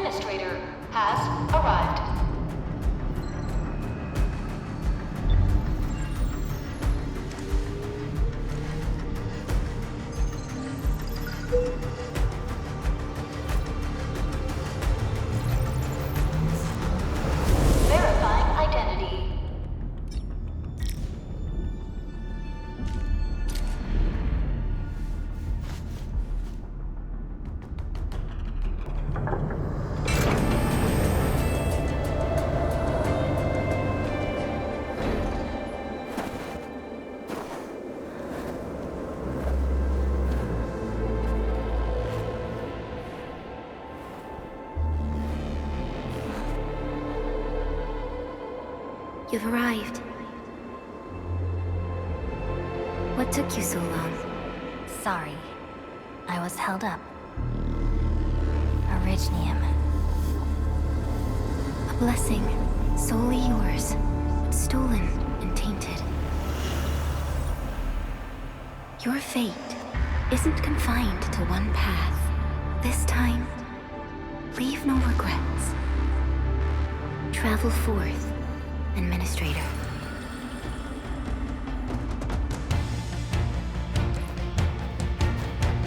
administrator has arrived. Verifying identity. You've arrived. What took you so long? Sorry. I was held up. Originium. A blessing, solely yours, but stolen and tainted. Your fate isn't confined to one path. This time, leave no regrets. Travel forth, Administrator.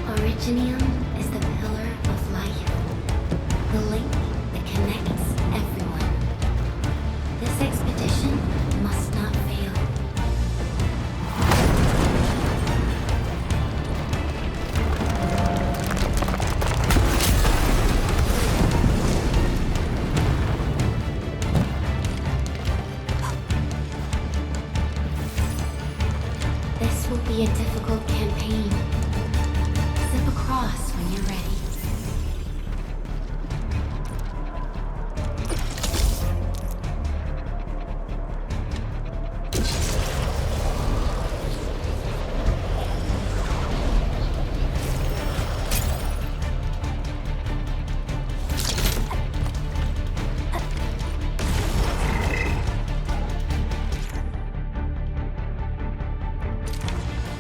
Originium is the pillar of life, the link that connects everyone. This expedition must not fail. This will be a difficult campaign. Zip across when you're ready.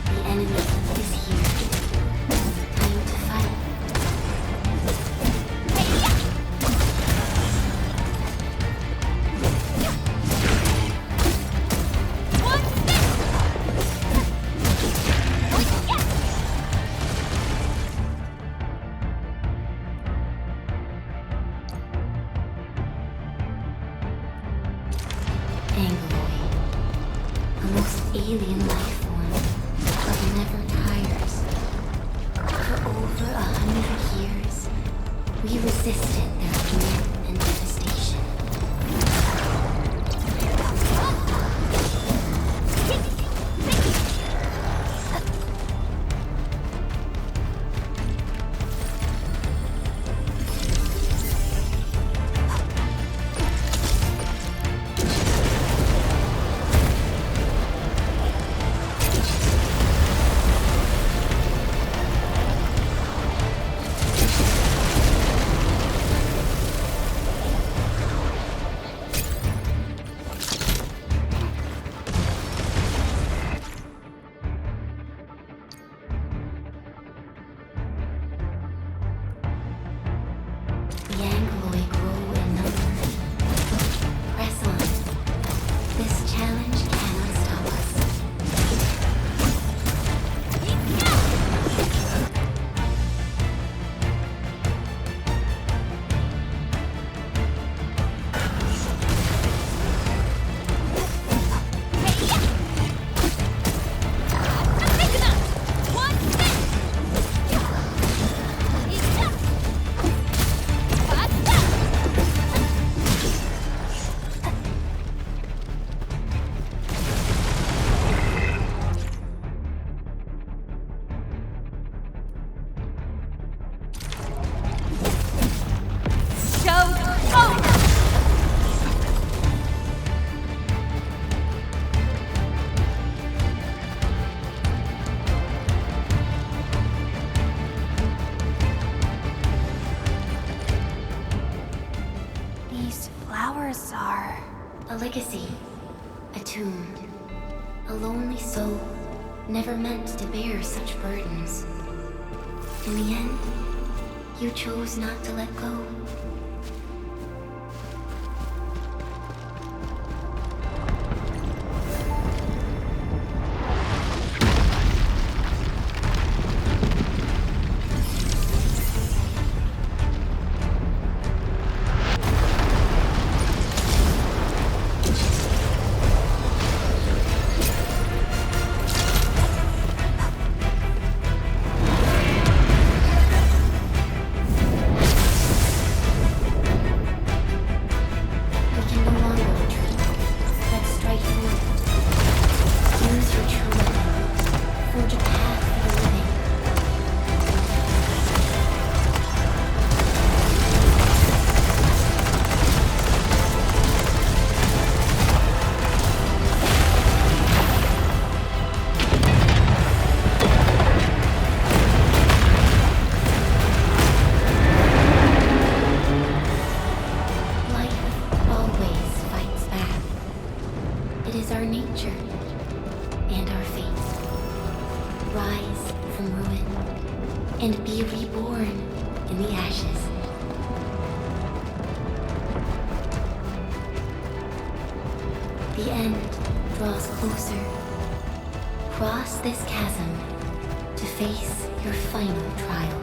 The enemy is here. Time to fight. Angloid, a most alien life form, but never tires. For over 100 years, we resisted their fear and devastation. The Angloid grow in number. Press on. This challenge cannot stop us. These flowers are... A legacy. Attuned. A lonely soul, never meant to bear such burdens. In the end, you chose not to let go. reborn in the ashes. The end draws closer. Cross this chasm to face your final trial.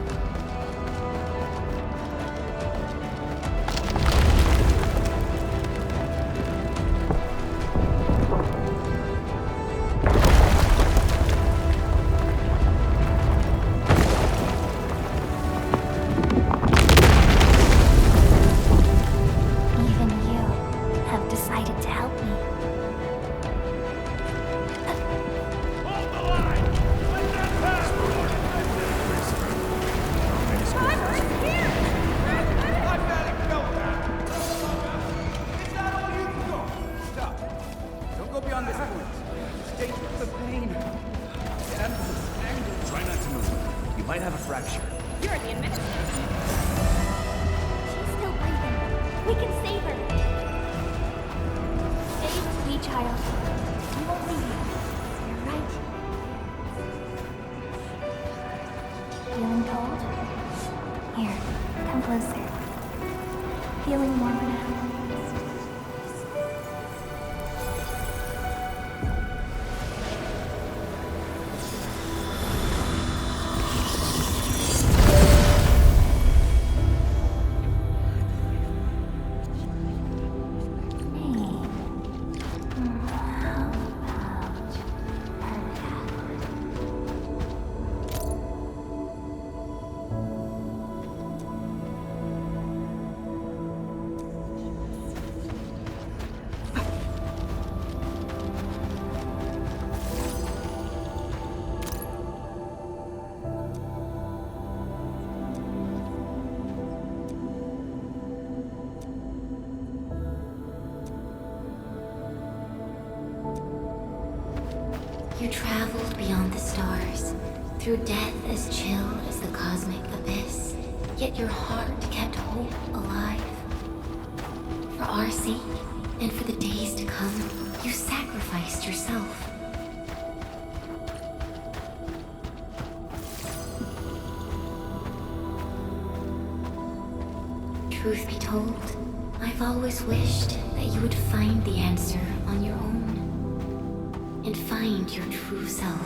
Even you have decided to help me. Hold the line! Let them pass! Automatic meltdown! Is that all you can go? Stop. Don't go beyond this point. Stay with the pain. And anger. Try not to move. You might have a fracture. You're the administrator. She's still breathing. We can save her. Stay with me, child. We won't leave you. You're right. Feeling cold? Here, come closer. Feeling warmer now. You traveled beyond the stars, through death as chill as the cosmic abyss, yet your heart kept hope alive. For our sake, and for the days to come, you sacrificed yourself. Truth be told, I've always wished that you would find the answer on your own. And find your true self.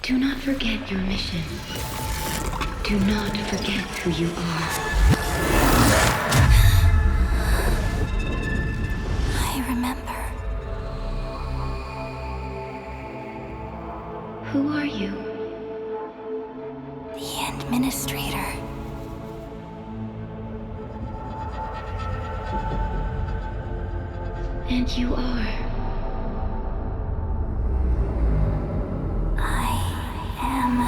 Do not forget your mission. Do not forget who you are. I remember. Who are you? The Administrator. And you are. I am.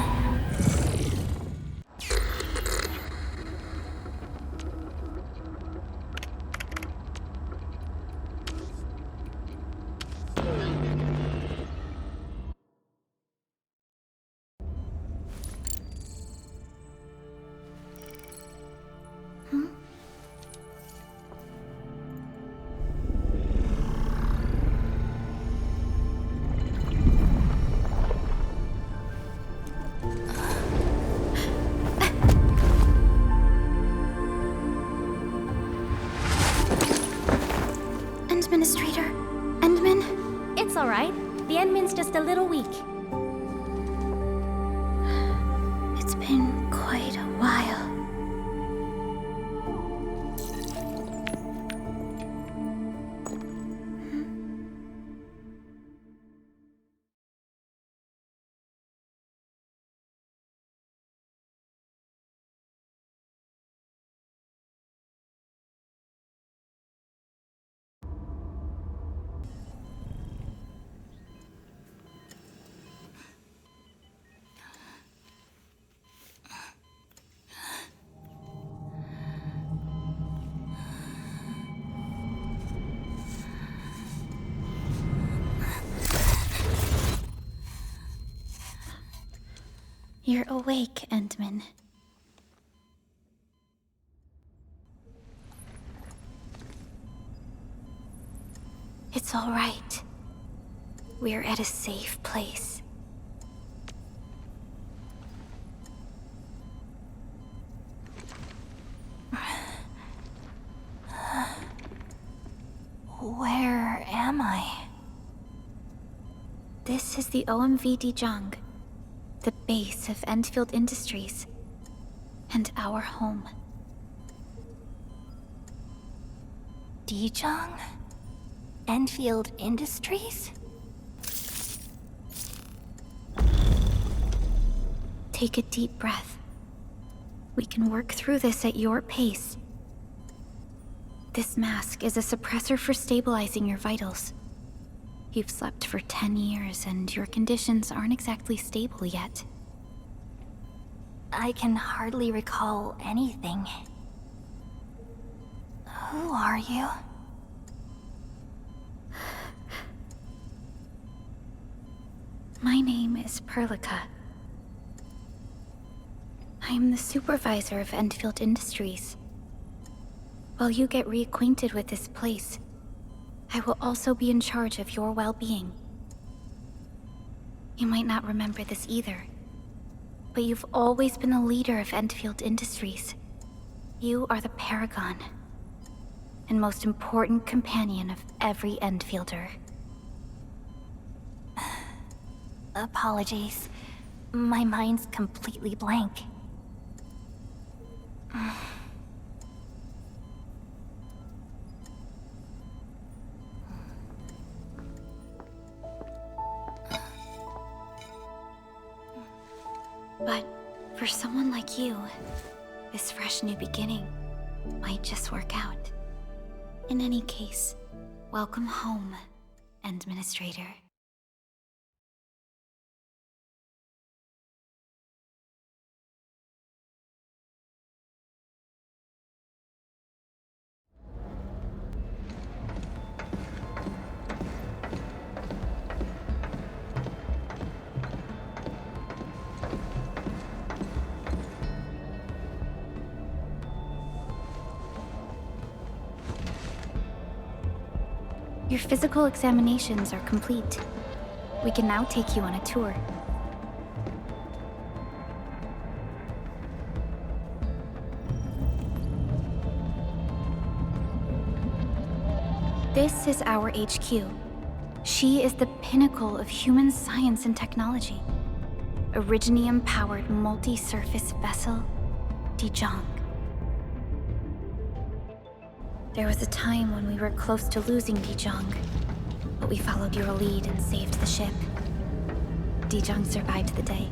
Administrator? Endman? It's alright. The Endman's just a little weak. It's been quite a while. You're awake, Endman. It's all right. We're at a safe place. Where am I? This is the OMV Dijong, the base of Endfield Industries, and our home. Dijong? Endfield Industries? Take a deep breath. We can work through this at your pace. This mask is a suppressor for stabilizing your vitals. You've slept for 10 years, and your conditions aren't exactly stable yet. I can hardly recall anything. Who are you? My name is Prologue. I am the supervisor of Endfield Industries. While you get reacquainted with this place, I will also be in charge of your well-being. You might not remember this either, but you've always been the leader of Endfield Industries. You are the paragon, and most important companion of every Endfielder. Apologies. My mind's completely blank. But for someone like you, this fresh new beginning might just work out. In any case, welcome home, Administrator. Your physical examinations are complete. We can now take you on a tour. This is our HQ. She is the pinnacle of human science and technology. Originium-powered multi-surface vessel, Dijong. There was a time when we were close to losing Dijong, but we followed your lead and saved the ship. Dijong survived the day.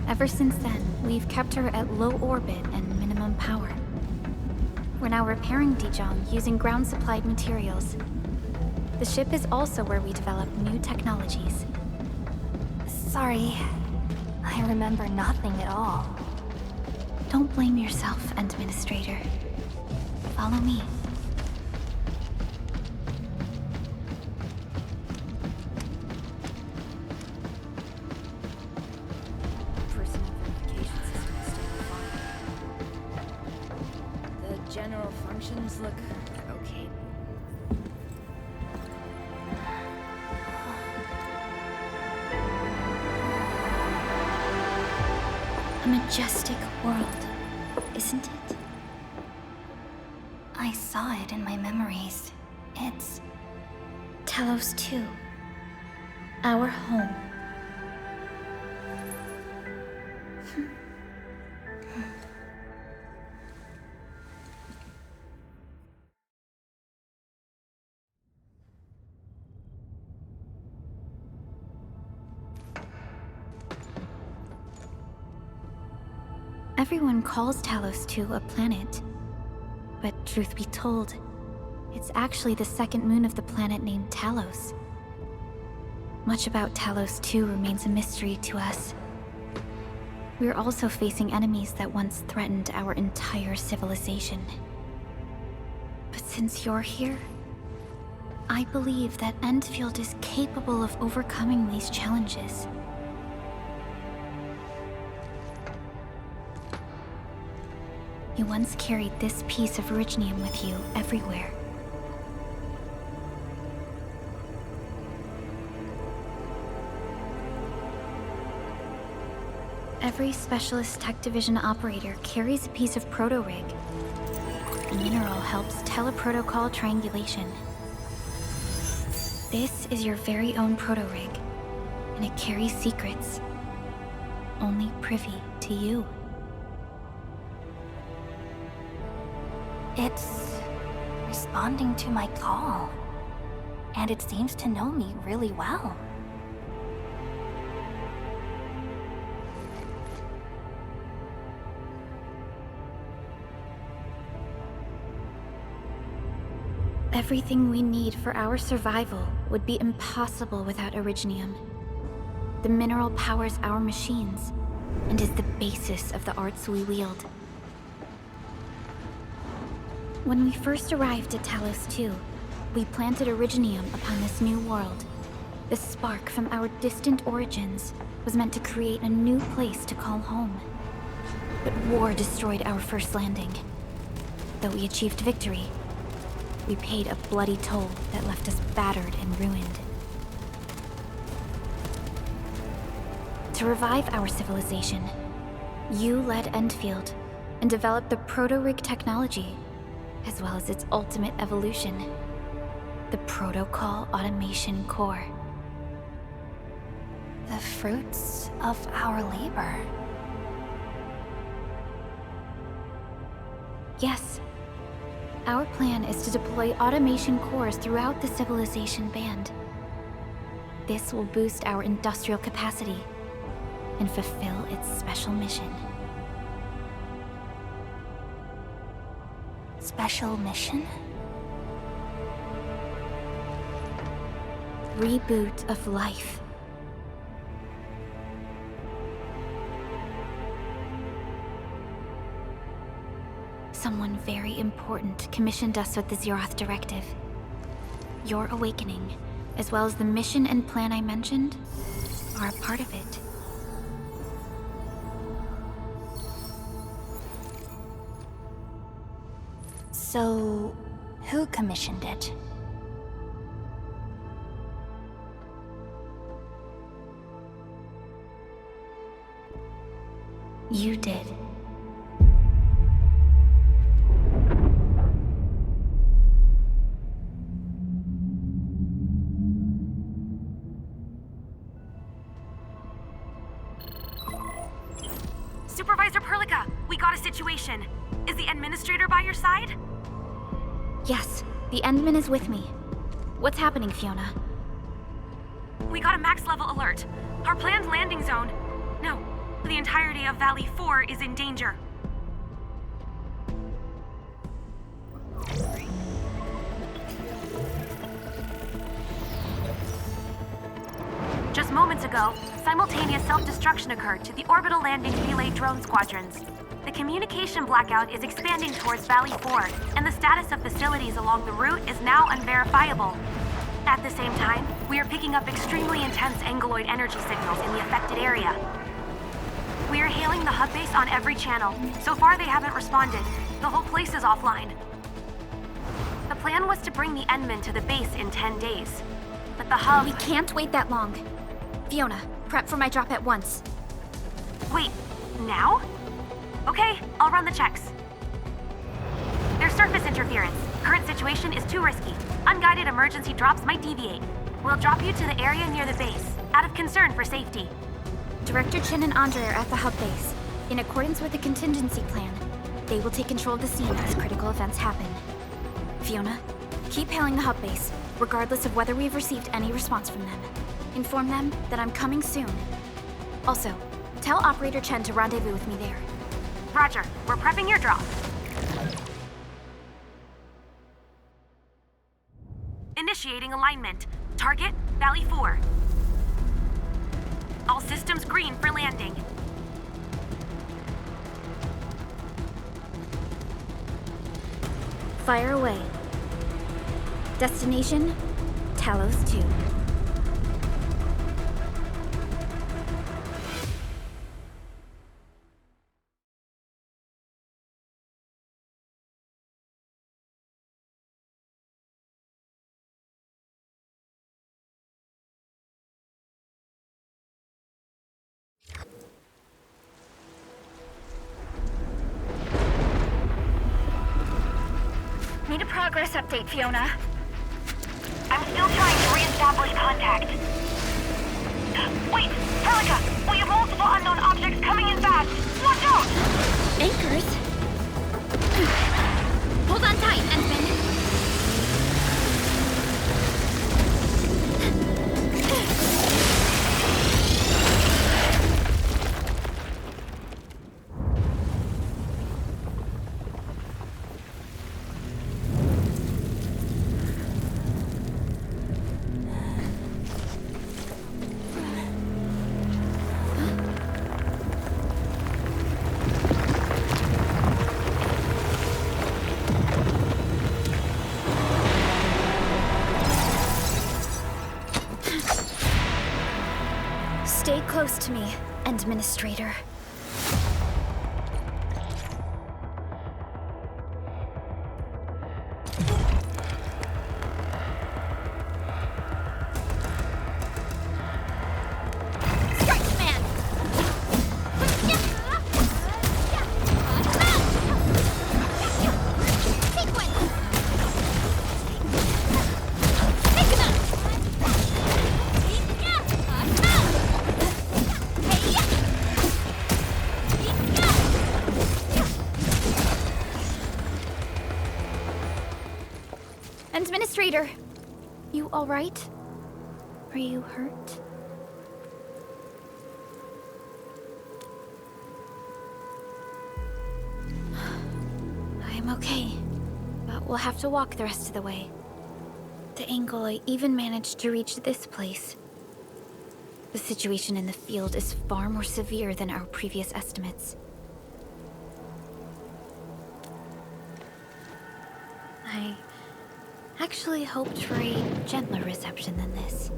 Ever since then, we've kept her at low orbit and minimum power. We're now repairing Dijong using ground-supplied materials. The ship is also where we develop new technologies. Sorry, I remember nothing at all. Don't blame yourself, Administrator. Follow me. Personal verification system is still fine. The general functions look okay. A majestic world, isn't it? I saw it in my memories. It's Talos 2. Our home. Everyone calls Talos 2 a planet. But truth be told, it's actually the second moon of the planet named Talos. Much about Talos 2 remains a mystery to us. We're also facing enemies that once threatened our entire civilization. But since you're here, I believe that Endfield is capable of overcoming these challenges. You once carried this piece of Originium with you everywhere. Every Specialist Tech Division operator carries a piece of proto-rig. The mineral helps teleprotocol triangulation. This is your very own proto-rig, and it carries secrets, only privy to you. It's responding to my call. And it seems to know me really well. Everything we need for our survival would be impossible without Originium. The mineral powers our machines, and is the basis of the arts we wield. When we first arrived at Talos 2, we planted Originium upon this new world. The spark from our distant origins was meant to create a new place to call home. But war destroyed our first landing. Though we achieved victory, we paid a bloody toll that left us battered and ruined. To revive our civilization, you led Endfield and developed the proto-rig technology, as well as its ultimate evolution, the Protocol Automation Core. The fruits of our labor. Yes. Our plan is to deploy automation cores throughout the civilization band. This will boost our industrial capacity and fulfill its special mission. Special mission? Reboot of life. Someone very important commissioned us with the Zeroth Directive. Your awakening, as well as the mission and plan I mentioned, are a part of it. So, who commissioned it? You did. Supervisor Perlica, we got a situation. Is the administrator by your side? Yes, the Endman is with me. What's happening, Fiona? We got a max level alert. Our planned landing zone... No, the entirety of Valley 4 is in danger. Just moments ago, simultaneous self-destruction occurred to the orbital landing relay drone squadrons. The communication blackout is expanding towards Valley 4, and the status of facilities along the route is now unverifiable. At the same time, we are picking up extremely intense angeloid energy signals in the affected area. We are hailing the hub base on every channel. So far, they haven't responded. The whole place is offline. The plan was to bring the Endman to the base in 10 days. But the hub... We can't wait that long. Fiona, prep for my drop at once. Wait, now? Okay, I'll run the checks. There's surface interference. Current situation is too risky. Unguided emergency drops might deviate. We'll drop you to the area near the base, out of concern for safety. Director Chen and Andre are at the hub base. In accordance with the contingency plan, they will take control of the scene as critical events happen. Fiona, keep hailing the hub base, regardless of whether we've received any response from them. Inform them that I'm coming soon. Also, tell Operator Chen to rendezvous with me there. Roger, we're prepping your drop. Initiating alignment. Target, Valley 4. All systems green for landing. Fire away. Destination, Talos 2. Need a progress update, Fiona. I'm still trying to re-establish contact. Wait, Perlica! We have multiple unknown objects coming in fast! Watch out! Anchors? Hold on tight, Endman. Stay close to me, Administrator. Administrator, you all right? Are you hurt? I'm okay, but we'll have to walk the rest of the way. The angle I even managed to reach this place. The situation in the field is far more severe than our previous estimates. I actually hoped for a gentler reception than this.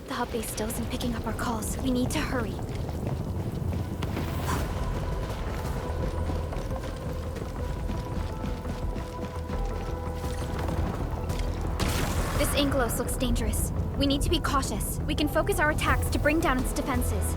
The hub base still isn't picking up our calls. We need to hurry. This Angelos looks dangerous. We need to be cautious. We can focus our attacks to bring down its defenses.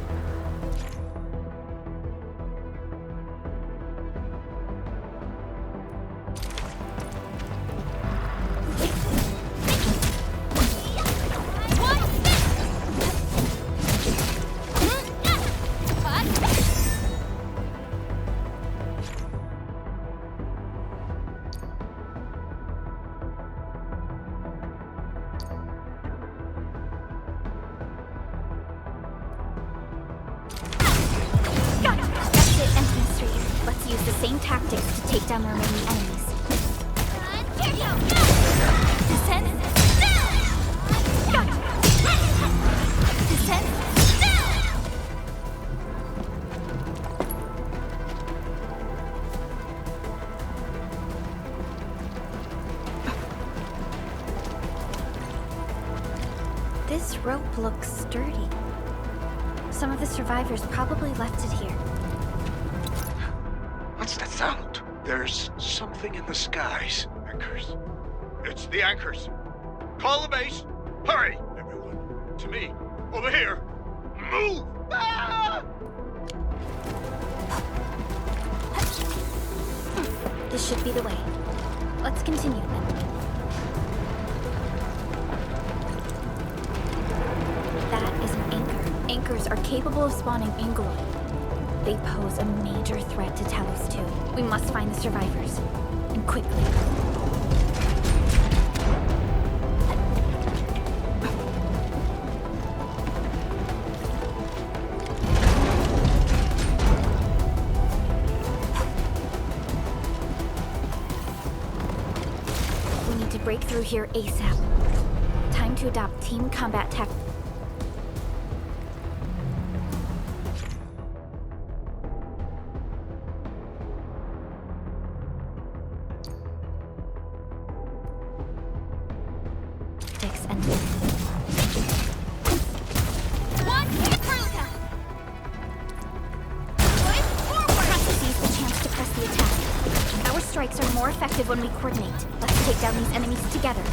use the same tactics to take down the remaining enemies. Descend. Descend. This rope looks sturdy. Some of the survivors probably left it here. What's that sound? There's something in the skies. Anchors. It's the anchors. Call the base. Hurry, everyone. To me. Over here. Move! Ah! This should be the way. Let's continue then. That is an anchor. Anchors are capable of spawning Angeloi. They pose a major threat to Talos too. We must find the survivors. And quickly. We need to break through here ASAP. Time to adopt team combat tactics. And seize the chance to press the attack. Our strikes are more effective when we coordinate. Let's take down these enemies together.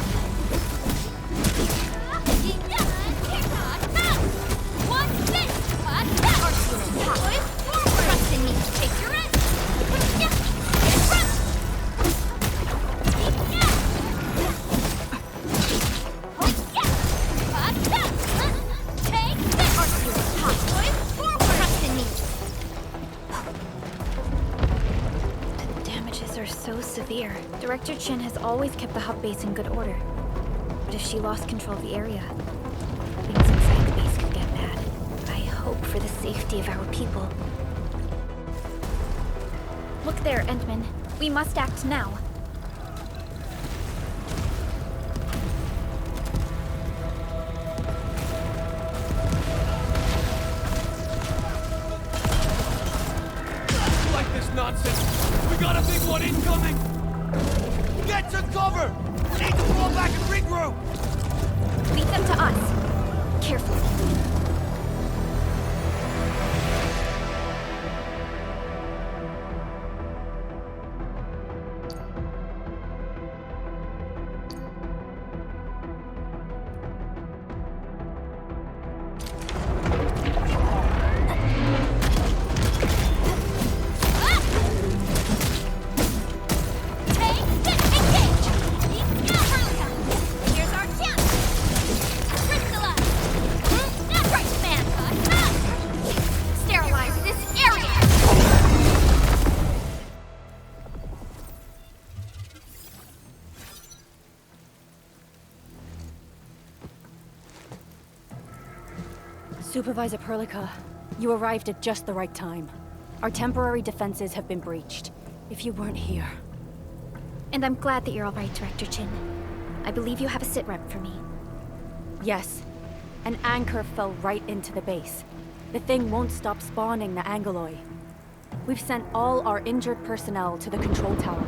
Trust in me. Take your rest. So severe. Director Chin has always kept the hub base in good order. But if she lost control of the area, things inside the base could get bad. I hope for the safety of our people. Look there, Endman. We must act now. Like this nonsense! We got a big one incoming! Get to cover! We need to fall back and regroup! Lead them to us. Carefully. Supervisor Prologue, you arrived at just the right time. Our temporary defenses have been breached. If you weren't here... And I'm glad that you're all right, Director Chin. I believe you have a sit rep for me. Yes. An anchor fell right into the base. The thing won't stop spawning the Angeloi. We've sent all our injured personnel to the control tower.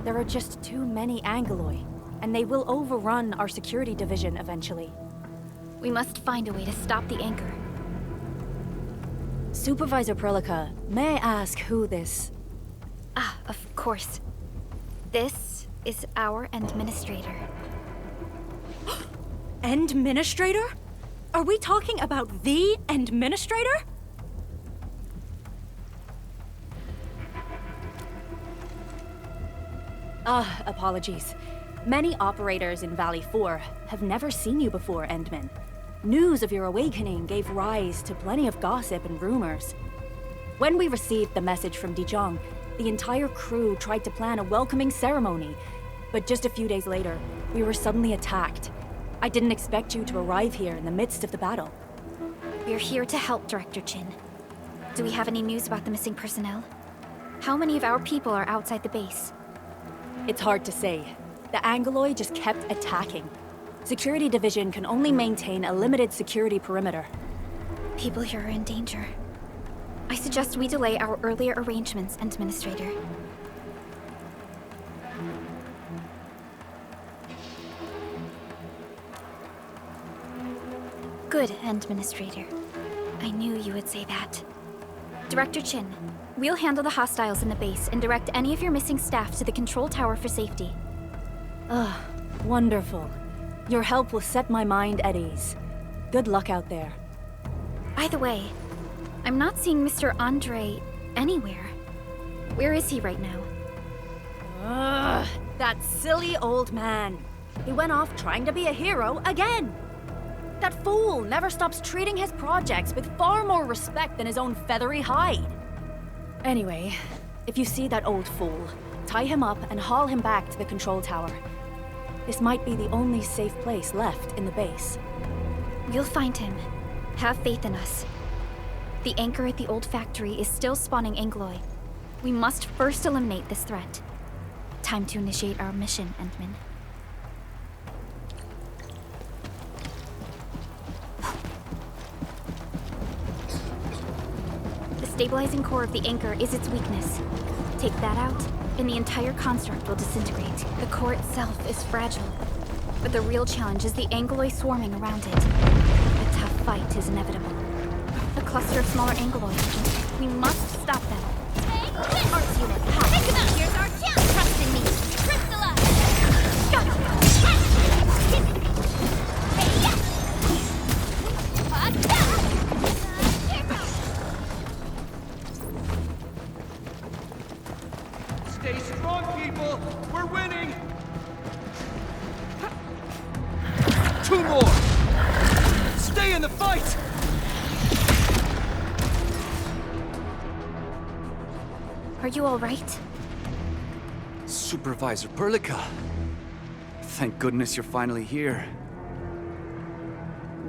There are just too many Angeloi, and they will overrun our security division eventually. We must find a way to stop the anchor. Supervisor Prologue, may I ask who this... Ah, of course. This is our administrator. Administrator? Are we talking about the administrator? Apologies. Many operators in Valley 4 have never seen you before, Endman. News of your awakening gave rise to plenty of gossip and rumors. When we received the message from Dijon, the entire crew tried to plan a welcoming ceremony, but just a few days later, we were suddenly attacked. I didn't expect you to arrive here in the midst of the battle. We're here to help, Director Chin. Do we have any news about the missing personnel? How many of our people are outside the base? It's hard to say. The Angloid just kept attacking. Security Division can only maintain a limited security perimeter. People here are in danger. I suggest we delay our earlier arrangements, Administrator. Good, Administrator. I knew you would say that. Director Chin, we'll handle the hostiles in the base and direct any of your missing staff to the control tower for safety. Ugh, wonderful. Your help will set my mind at ease. Good luck out there. By the way, I'm not seeing Mr. Andre anywhere. Where is he right now? Ugh, that silly old man. He went off trying to be a hero again. That fool never stops treating his projects with far more respect than his own feathery hide. Anyway, if you see that old fool, tie him up and haul him back to the control tower. This might be the only safe place left in the base. We'll find him. Have faith in us. The anchor at the old factory is still spawning Angloid. We must first eliminate this threat. Time to initiate our mission, Endman. The stabilizing core of the anchor is its weakness. Take that out, and the entire construct will disintegrate. The core itself is fragile, but the real challenge is the Angloid swarming around it. A tough fight is inevitable. A cluster of smaller Angloids. We must stop them. Take him out! Here's our chance! Trust in me! Crystallize! Got it! Hey, yeah! Stay strong, people! We're winning! 2 more! Stay in the fight! Are you all right? Supervisor Perlica. Thank goodness you're finally here.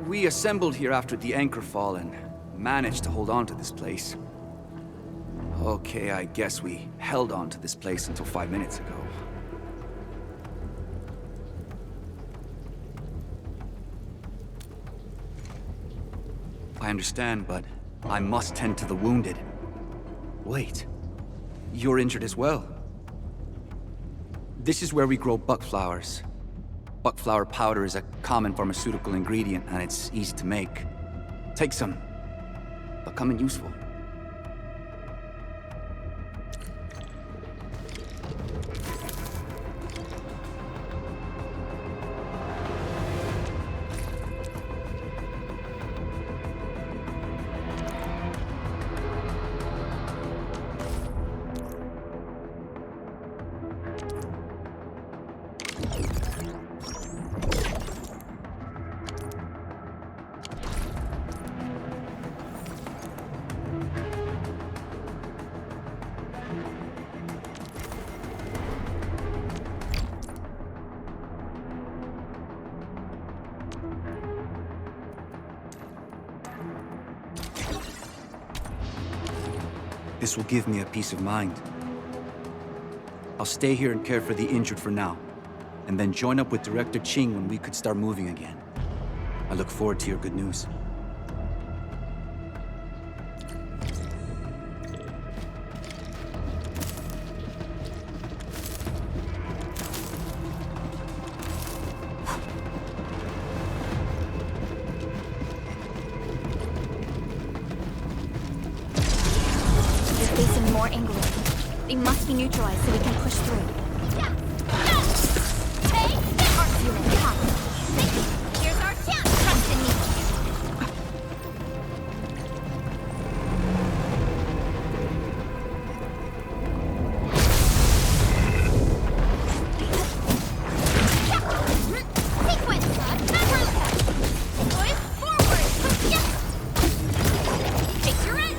We assembled here after the anchor fall and managed to hold on to this place. Okay, I guess we held on to this place until 5 minutes ago. I understand, but I must tend to the wounded. Wait, you're injured as well. This is where we grow buckflowers. Buckflower powder is a common pharmaceutical ingredient, and it's easy to make. Take some. They'll come in useful. This will give me a peace of mind. I'll stay here and care for the injured for now, and then join up with Director Ching when we could start moving again. I look forward to your good news. Facing more Angloid. They must be neutralized so we can push through. Here's our chance! Trust in me! Sequence! Boys, forward! Take your end!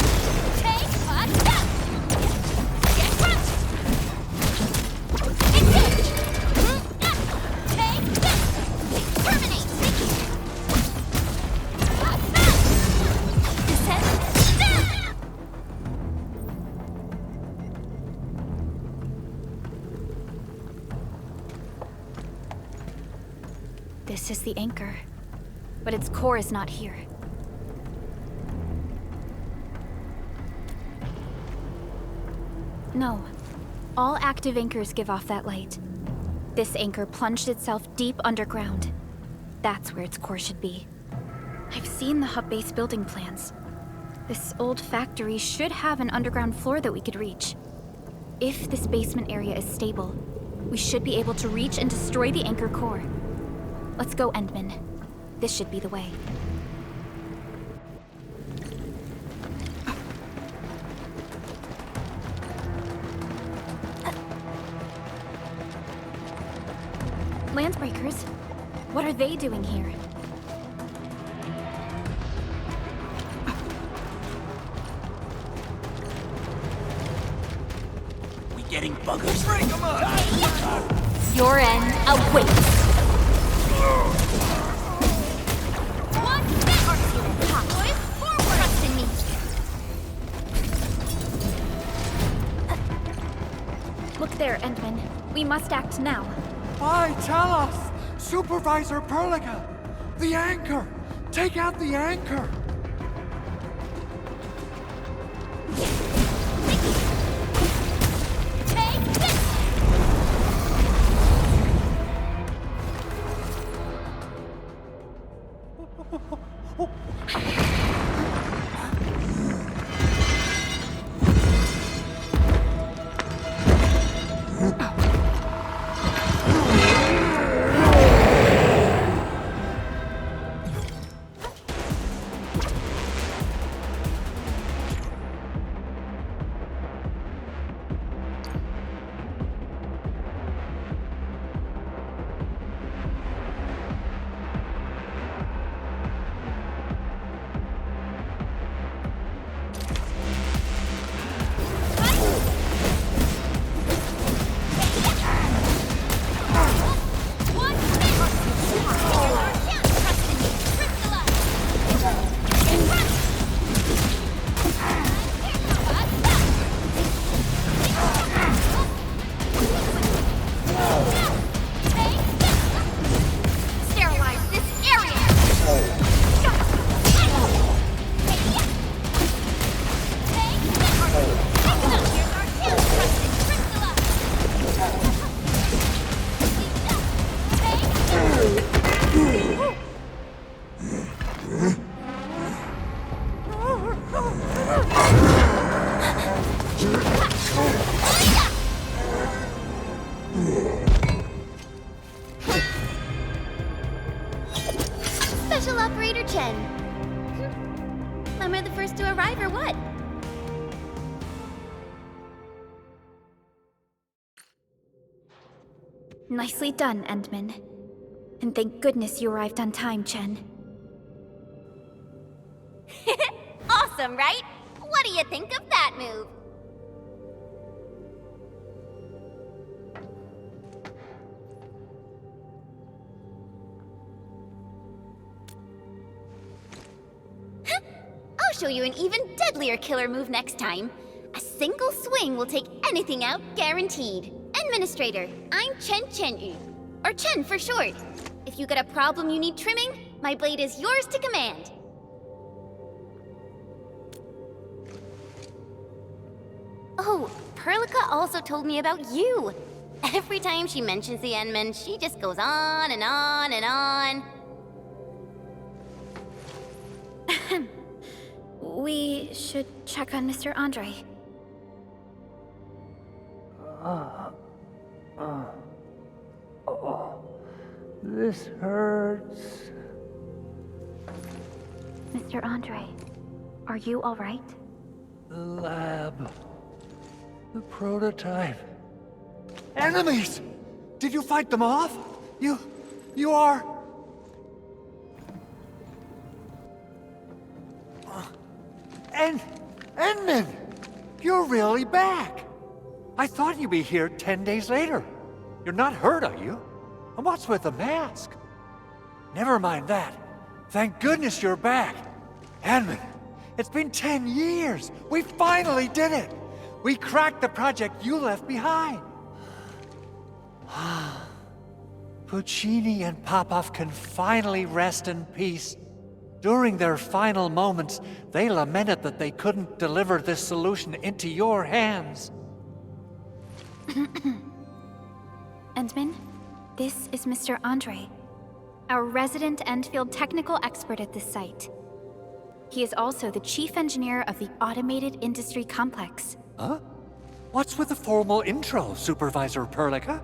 Take a step! Get crunched! Engage! Take this! Terminate! This is the anchor, but its core is not here. No. All active anchors give off that light. This anchor plunged itself deep underground. That's where its core should be. I've seen the hub base building plans. This old factory should have an underground floor that we could reach. If this basement area is stable, we should be able to reach and destroy the anchor core. Let's go, Endman. This should be the way. Landbreakers? What are they doing here? We getting buggers? Break them up! Your end awaits! Trust in me. Look there, Endman. We must act now. Why, tell us! Supervisor Prologue! The anchor! Take out the anchor! Special Operator Chen. Am I the first to arrive or what? Nicely done, Endman. And thank goodness you arrived on time, Chen. Awesome, right? What do you think of that move? I'll show you an even deadlier killer move next time. A single swing will take anything out, guaranteed. Administrator, I'm Chen Chen-yu, or Chen for short. If you got a problem you need trimming, my blade is yours to command. Oh, Perlica also told me about you. Every time she mentions the Endman, she just goes on and on and on. We should check on Mr. Andre. This hurts. Mr. Andre, are you all right? The lab. The prototype. Enemies! Did you fight them off? You are... Endman! You're really back! I thought you'd be here 10 days later. You're not hurt, are you? And what's with the mask? Never mind that. Thank goodness you're back. Endman, it's been 10 years. We finally did it. We cracked the project you left behind. Puccini and Popov can finally rest in peace. During their final moments, they lamented that they couldn't deliver this solution into your hands. Endman, this is Mr. Andre, our resident Endfield technical expert at this site. He is also the chief engineer of the Automated Industry Complex. Huh? What's with the formal intro, Supervisor Perlica?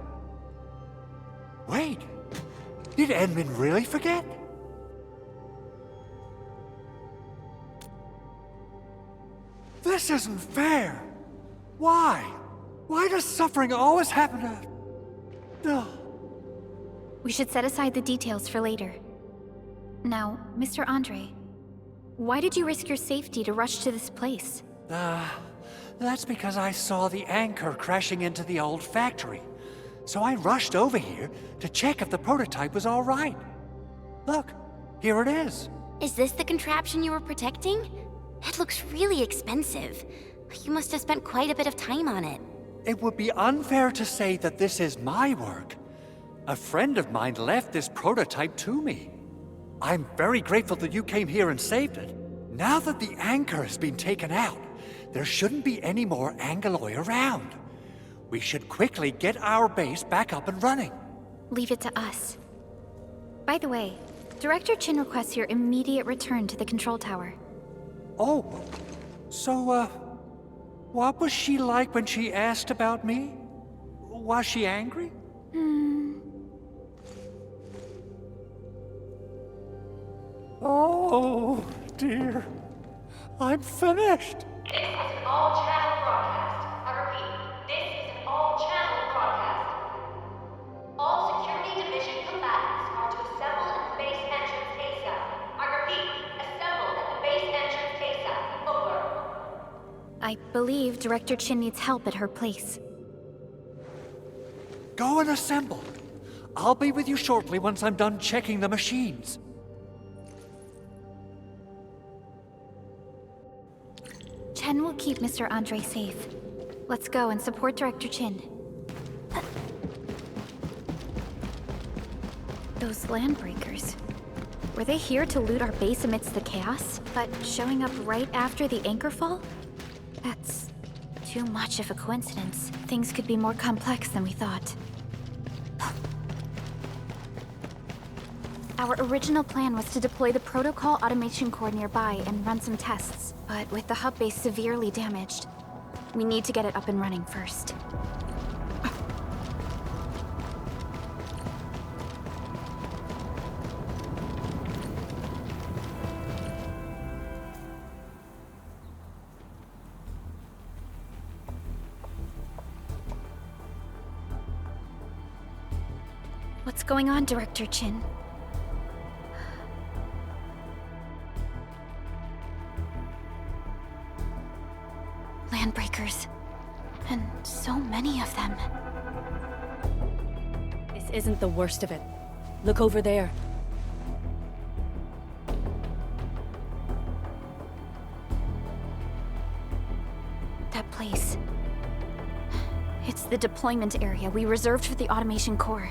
Wait, did Endman really forget? This isn't fair. Why? Why does suffering always happen to... No. We should set aside the details for later. Now, Mr. Andre, why did you risk your safety to rush to this place? That's because I saw the anchor crashing into the old factory. So I rushed over here to check if the prototype was all right. Look, here it is. Is this the contraption you were protecting? It looks really expensive. You must have spent quite a bit of time on it. It would be unfair to say that this is my work. A friend of mine left this prototype to me. I'm very grateful that you came here and saved it. Now that the anchor has been taken out, there shouldn't be any more Angeloi around. We should quickly get our base back up and running. Leave it to us. By the way, Director Chin requests your immediate return to the control tower. Oh, so, what was she like when she asked about me? Was she angry? Oh, dear. I'm finished. This is an all-channel broadcast. I repeat, this is an all-channel broadcast. All Security Division combatants are to assemble at the base entrance ASAP. I repeat, assemble at the base entrance ASAP. Over. I believe Director Chin needs help at her place. Go and assemble. I'll be with you shortly once I'm done checking the machines. Chen will keep Mr. Andre safe. Let's go and support Director Chin. Those landbreakers. Were they here to loot our base amidst the chaos, but showing up right after the anchor fall? That's too much of a coincidence. Things could be more complex than we thought. Our original plan was to deploy the protocol automation core nearby and run some tests, but with the hub base severely damaged, we need to get it up and running first. What's going on, Director Chin? Landbreakers. And so many of them. This isn't the worst of it. Look over there. That place. It's the deployment area we reserved for the automation core.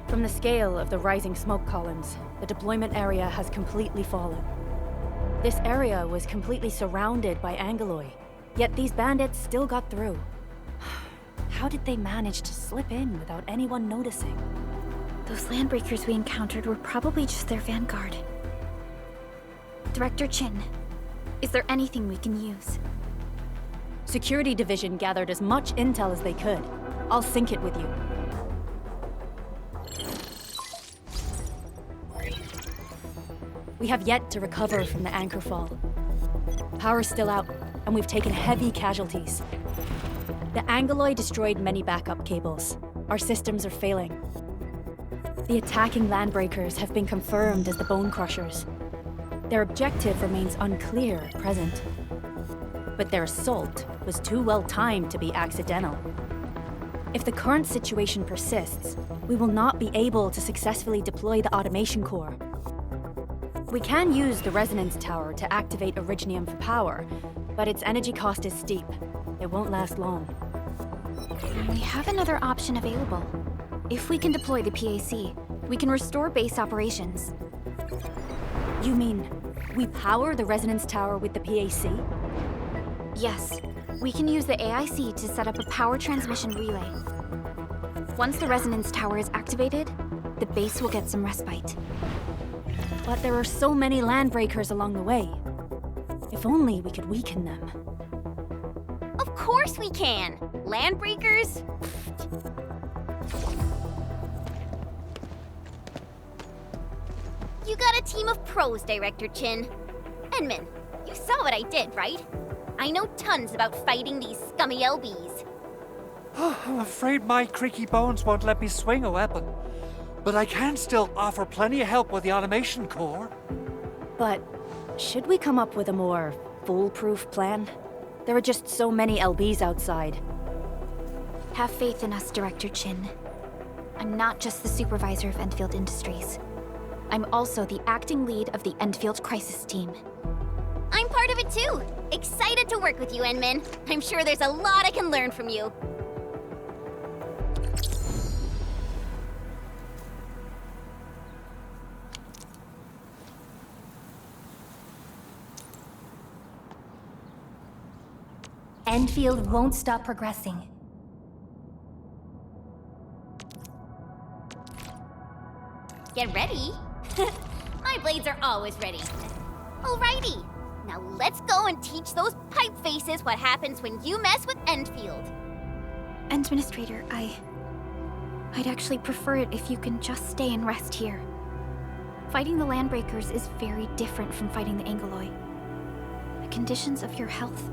From the scale of the rising smoke columns, the deployment area has completely fallen. This area was completely surrounded by Angeloi, yet these bandits still got through. How did they manage to slip in without anyone noticing? Those landbreakers we encountered were probably just their vanguard. Director Chin, is there anything we can use? Security Division gathered as much intel as they could. I'll sync it with you. We have yet to recover from the anchor fall. Power's still out, and we've taken heavy casualties. The Angeloi destroyed many backup cables. Our systems are failing. The attacking landbreakers have been confirmed as the Bone Crushers. Their objective remains unclear at present. But their assault was too well timed to be accidental. If the current situation persists, we will not be able to successfully deploy the automation core. We can use the resonance tower to activate Originium for power, but its energy cost is steep. It won't last long. We have another option available. If we can deploy the PAC, we can restore base operations. You mean we power the resonance tower with the PAC? Yes, we can use the AIC to set up a power transmission relay. Once the resonance tower is activated, the base will get some respite. But there are so many landbreakers along the way. If only we could weaken them. Of course we can! Landbreakers? You got a team of pros, Director Chin. Edmund, you saw what I did, right? I know tons about fighting these scummy LBs. I'm afraid my creaky bones won't let me swing a weapon. But I can still offer plenty of help with the automation core. But should we come up with a more foolproof plan? There are just so many LBs outside. Have faith in us, Director Chin. I'm not just the supervisor of Endfield Industries. I'm also the acting lead of the Endfield Crisis Team. I'm part of it too. Excited to work with you, Enmin. I'm sure there's a lot I can learn from you. Endfield won't stop progressing. Get ready? My blades are always ready. Alrighty, now let's go and teach those pipe faces what happens when you mess with Endfield. Administrator, I'd actually prefer it if you can just stay and rest here. Fighting the Landbreakers is very different from fighting the Angoloi. The conditions of your health...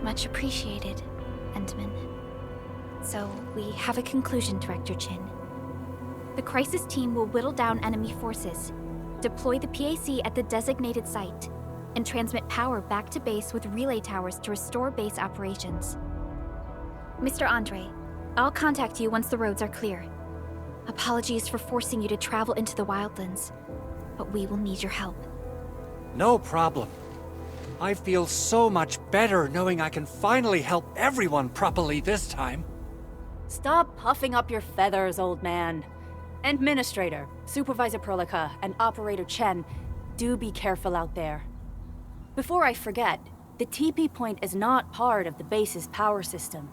Much appreciated, Endman. So, we have a conclusion, Director Chin. The Crisis Team will whittle down enemy forces, deploy the PAC at the designated site, and transmit power back to base with relay towers to restore base operations. Mr. Andre, I'll contact you once the roads are clear. Apologies for forcing you to travel into the wildlands, but we will need your help. No problem. I feel so much better knowing I can finally help everyone properly this time. Stop puffing up your feathers, old man. Administrator, Supervisor Prologue, and Operator Chen, do be careful out there. Before I forget, the TP point is not part of the base's power system.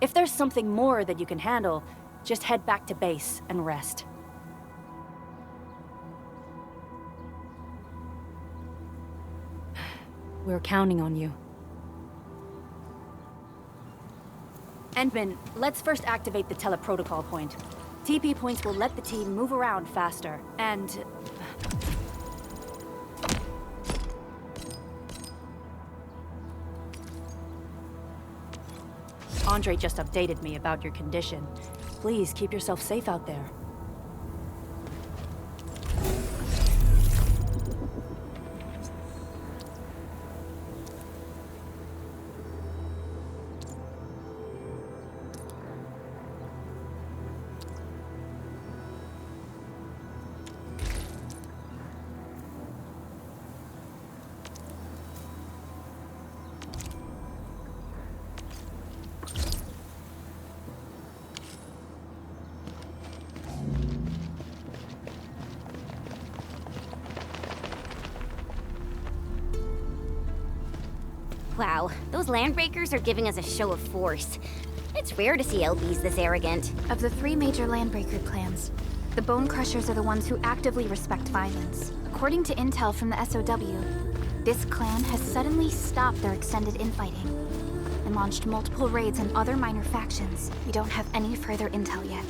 If there's something more that you can handle, just head back to base and rest. We're counting on you. Endman, let's first activate the teleprotocol point. TP points will let the team move around faster, and... Andre just updated me about your condition. Please keep yourself safe out there. Wow, those Landbreakers are giving us a show of force. It's rare to see LBs this arrogant. Of the 3 major Landbreaker clans, the Bone Crushers are the ones who actively respect violence. According to intel from the SOW, this clan has suddenly stopped their extended infighting and launched multiple raids on other minor factions. We don't have any further intel yet.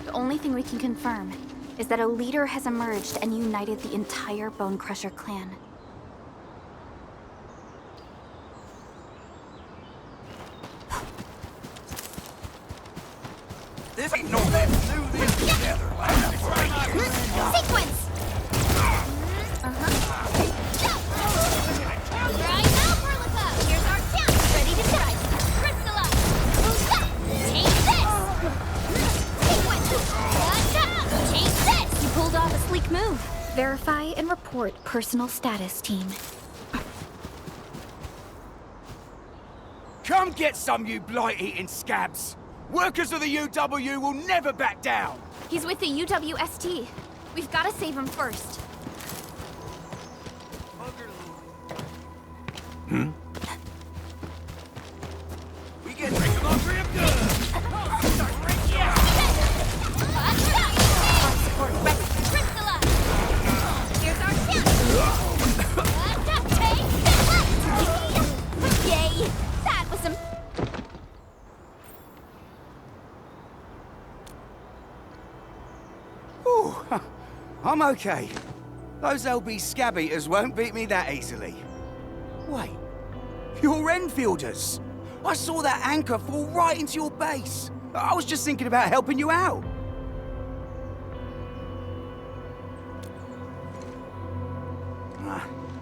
The only thing we can confirm is that a leader has emerged and united the entire Bone Crusher clan. This ain't no let's do this together, lad. Sequence! Right now, Prologue! Here's our chance! Ready to strike! Crystallize! Boost up! Change this! Sequence! Gotcha! Change this! You pulled off a sleek move. Verify and report personal status, team. Come get some, you blight-eating scabs! Workers of the UW will never back down! He's with the UWST. We've got to save him first. We get rid of real good! Here's our chance! Yay! That was some... Ooh, I'm okay. Those LB scab eaters won't beat me that easily. Wait, you're Enfielders! I saw that anchor fall right into your base. I was just thinking about helping you out.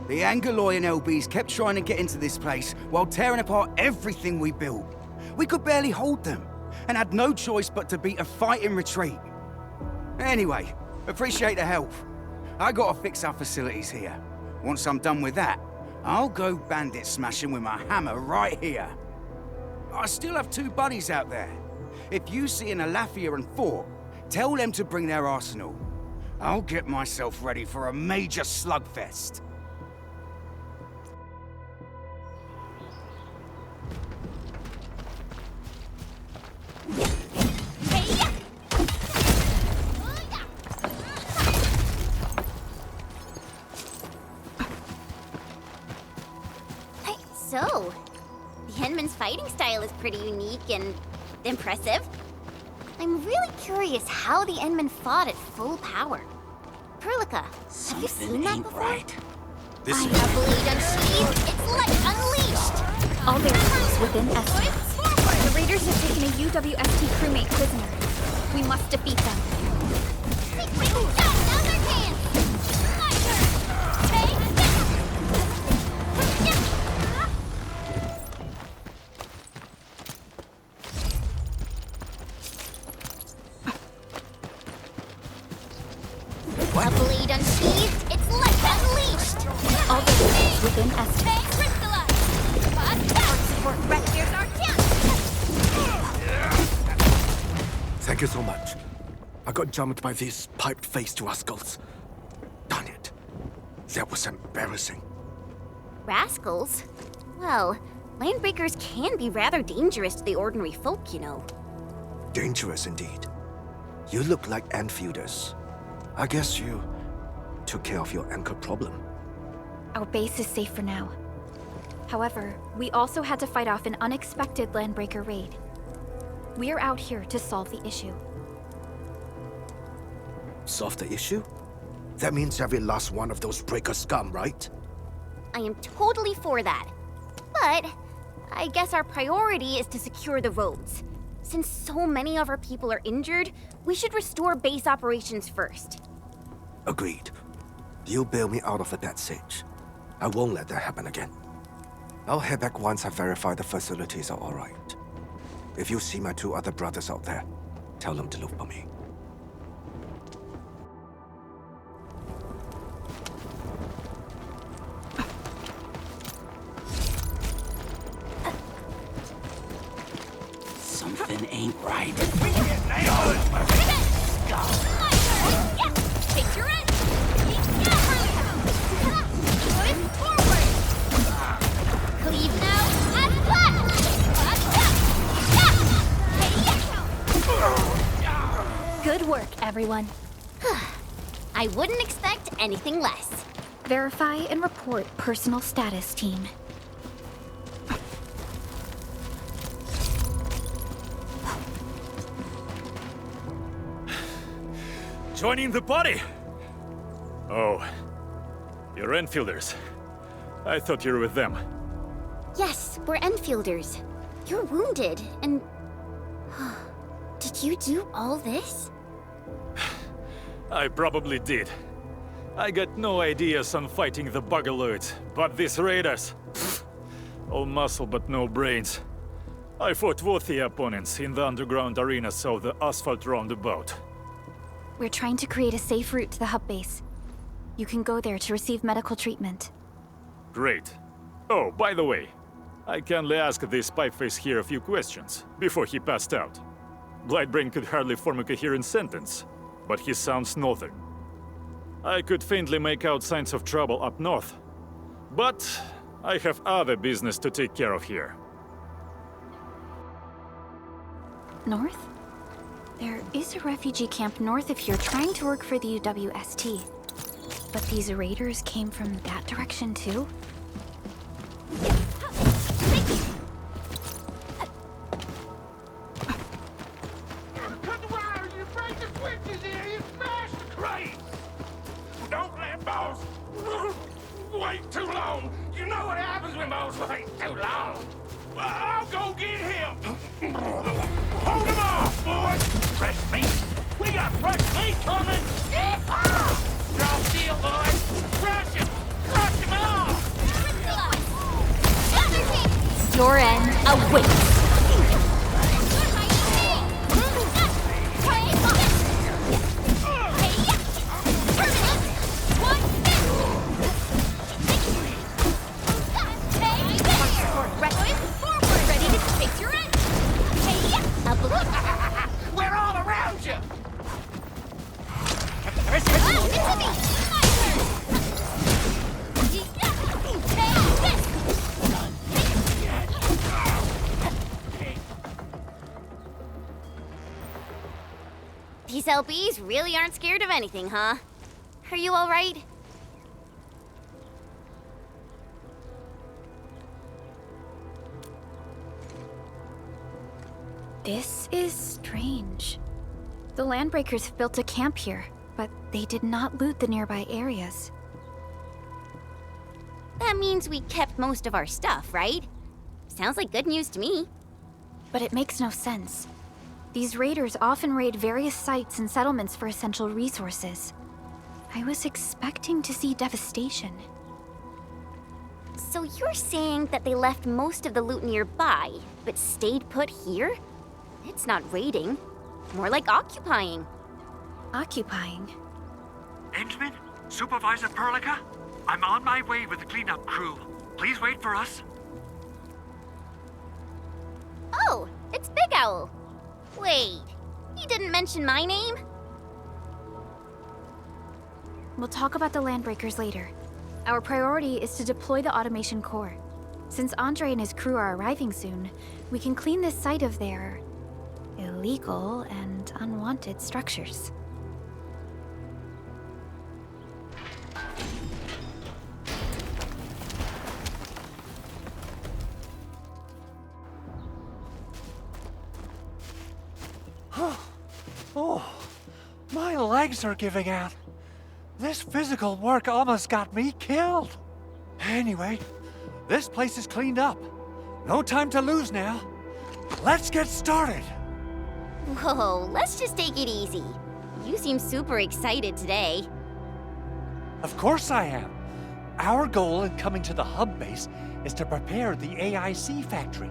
The Angaloy and LBs kept trying to get into this place while tearing apart everything we built. We could barely hold them, and had no choice but to beat a fighting retreat. Anyway, appreciate the help. I gotta fix our facilities here. Once I'm done with that, I'll go bandit smashing with my hammer right here. I still have 2 buddies out there. If you see an Alafia and Fort, tell them to bring their arsenal. I'll get myself ready for a major slugfest. So, the Endman's fighting style is pretty unique and impressive. I'm really curious how the Endman fought at full power. Perlica, have you seen that before? Right. I have blade unsheathed. It's like unleashed. All variables within estimates. The raiders have taken a UWST crewmate prisoner. We must defeat them. A blade unsheathed. It's like unleashed. All variables within estimates. Thank you so much. I got jumped by these piped-faced rascals. Darn it. That was embarrassing. Rascals? Well, landbreakers can be rather dangerous to the ordinary folk, you know. Dangerous indeed. You look like Enfielders. I guess you took care of your anchor problem. Our base is safe for now. However, we also had to fight off an unexpected landbreaker raid. We're out here to solve the issue. Solve the issue? That means every last one of those breaker scum, right? I am totally for that. But I guess our priority is to secure the roads. Since so many of our people are injured, we should restore base operations first. Agreed. You bail me out of the death sage. I won't let that happen again. I'll head back once I verify the facilities are alright. If you see my 2 other brothers out there, tell them to look for me. Something ain't right. Cleave now and flat! Good work, everyone. I wouldn't expect anything less. Verify and report personal status, team. Joining the party? Oh, you're Enfielders. I thought you were with them. Yes, we're Enfielders. You're wounded, and... Did you do all this? I probably did. I got no ideas on fighting the Bugaloids, but these raiders... pfft, all muscle but no brains. I fought worthy opponents in the underground arenas of the asphalt roundabout. We're trying to create a safe route to the hub base. You can go there to receive medical treatment. Great. Oh, by the way, I kindly asked this pipeface here a few questions before he passed out. Blightbrain could hardly form a coherent sentence, but he sounds northern. I could faintly make out signs of trouble up north, but I have other business to take care of here. North? There is a refugee camp north of here trying to work for the UWST. But these raiders came from that direction too? Cut the wire! You break the switches here! You smash the crates! Don't let boss wait too long! You know what happens when boss waits too long! I'll go get him! Hold him off, boys! Fresh meat! We got fresh meat coming! Draw steel, boys! Crush him! Crush him off! Your end awaits. We're all around you! These LBs really aren't scared of anything, huh? Are you all right? This is strange. The Landbreakers have built a camp here, but they did not loot the nearby areas. That means we kept most of our stuff, right? Sounds like good news to me. But it makes no sense. These raiders often raid various sites and settlements for essential resources. I was expecting to see devastation. So you're saying that they left most of the loot nearby, but stayed put here? It's not raiding. More like occupying. Occupying? Endman? Supervisor Prologue? I'm on my way with the cleanup crew. Please wait for us. Oh, it's Big Owl. Wait, you didn't mention my name? We'll talk about the Landbreakers later. Our priority is to deploy the automation core. Since Andre and his crew are arriving soon, we can clean this site of their illegal and unwanted structures. Oh, my legs are giving out. This physical work almost got me killed. Anyway, this place is cleaned up. No time to lose now. Let's get started. Whoa, let's just take it easy. You seem super excited today. Of course I am. Our goal in coming to the hub base is to prepare the AIC factory.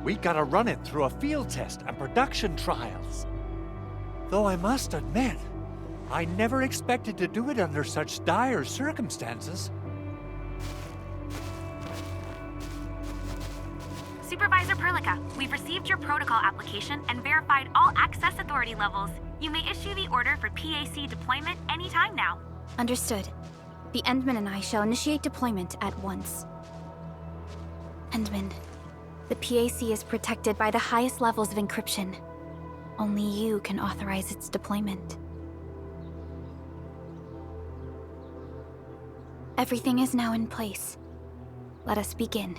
We gotta run it through a field test and production trials. Though I must admit, I never expected to do it under such dire circumstances. Supervisor Prologue, we've received your protocol application and verified all access authority levels. You may issue the order for PAC deployment anytime now. Understood. The Endman and I shall initiate deployment at once. Endman, the PAC is protected by the highest levels of encryption. Only you can authorize its deployment. Everything is now in place. Let us begin.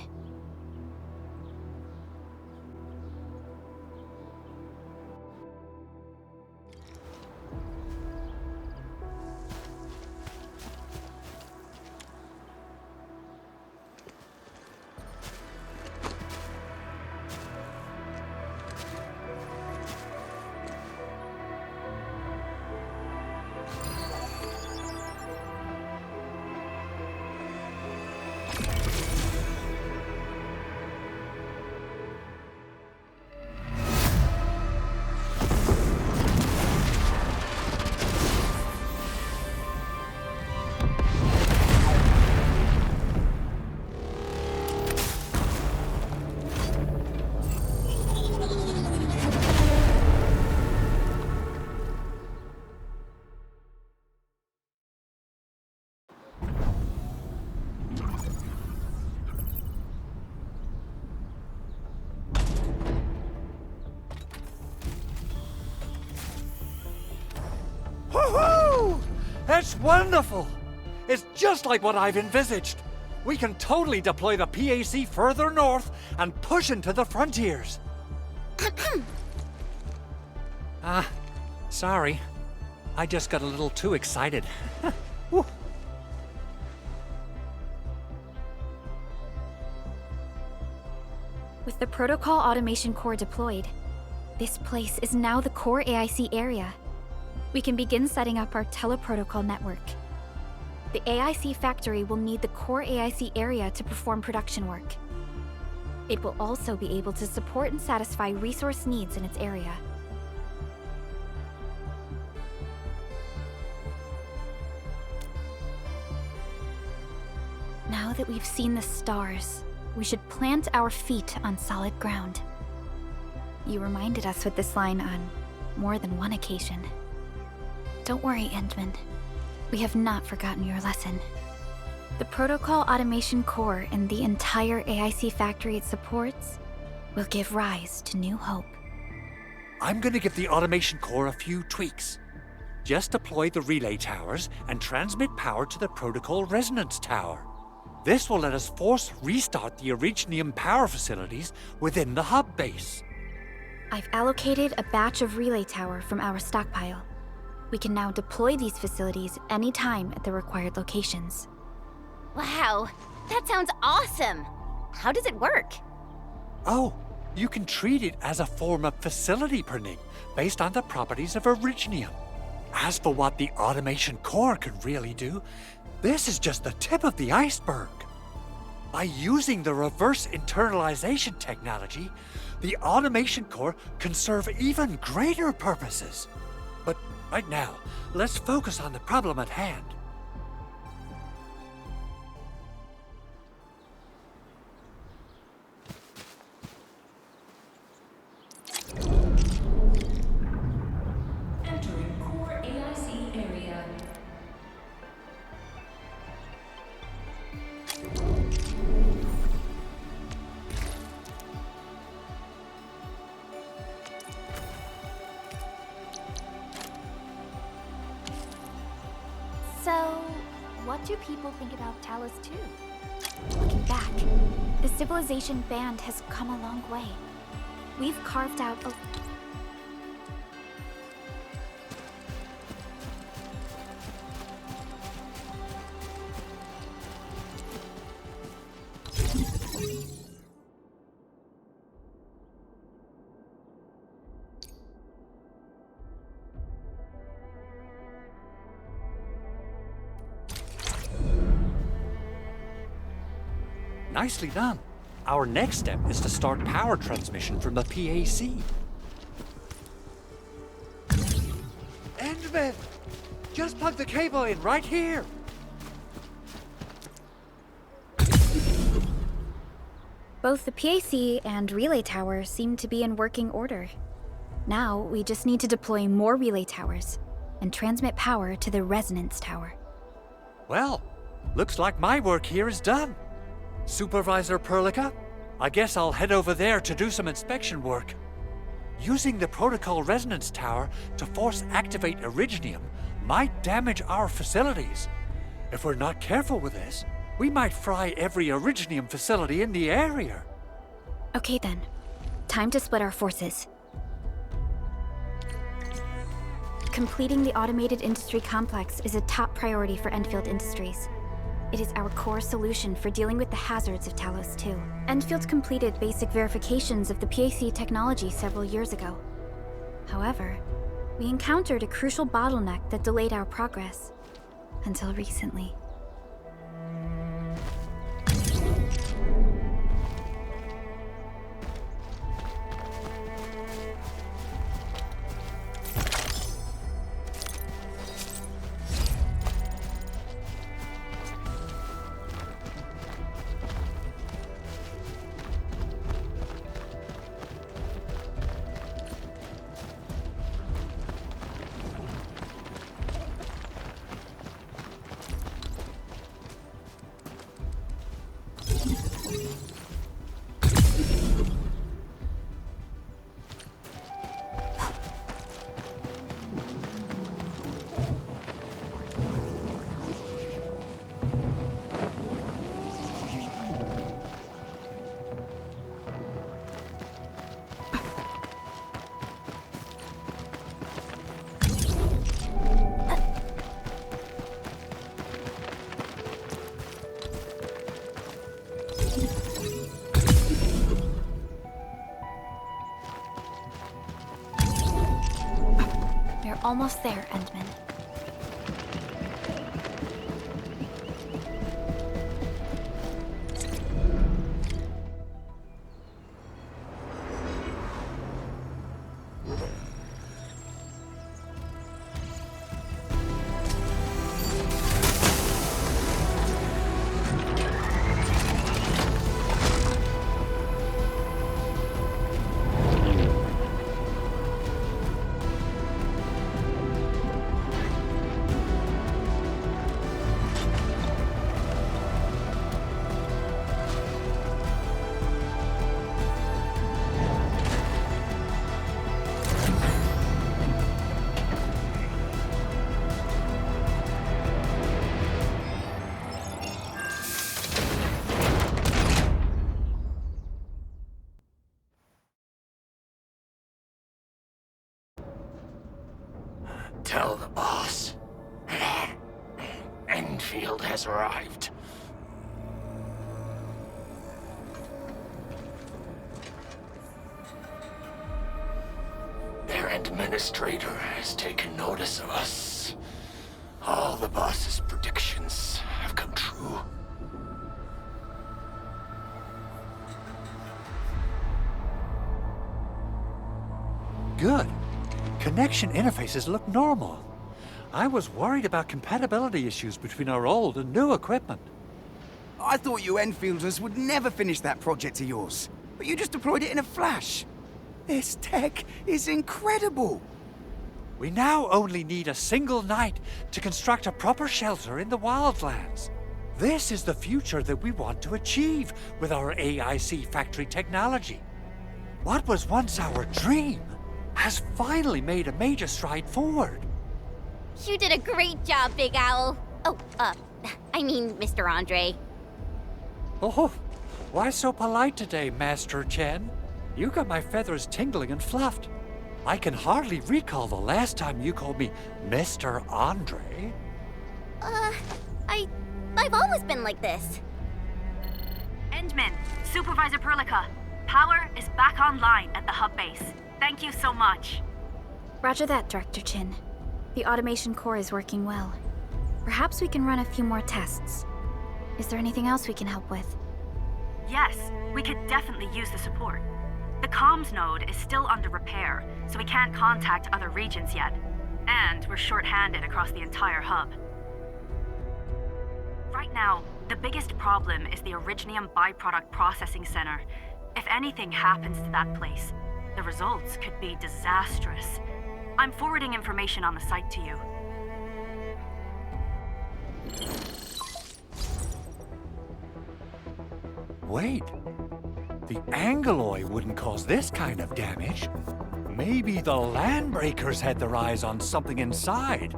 That's wonderful! It's just like what I've envisaged. We can totally deploy the PAC further north and push into the frontiers. Sorry. I just got a little too excited. With the Protocol Automation Core deployed, this place is now the core AIC area. We can begin setting up our teleprotocol network. The AIC factory will need the core AIC area to perform production work. It will also be able to support and satisfy resource needs in its area. Now that we've seen the stars, we should plant our feet on solid ground. You reminded us with this line on more than one occasion. Don't worry, Endman. We have not forgotten your lesson. The Protocol Automation Core and the entire AIC factory it supports will give rise to new hope. I'm gonna give the Automation Core a few tweaks. Just deploy the relay towers and transmit power to the Protocol Resonance Tower. This will let us force restart the Originium power facilities within the hub base. I've allocated a batch of relay tower from our stockpile. We can now deploy these facilities anytime at the required locations. Wow, that sounds awesome! How does it work? Oh, you can treat it as a form of facility pruning based on the properties of Originium. As for what the Automation Core can really do, this is just the tip of the iceberg. By using the reverse internalization technology, the Automation Core can serve even greater purposes. But right now, let's focus on the problem at hand. Entering core AIC area. So, what do people think about Talos 2? Looking back, the Civilization band has come a long way. We've carved out a... Nicely done. Our next step is to start power transmission from the PAC. Endman! Just plug the cable in right here! Both the PAC and relay tower seem to be in working order. Now, we just need to deploy more relay towers and transmit power to the resonance tower. Well, looks like my work here is done. Supervisor Perlica, I guess I'll head over there to do some inspection work. Using the Protocol Resonance Tower to force activate Originium might damage our facilities. If we're not careful with this, we might fry every Originium facility in the area. Okay then, time to split our forces. Completing the automated industry complex is a top priority for Endfield Industries. It is our core solution for dealing with the hazards of Talos 2. Endfield completed basic verifications of the PAC technology several years ago. However, we encountered a crucial bottleneck that delayed our progress. Until recently. Almost there, Endman. Tell the boss. Endfield has arrived. Their administrator has taken notice of us. All the boss's predictions have come true. Good. Connection interfaces look normal. I was worried about compatibility issues between our old and new equipment. I thought you Enfielders would never finish that project of yours, but you just deployed it in a flash. This tech is incredible. We now only need a single night to construct a proper shelter in the wildlands. This is the future that we want to achieve with our AIC factory technology. What was once our dream has finally made a major stride forward. You did a great job, Big Owl. Oh, I mean, Mr. Andre. Oh, why so polite today, Master Chen? You got my feathers tingling and fluffed. I can hardly recall the last time you called me Mr. Andre. I've always been like this. Endman, Supervisor Perlica, power is back online at the hub base. Thank you so much. Roger that, Director Chin. The automation core is working well. Perhaps we can run a few more tests. Is there anything else we can help with? Yes, we could definitely use the support. The comms node is still under repair, so we can't contact other regions yet. And we're short-handed across the entire hub. Right now, the biggest problem is the Originium byproduct processing center. If anything happens to that place, the results could be disastrous. I'm forwarding information on the site to you. Wait. The Angeloy wouldn't cause this kind of damage. Maybe the Landbreakers had their eyes on something inside.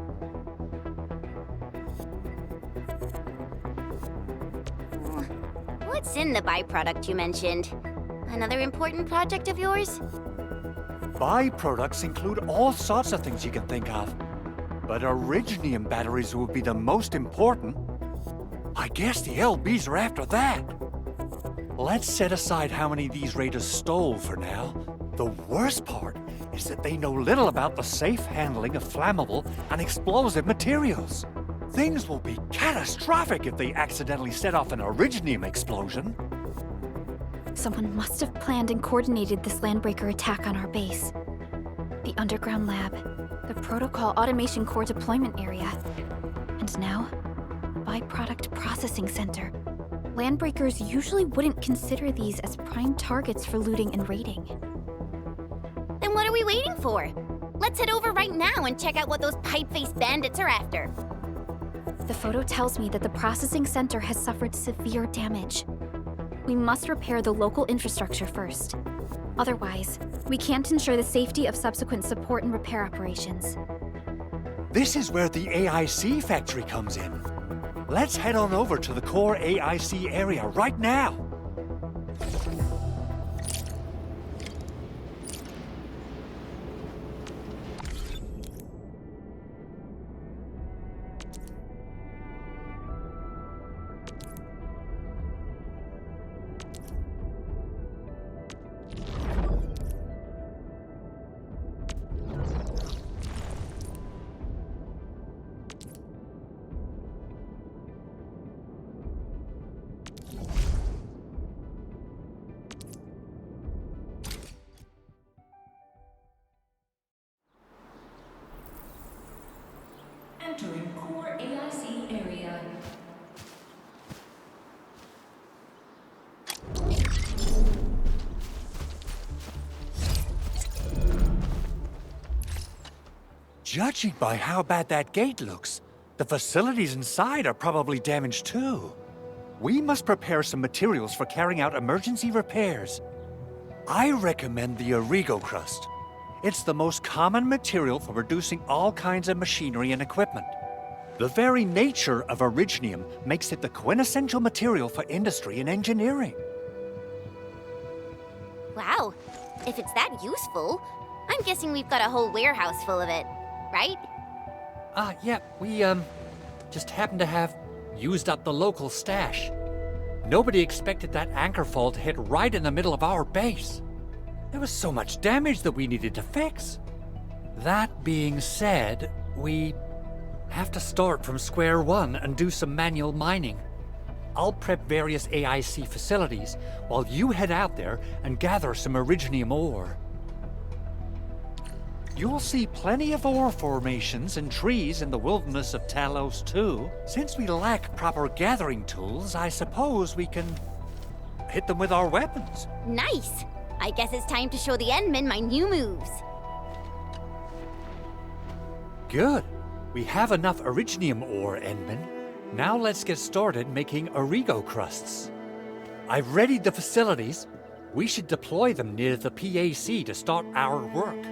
What's in the byproduct you mentioned? Another important project of yours? Byproducts include all sorts of things you can think of. But Originium batteries would be the most important. I guess the LBs are after that. Let's set aside how many these raiders stole for now. The worst part is that they know little about the safe handling of flammable and explosive materials. Things will be catastrophic if they accidentally set off an Originium explosion. Someone must have planned and coordinated this Landbreaker attack on our base. The underground lab, the protocol automation core deployment area, and now, the byproduct processing center. Landbreakers usually wouldn't consider these as prime targets for looting and raiding. Then what are we waiting for? Let's head over right now and check out what those pipe-faced bandits are after. The photo tells me that the processing center has suffered severe damage. We must repair the local infrastructure first. Otherwise, we can't ensure the safety of subsequent support and repair operations. This is where the AIC factory comes in. Let's head on over to the core AIC area right now. Entering core AIC area. Judging by how bad that gate looks, the facilities inside are probably damaged too. We must prepare some materials for carrying out emergency repairs. I recommend the Origo crust. It's the most common material for producing all kinds of machinery and equipment. The very nature of originium makes it the quintessential material for industry and engineering. Wow, if it's that useful, I'm guessing we've got a whole warehouse full of it, right? Yeah, we, just happen to have used up the local stash. Nobody expected that anchor fall to hit right in the middle of our base. There was so much damage that we needed to fix. That being said, we have to start from square one and do some manual mining. I'll prep various AIC facilities while you head out there and gather some originium ore. You'll see plenty of ore formations and trees in the wilderness of Talos too. Since we lack proper gathering tools, I suppose we can hit them with our weapons. Nice! I guess it's time to show the Endmen my new moves. Good. We have enough originium ore, Endman. Now let's get started making Origo crusts. I've readied the facilities. We should deploy them near the PAC to start our work.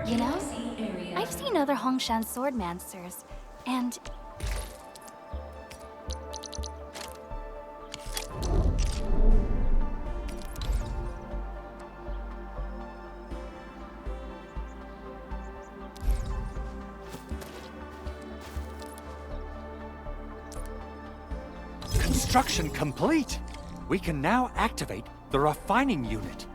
You know, I've seen other Hongshan swordmancers, and Construction complete. We can now activate the refining unit.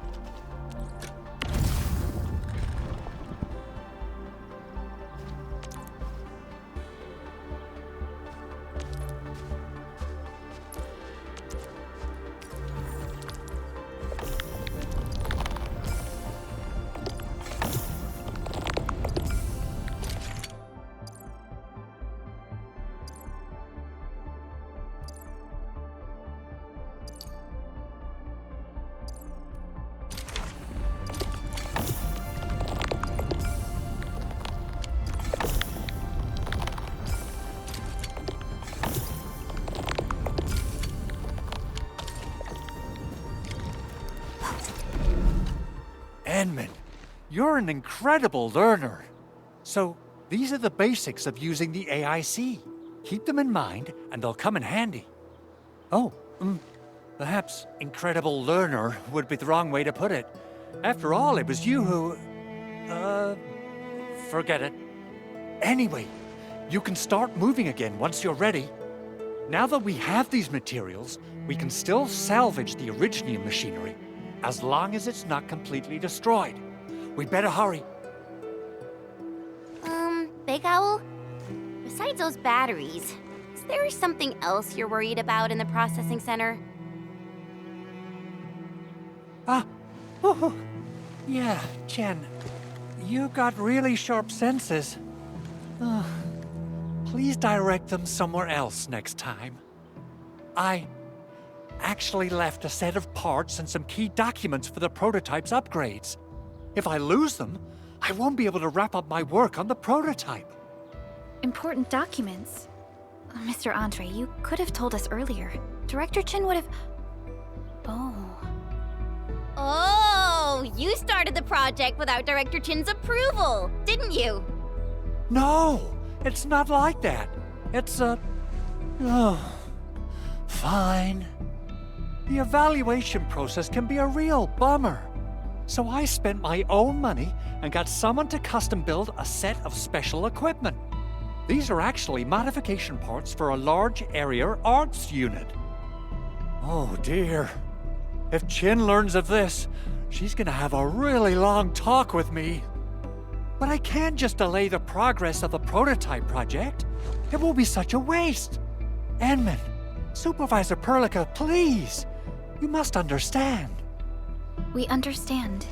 Enman, you're an incredible learner. So, these are the basics of using the AIC. Keep them in mind, and they'll come in handy. Oh, perhaps incredible learner would be the wrong way to put it. After all, it was you who... forget it. Anyway, you can start moving again once you're ready. Now that we have these materials, we can still salvage the originium machinery, as long as it's not completely destroyed. We'd better hurry. Big Owl? Besides those batteries, is there something else you're worried about in the processing center? Yeah, Jen. You got really sharp senses. Please direct them somewhere else next time. I actually left a set of parts and some key documents for the prototype's upgrades. If I lose them, I won't be able to wrap up my work on the prototype. important documents. Mr. Andre, you could have told us earlier. Director Chin would have... Oh, you started the project without Director Chin's approval, didn't you? No, it's not like that. It's fine. The evaluation process can be a real bummer. So I spent my own money and got someone to custom build a set of special equipment. These are actually modification parts for a large area arts unit. Oh dear. If Chin learns of this, she's gonna have a really long talk with me. But I can't just delay the progress of the prototype project. It will be such a waste. Endman, Supervisor Perlica, please. You must understand. We understand.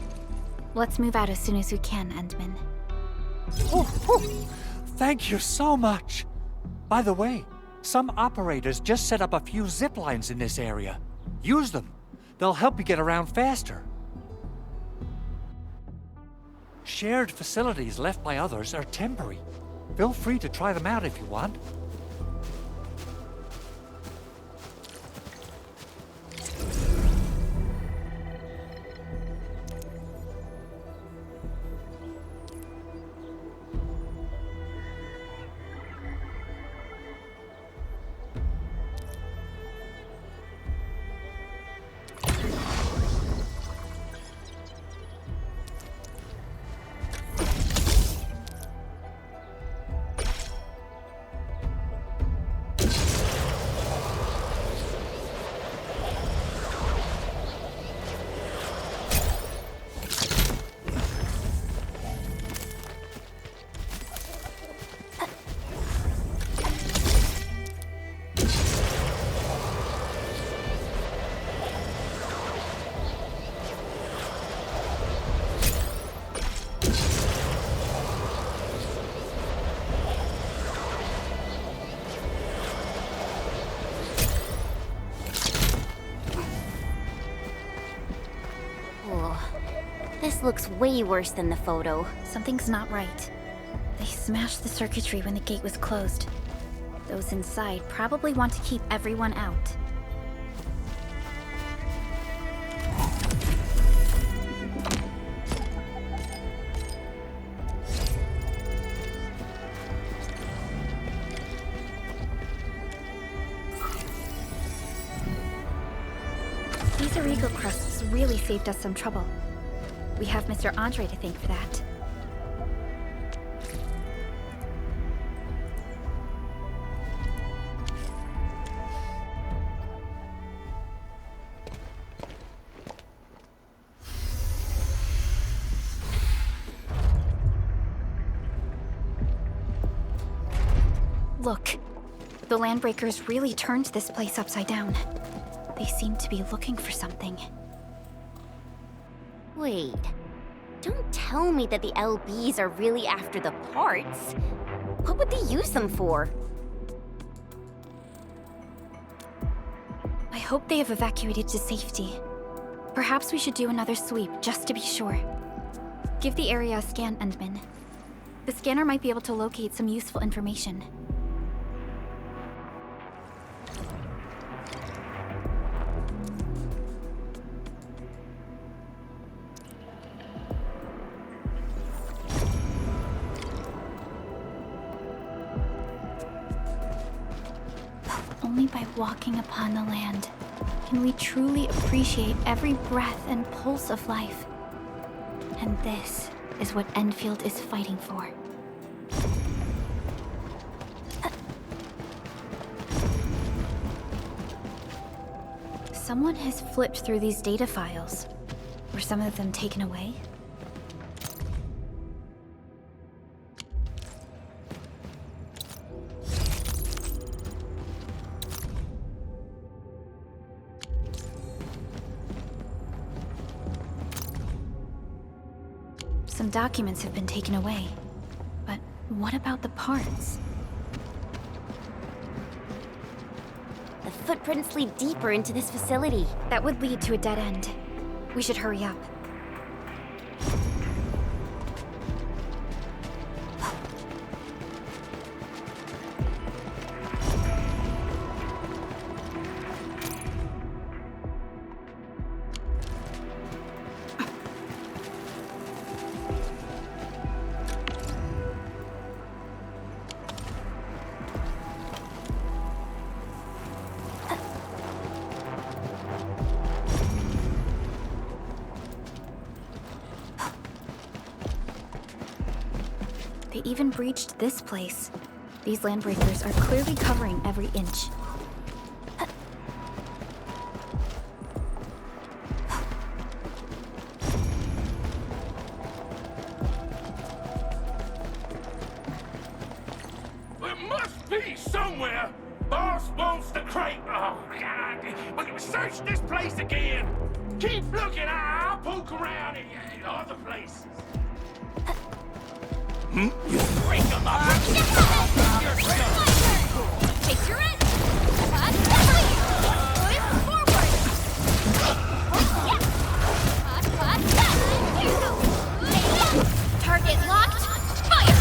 Let's move out as soon as we can, Endman. Thank you so much. By the way, some operators just set up a few zip lines in this area. Use them. They'll help you get around faster. Shared facilities left by others are temporary. Feel free to try them out if you want. This looks way worse than the photo. Something's not right. They smashed the circuitry when the gate was closed. Those inside probably want to keep everyone out. These illegal crusts really saved us some trouble. We have Mr. Andre to thank for that. Look, the Landbreakers really turned this place upside down. They seem to be looking for something. Wait, don't tell me that the LBs are really after the parts. What would they use them for? I hope they have evacuated to safety. Perhaps we should do another sweep, just to be sure. Give the area a scan, Endman. The scanner might be able to locate some useful information. Only by walking upon the land can we truly appreciate every breath and pulse of life. And this is what Endfield is fighting for. Someone has flipped through these data files. Were some of them taken away? Some documents have been taken away. But what about the parts? The footprints lead deeper into this facility. That would lead to a dead end. We should hurry up. They even breached this place. These Landbreakers are clearly covering every inch. He's somewhere! Boss wants the crate! Oh, God! But search this place again! Keep looking, I'll poke around in other places. You break them up! You're scum! Take your end! Forward! Target locked! Fire!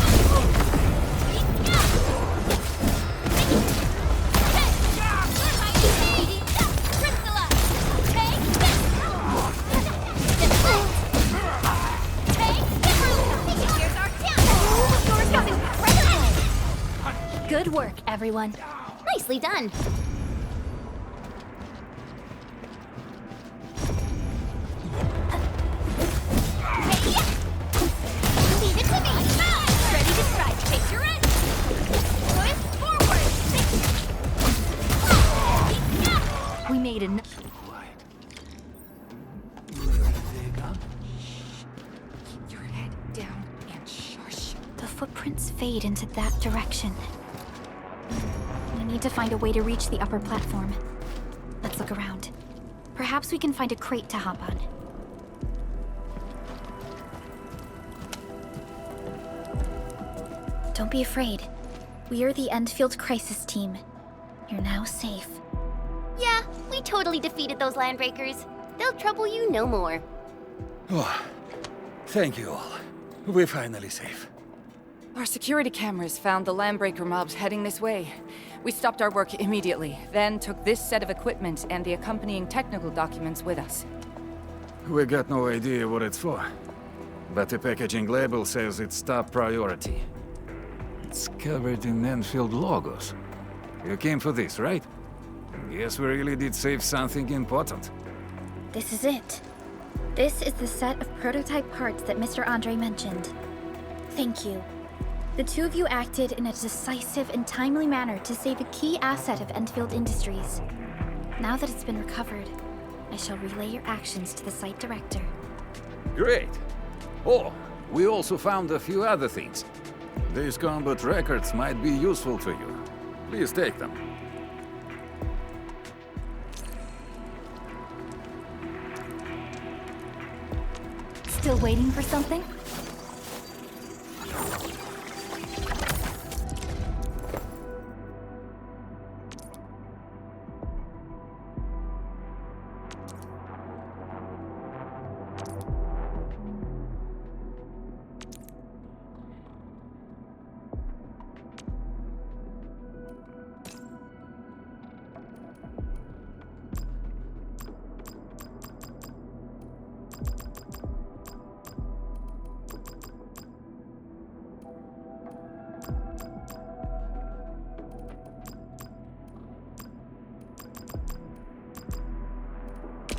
Good work, everyone. Nicely done. Leave it to me. Ready to strike. Take your end. Forward. We made enough. Your head down and shush. The footprints fade into that direction. We need to find a way to reach the upper platform. Let's look around. Perhaps we can find a crate to hop on. Don't be afraid. We are the Endfield crisis team. You're now safe. Yeah, we totally defeated those landbreakers. They'll trouble you no more. Oh, thank you all. We're finally safe. Our security cameras found the landbreaker mobs heading this way. We stopped our work immediately, then took this set of equipment and the accompanying technical documents with us. We got no idea what it's for, but the packaging label says it's top priority. It's covered in Endfield logos. You came for this, right? Guess we really did save something important. This is it. This is the set of prototype parts that Mr. Andre mentioned. Thank you. The two of you acted in a decisive and timely manner to save a key asset of Endfield Industries. Now that it's been recovered, I shall relay your actions to the site director. Great. Oh, we also found a few other things. These combat records might be useful to you. Please take them. Still waiting for something?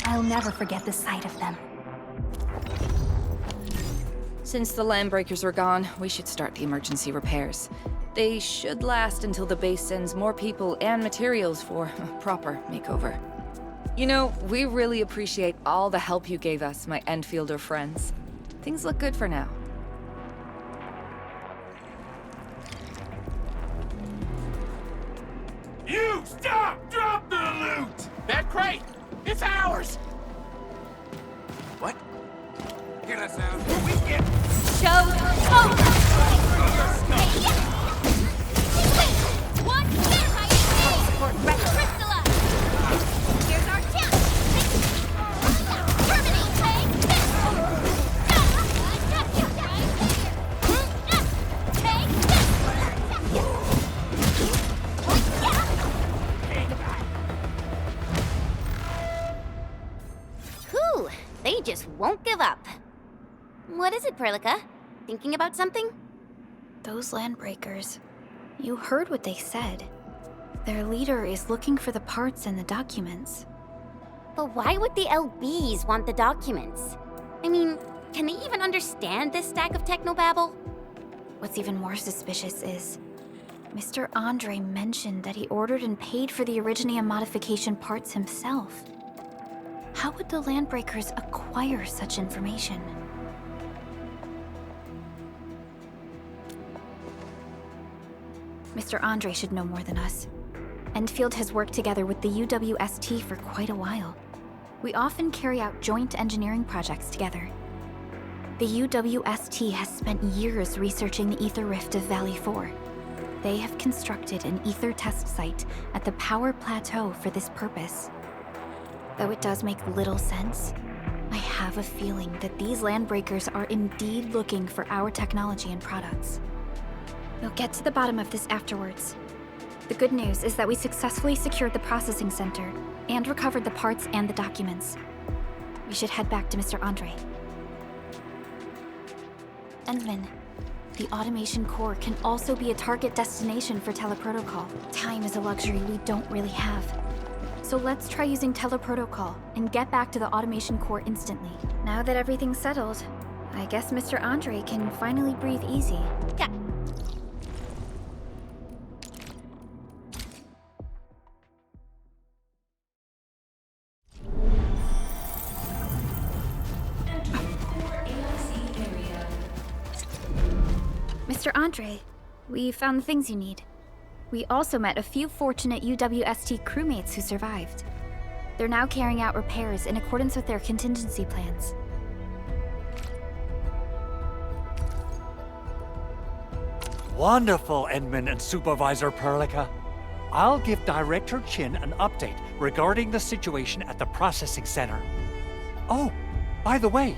I'll never forget the sight of them. Since the landbreakers are gone, we should start the emergency repairs. They should last until the base sends more people and materials for a proper makeover. You know, we really appreciate all the help you gave us, my Endfielder friends. Things look good for now. You stop! Drop the loot! That crate! It's ours! What? Hear that sound? We get... Show over! Watch this! Crystalla! Here's our chance! Terminate! Take this! Take this! Whew! They just won't give up. What is it, Prologue? Thinking about something? Those landbreakers. You heard what they said. Their leader is looking for the parts and the documents. But why would the LBs want the documents? I mean, can they even understand this stack of technobabble? What's even more suspicious is... Mr. Andre mentioned that he ordered and paid for the Originium modification parts himself. How would the landbreakers acquire such information? Mr. Andre should know more than us. Endfield has worked together with the UWST for quite a while. We often carry out joint engineering projects together. The UWST has spent years researching the ether rift of Valley 4. They have constructed an ether test site at the power plateau for this purpose. Though it does make little sense, I have a feeling that these landbreakers are indeed looking for our technology and products. We'll get to the bottom of this afterwards. The good news is that we successfully secured the processing center and recovered the parts and the documents. We should head back to Mr. Andre. Endman, the automation core can also be a target destination for teleprotocol. Time is a luxury we don't really have. So let's try using teleprotocol and get back to the automation core instantly. Now that everything's settled, I guess Mr. Andre can finally breathe easy. Yeah. Mr. Andre, we found the things you need. We also met a few fortunate UWST crewmates who survived. They're now carrying out repairs in accordance with their contingency plans. Wonderful, Endman and Supervisor Perlica. I'll give Director Chin an update regarding the situation at the processing center. Oh, by the way,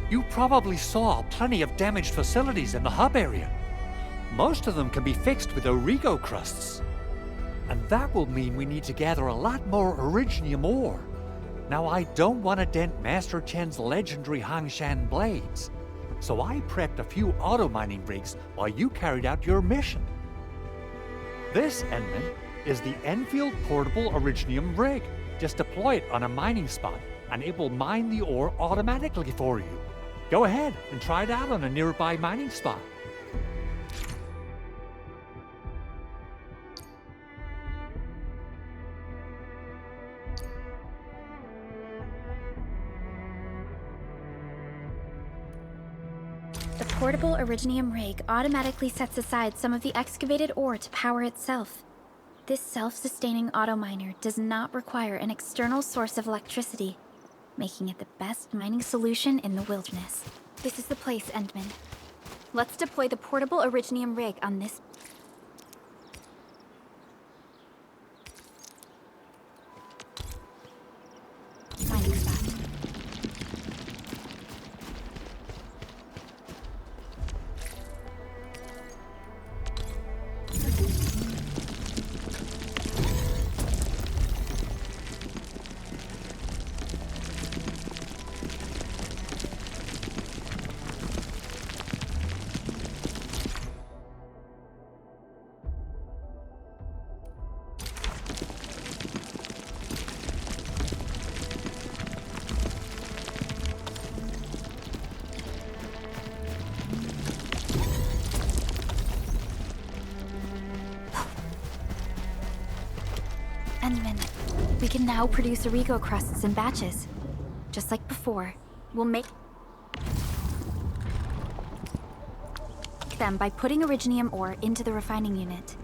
you probably saw plenty of damaged facilities in the hub area. Most of them can be fixed with Origo crusts. And that will mean we need to gather a lot more Originium ore. Now, I don't want to dent Master Chen's legendary Hangshan blades, so I prepped a few auto-mining rigs while you carried out your mission. This, Endman, is the Endfield Portable Originium rig. Just deploy it on a mining spot, and it will mine the ore automatically for you. Go ahead and try it out on a nearby mining spot. The portable Originium rig automatically sets aside some of the excavated ore to power itself. This self-sustaining auto-miner does not require an external source of electricity, making it the best mining solution in the wilderness. This is the place, Endman. Let's deploy the portable Originium rig on this... mining spot. Endman, we can now produce Origo crusts in batches. Just like before, we'll make them by putting Originium ore into the refining unit.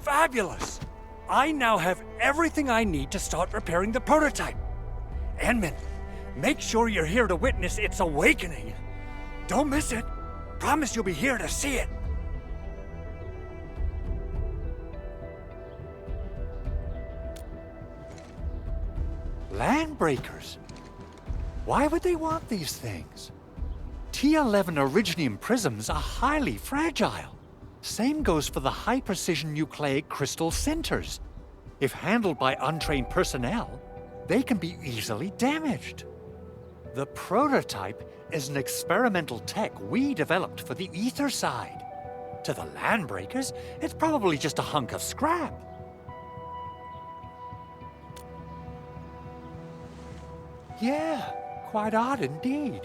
Fabulous! I now have everything I need to start repairing the prototype. Endman, make sure you're here to witness its awakening. Don't miss it. Promise you'll be here to see it. Landbreakers? Why would they want these things? T11 Originium prisms are highly fragile. Same goes for the high-precision nucleic crystal centers. If handled by untrained personnel, they can be easily damaged. The prototype is an experimental tech we developed for the ether side. To the Landbreakers, it's probably just a hunk of scrap. Yeah, quite odd indeed.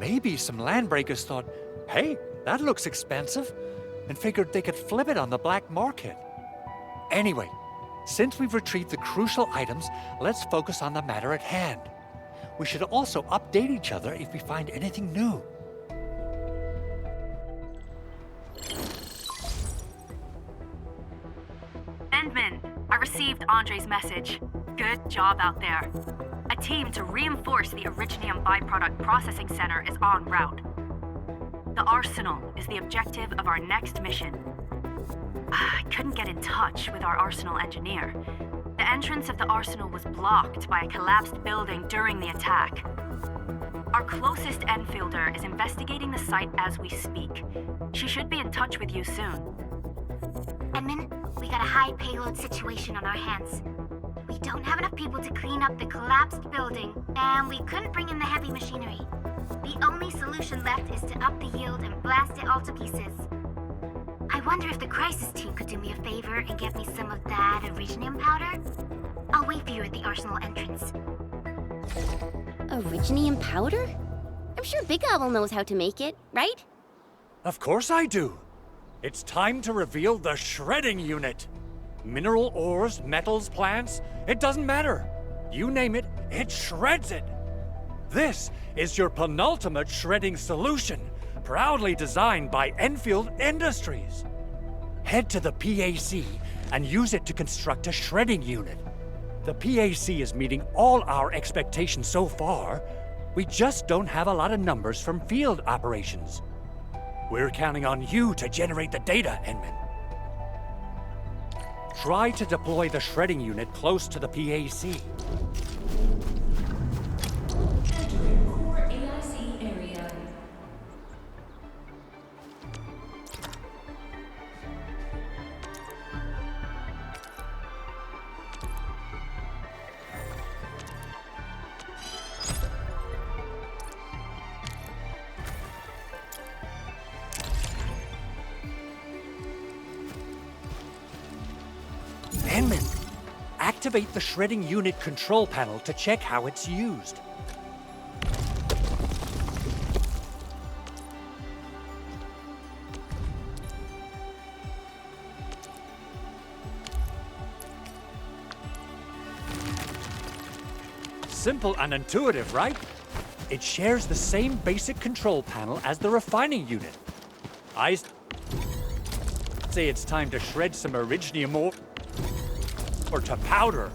Maybe some Landbreakers thought, hey, that looks expensive, and figured they could flip it on the black market. Anyway, since we've retrieved the crucial items, let's focus on the matter at hand. We should also update each other if we find anything new. Endman, I received Andre's message. Good job out there. A team to reinforce the Originium byproduct processing center is en route. The Arsenal is the objective of our next mission. I couldn't get in touch with our Arsenal engineer. The entrance of the Arsenal was blocked by a collapsed building during the attack. Our closest Enfielder is investigating the site as we speak. She should be in touch with you soon. Edmund, we got a high payload situation on our hands. We don't have enough people to clean up the collapsed building, and we couldn't bring in the heavy machinery. The only solution left is to up the yield and blast it all to pieces. I wonder if the crisis team could do me a favor and get me some of that Originium powder? I'll wait for you at the Arsenal entrance. Originium powder? I'm sure Big Owl knows how to make it, right? Of course I do. It's time to reveal the shredding unit. Mineral ores, metals, plants, it doesn't matter. You name it, it shreds it. This is your penultimate shredding solution, proudly designed by Enfield Industries. Head to the PAC and use it to construct a shredding unit. The PAC is meeting all our expectations so far. We just don't have a lot of numbers from field operations. We're counting on you to generate the data, Enman. Try to deploy the shredding unit close to the PAC. Core AIC area. Enman, activate the shredding unit control panel to check how it's used. Simple and intuitive, right? It shares the same basic control panel as the refining unit. I say it's time to shred some Originium or to powder.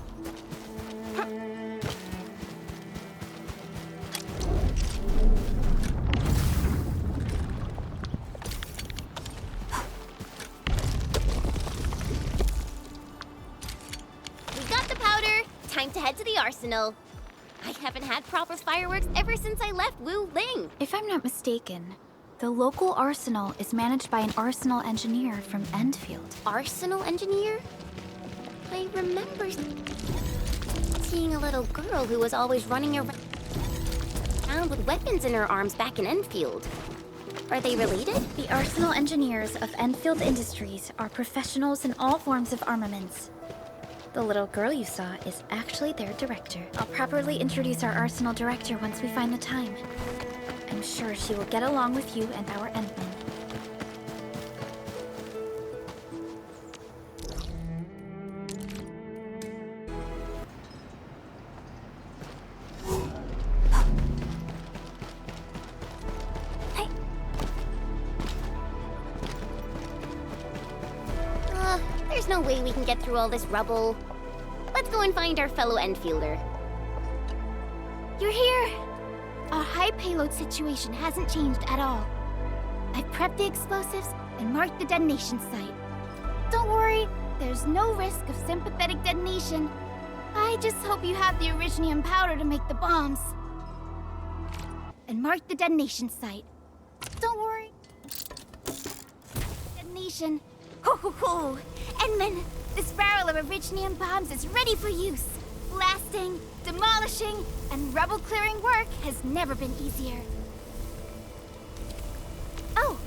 We got the powder. Time to head to the Arsenal. I haven't had proper fireworks ever since I left Wu Ling. If I'm not mistaken, the local arsenal is managed by an arsenal engineer from Endfield. Arsenal engineer? I remember seeing a little girl who was always running around with weapons in her arms back in Enfield. Are they related? The arsenal engineers of Enfield Industries are professionals in all forms of armaments. The little girl you saw is actually their director. I'll properly introduce our arsenal director once we find the time. I'm sure she will get along with you and our Endman. There's no way we can get through all this rubble. Let's go and find our fellow Enfielder. You're here! Our high payload situation hasn't changed at all. I've prepped the explosives and marked the detonation site. Don't worry, there's no risk of sympathetic detonation. I just hope you have the Originium powder to make the bombs. And mark the detonation site. Don't worry. Detonation. Ho ho ho! Endman, this barrel of Originium bombs is ready for use. Blasting, demolishing, and rubble clearing work has never been easier. Oh,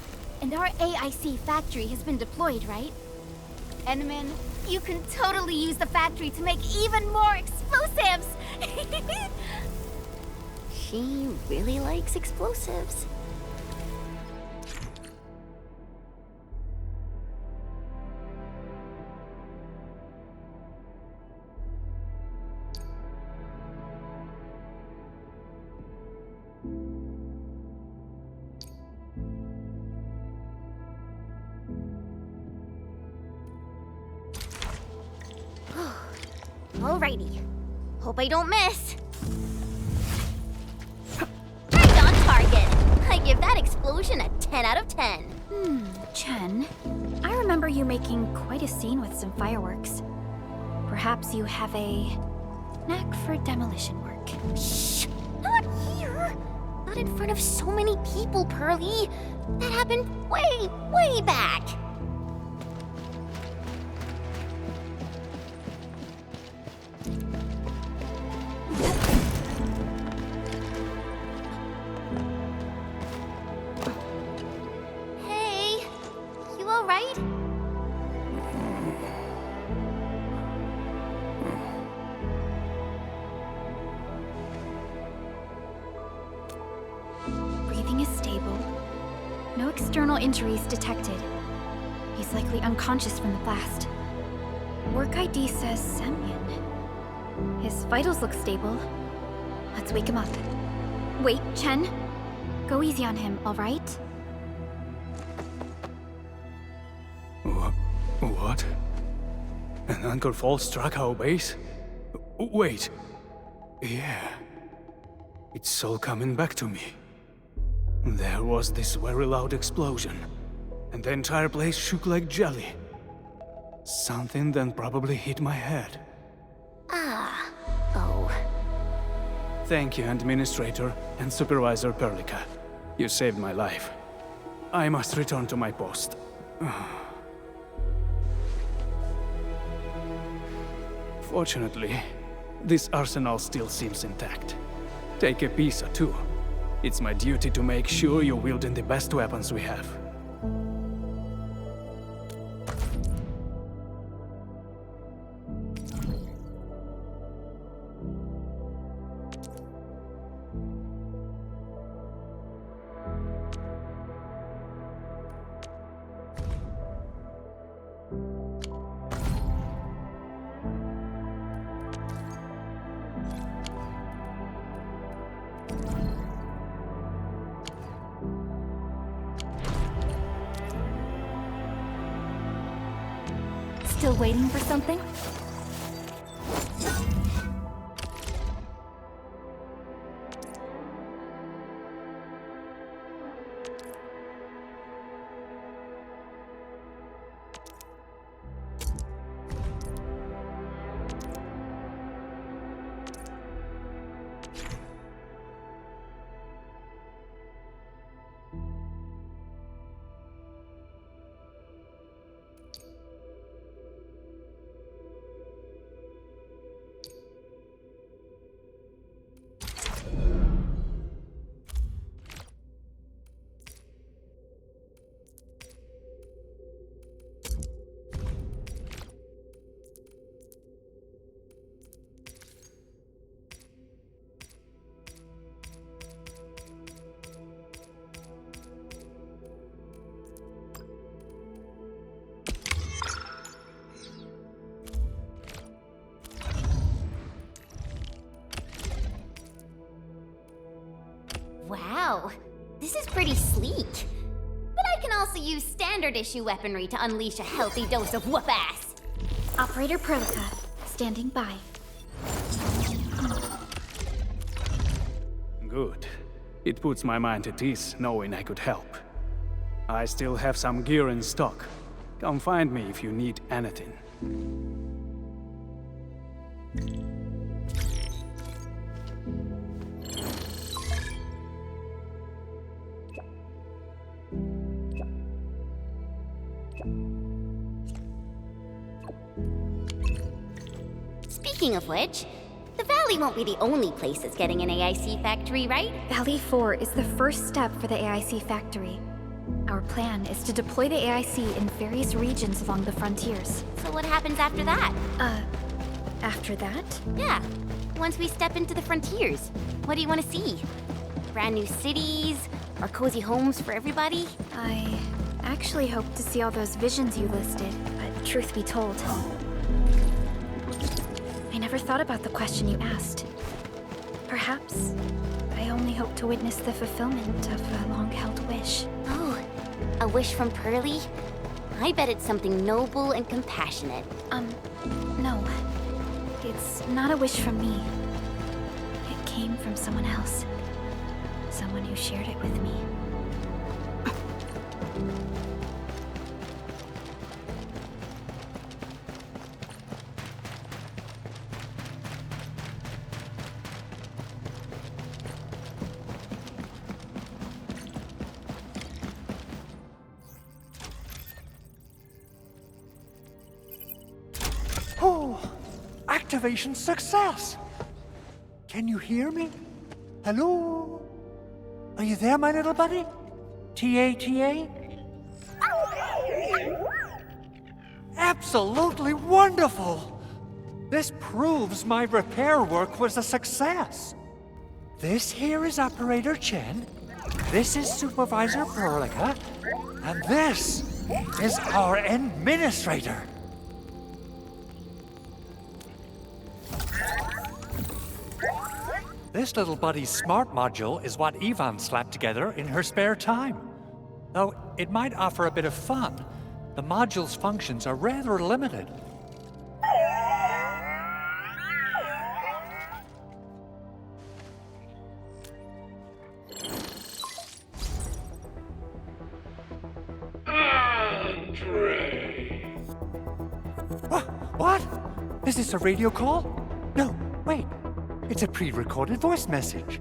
and our AIC factory has been deployed, right? Endman, you can totally use the factory to make even more explosives! She really likes explosives. Alrighty. Hope I don't miss. Right on target. I give that explosion a 10 out of 10. Chen, I remember you making quite a scene with some fireworks. Perhaps you have a knack for demolition work. Shh! Not here! Not in front of so many people, Pearly. That happened way, way back. Hey, you alright? Breathing is stable. No external injuries detected. He's likely unconscious from the blast. Work ID says Semyon. His vitals look stable. Let's wake him up. Wait, Chen. Go easy on him, all right? What? An Anchor Fall struck our base? Wait. Yeah. It's all coming back to me. There was this very loud explosion, and the entire place shook like jelly. Something then probably hit my head. Ah. Oh. Thank you, Administrator and Supervisor Perlica. You saved my life. I must return to my post. Fortunately, this arsenal still seems intact. Take a piece or two. It's my duty to make sure you're wielding the best weapons we have. Still waiting for something? Wow, this is pretty sleek. But I can also use standard issue weaponry to unleash a healthy dose of whoop-ass. Operator Perlica, standing by. Good. It puts my mind at ease knowing I could help. I still have some gear in stock. Come find me if you need anything. Speaking of which, the Valley won't be the only place that's getting an AIC factory, right? Valley 4 is the first step for the AIC factory. Our plan is to deploy the AIC in various regions along the frontiers. So what happens after that? After that? Yeah, once we step into the frontiers, what do you want to see? Brand new cities? Or cozy homes for everybody? I actually hope to see all those visions you listed, but truth be told, I never thought about the question you asked. Perhaps I only hope to witness the fulfillment of a long-held wish. Oh, a wish from Pearly? I bet it's something noble and compassionate. No. It's not a wish from me. It came from someone else. Someone who shared it with me. Oh, activation success! Can you hear me? Hello? Are you there, my little buddy? T-A-T-A? Absolutely wonderful! This proves my repair work was a success. This here is Operator Chen, this is Supervisor Prologue, and this is our Administrator. This little buddy's smart module is what Yvonne slapped together in her spare time. Though it might offer a bit of fun, the module's functions are rather limited. Andre! What? Is this a radio call? No, wait. It's a pre-recorded voice message.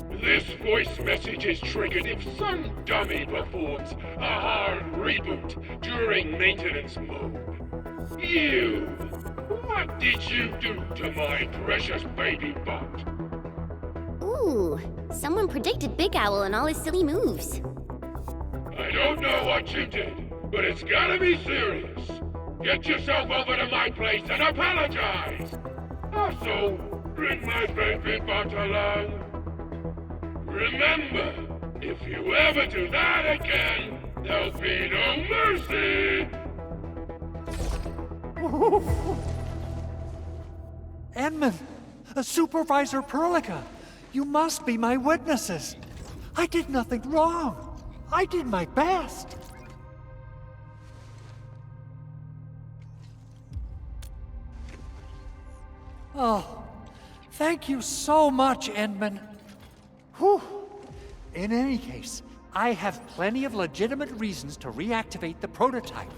This voice message is triggered if some dummy performs a hard reboot during maintenance mode. You! What did you do to my precious baby butt? Ooh, someone predicted Big Owl and all his silly moves. I don't know what you did, but it's gotta be serious. Get yourself over to my place and apologize! Also, bring my baby butt along. Remember, if you ever do that again, there'll be no mercy! Edmund, Supervisor Prologue, you must be my witnesses. I did nothing wrong. I did my best. Oh, thank you so much, Edmund. Whew. In any case, I have plenty of legitimate reasons to reactivate the prototype.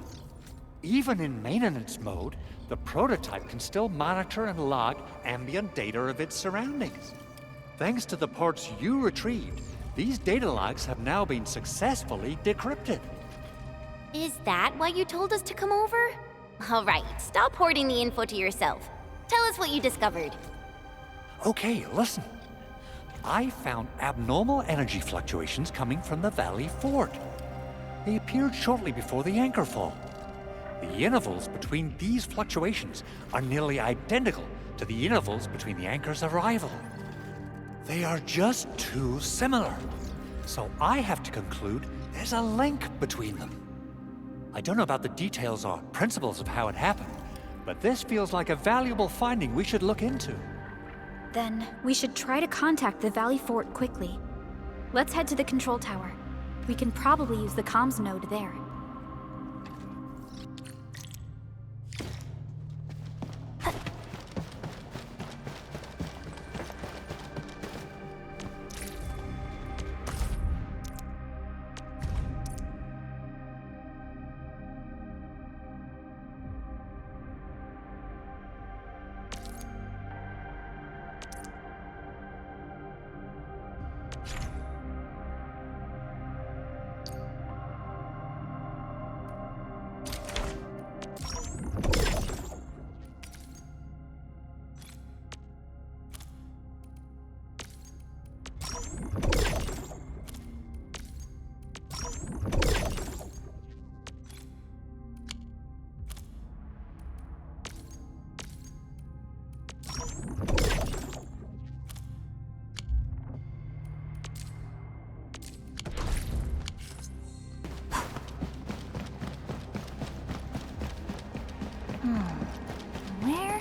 Even in maintenance mode, the prototype can still monitor and log ambient data of its surroundings. Thanks to the parts you retrieved, these data logs have now been successfully decrypted. Is that why you told us to come over? All right, stop hoarding the info to yourself. Tell us what you discovered. Okay, listen. I found abnormal energy fluctuations coming from the Valley Fort. They appeared shortly before the anchor fall. The intervals between these fluctuations are nearly identical to the intervals between the anchor's arrival. They are just too similar. So I have to conclude there's a link between them. I don't know about the details or principles of how it happened, but this feels like a valuable finding we should look into. Then we should try to contact the Valley Fort quickly. Let's head to the control tower. We can probably use the comms node there.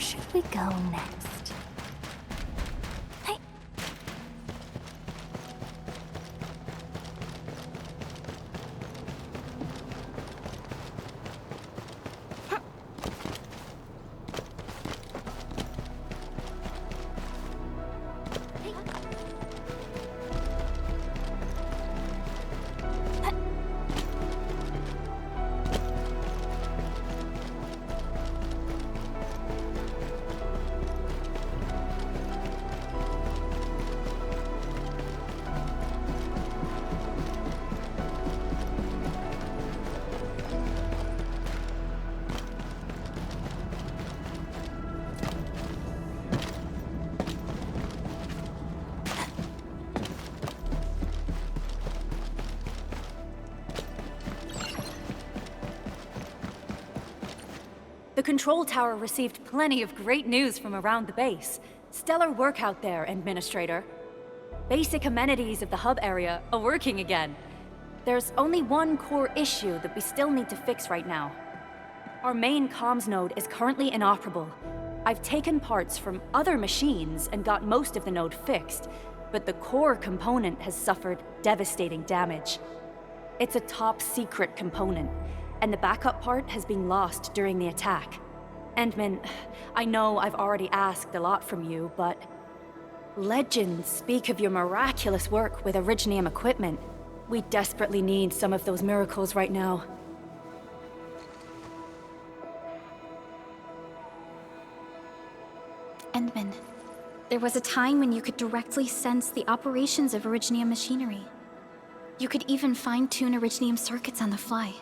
Where should we go next? The control tower received plenty of great news from around the base. Stellar work out there, Administrator. Basic amenities of the hub area are working again. There's only one core issue that we still need to fix right now. Our main comms node is currently inoperable. I've taken parts from other machines and got most of the node fixed, but the core component has suffered devastating damage. It's a top-secret component, and the backup part has been lost during the attack. Endman, I know I've already asked a lot from you, but legends speak of your miraculous work with Originium equipment. We desperately need some of those miracles right now. Endman, there was a time when you could directly sense the operations of Originium machinery. You could even fine-tune Originium circuits on the fly.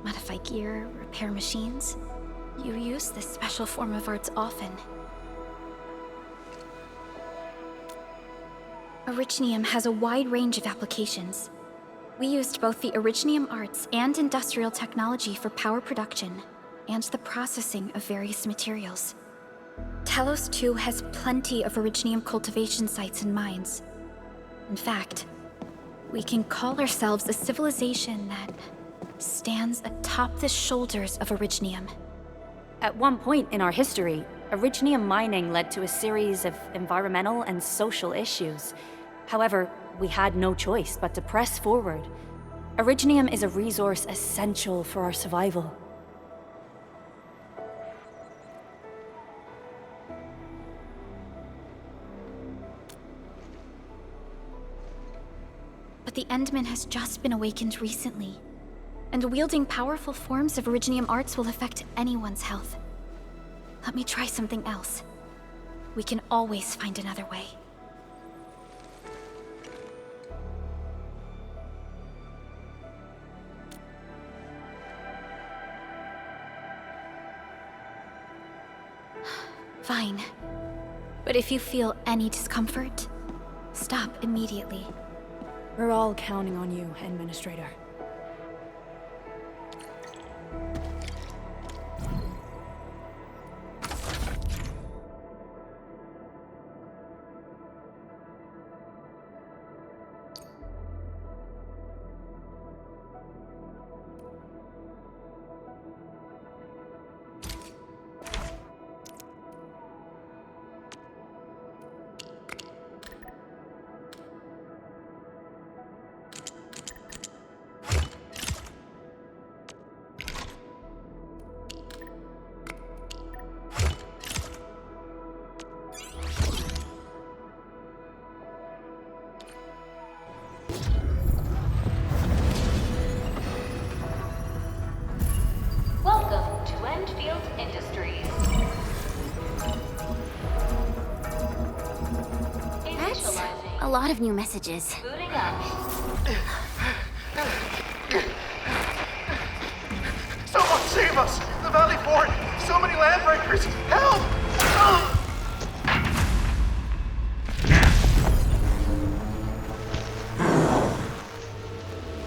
Modify gear, repair machines. You use this special form of arts often. Originium has a wide range of applications. We used both the Originium arts and industrial technology for power production and the processing of various materials. Telos 2 has plenty of Originium cultivation sites and mines. In fact, we can call ourselves a civilization that stands atop the shoulders of Originium. At one point in our history, Originium mining led to a series of environmental and social issues. However, we had no choice but to press forward. Originium is a resource essential for our survival. But the Endman has just been awakened recently, and wielding powerful forms of Originium arts will affect anyone's health. Let me try something else. We can always find another way. Fine. But if you feel any discomfort, stop immediately. We're all counting on you, Administrator. Welcome to Endfield Industries. That's a lot of new messages. Booting up. Someone save us! The Valley Fort! So many landbreakers! Help!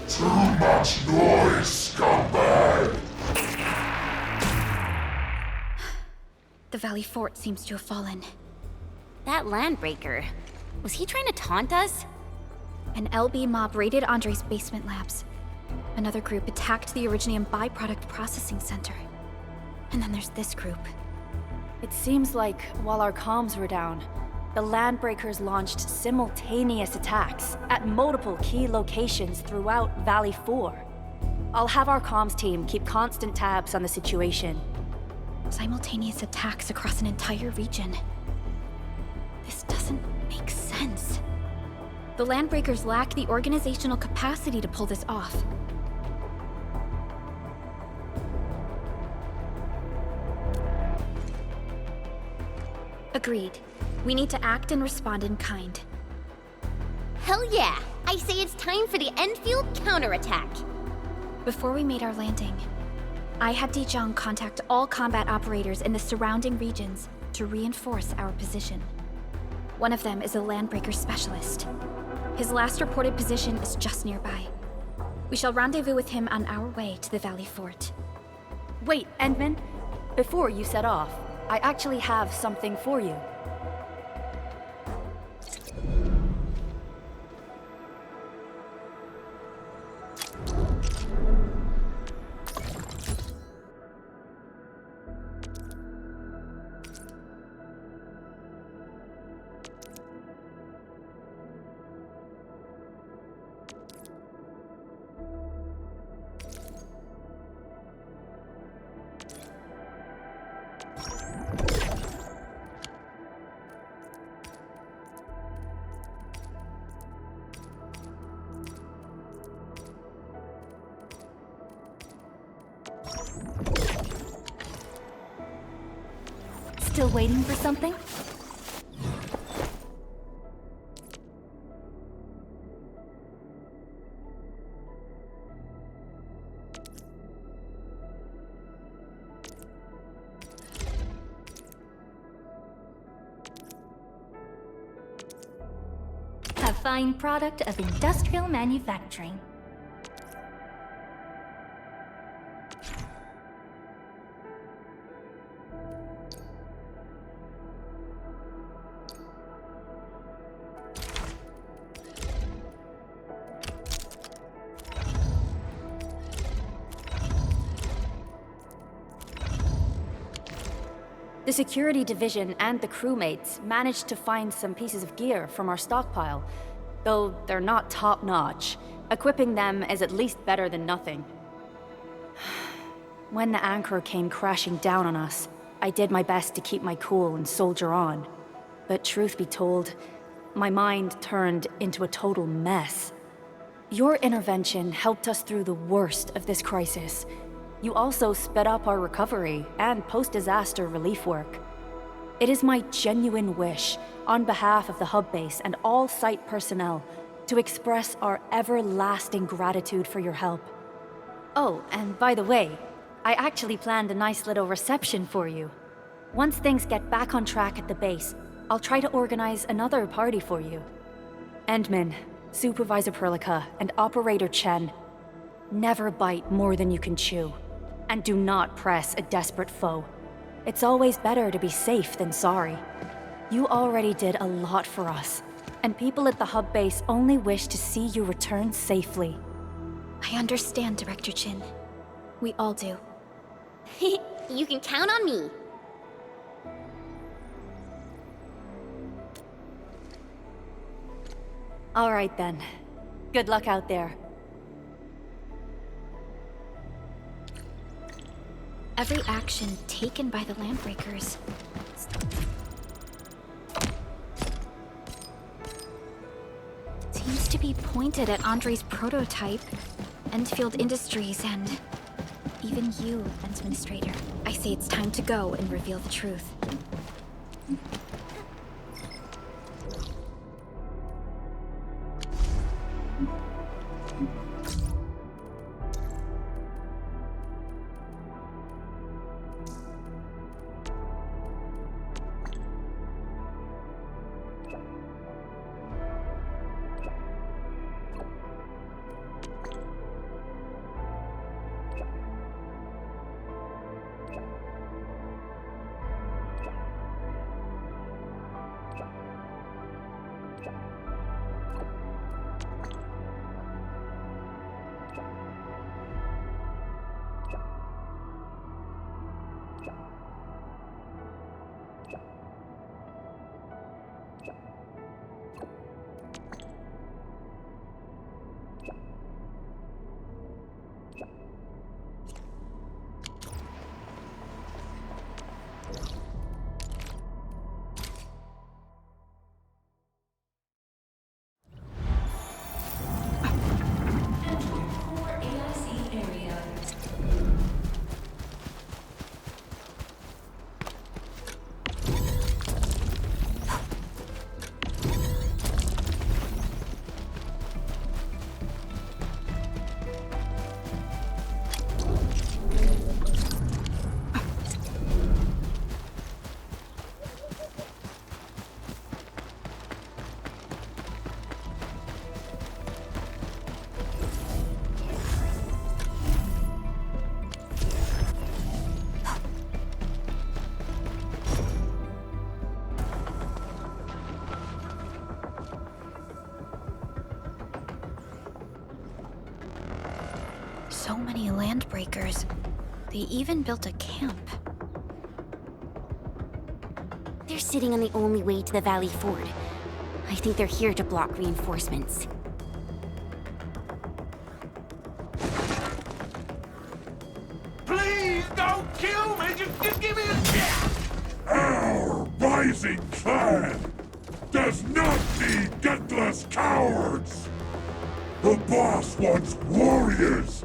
Too much noise, scumbag! The Valley Fort seems to have fallen. That landbreaker, was he trying to taunt us? An LB mob raided Andre's basement labs. Another group attacked the Originium byproduct processing center. And then there's this group. It seems like while our comms were down, the Landbreakers launched simultaneous attacks at multiple key locations throughout Valley 4. I'll have our comms team keep constant tabs on the situation. Simultaneous attacks across an entire region. This doesn't make sense. The Landbreakers lack the organizational capacity to pull this off. Agreed. We need to act and respond in kind. Hell yeah! I say it's time for the Endfield counterattack. Before we made our landing, I had Dijong contact all combat operators in the surrounding regions to reinforce our position. One of them is a Landbreaker specialist. His last reported position is just nearby. We shall rendezvous with him on our way to the Valley Fort. Wait, Endman. Before you set off, I actually have something for you. Still waiting for something? A fine product of industrial manufacturing. The security division and the crewmates managed to find some pieces of gear from our stockpile, though they're not top-notch. Equipping them is at least better than nothing. When the anchor came crashing down on us, I did my best to keep my cool and soldier on. But truth be told, my mind turned into a total mess. Your intervention helped us through the worst of this crisis. You also sped up our recovery and post-disaster relief work. It is my genuine wish, on behalf of the hub base and all site personnel, to express our everlasting gratitude for your help. Oh, and by the way, I actually planned a nice little reception for you. Once things get back on track at the base, I'll try to organize another party for you. Endman, Supervisor Prologue, and Operator Chen, never bite more than you can chew. And do not press a desperate foe. It's always better to be safe than sorry. You already did a lot for us, and people at the hub base only wish to see you return safely. I understand, Director Chin. We all do. You can count on me. All right then. Good luck out there. Every action taken by the Landbreakers seems to be pointed at Andre's prototype, Endfield Industries, and even you, Administrator. I say it's time to go and reveal the truth. many landbreakers. They even built a camp. They're sitting on the only way to the Valley Ford. I think they're here to block reinforcements. Please don't kill me! Just give me a chance! Our rising clan does not need gutless cowards! The boss wants warriors!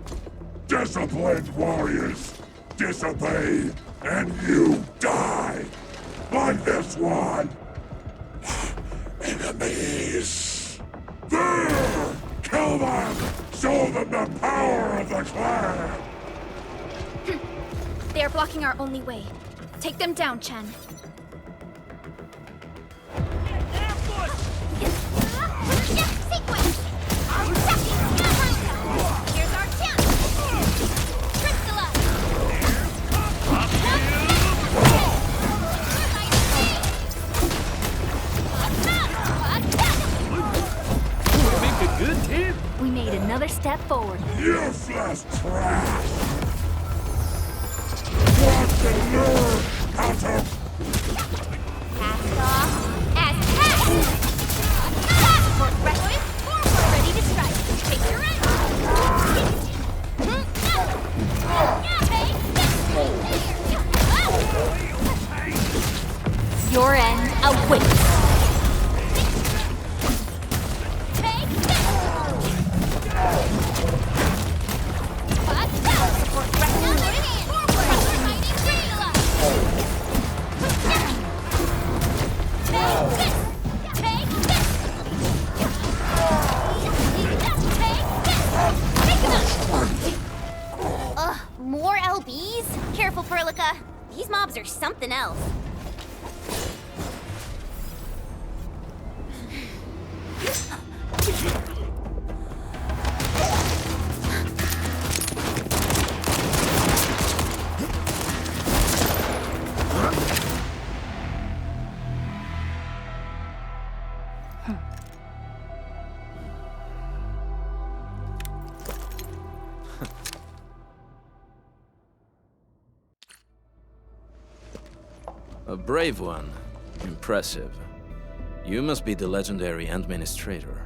Disciplined warriors! Disobey, and you die! Like this one! Enemies! There! Kill them! Show them the power of the clan! They are blocking our only way. Take them down, Chen. Here's our chance! Make a good team. We made another step forward. Useless trash! Want to learn how to... Cast off as cast! Forward, ready to strike. Take your end! Your end awaits. More LBs? Careful, Prologue. These mobs are something else. A brave one. Impressive. You must be the legendary Administrator.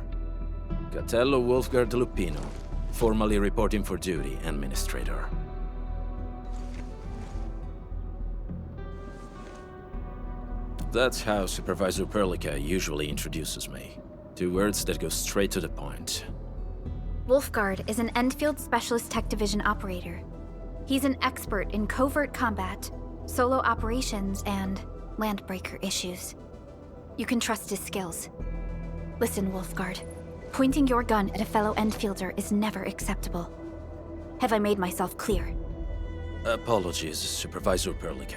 Catello Wolfgard Lupino, formally reporting for duty, Administrator. That's how Supervisor Prologue usually introduces me. 2 words that go straight to the point. Wolfgard is an Endfield Specialist Tech Division operator. He's an expert in covert combat, solo operations, and landbreaker issues. You can trust his skills. Listen, Wolfgard. Pointing your gun at a fellow Endfielder is never acceptable. Have I made myself clear? Apologies, Supervisor Prologue.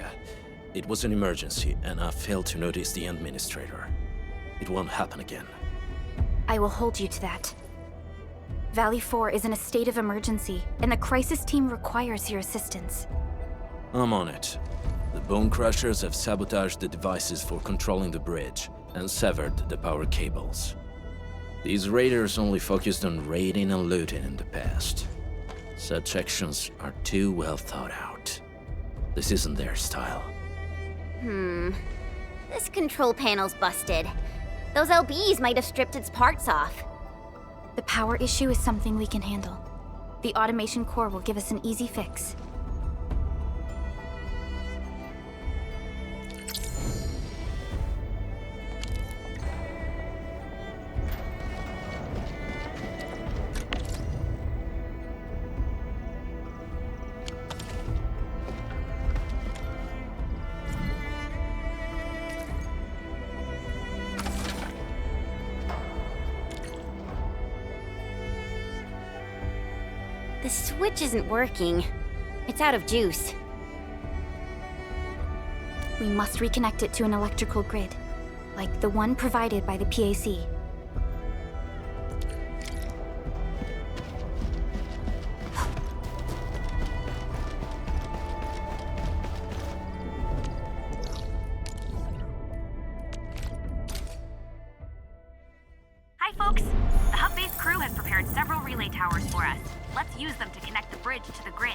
It was an emergency, and I failed to notice the Administrator. It won't happen again. I will hold you to that. Valley 4 is in a state of emergency, and the crisis team requires your assistance. I'm on it. The Bone Crushers have sabotaged the devices for controlling the bridge and severed the power cables. These raiders only focused on raiding and looting in the past. Such actions are too well thought out. This isn't their style. This control panel's busted. Those LBs might have stripped its parts off. The power issue is something we can handle. The automation core will give us an easy fix. The switch isn't working. It's out of juice. We must reconnect it to an electrical grid, like the one provided by the PAC. Hi, folks. The hub-based crew has prepared several relay towers for us. let's use them to connect the bridge to the grid.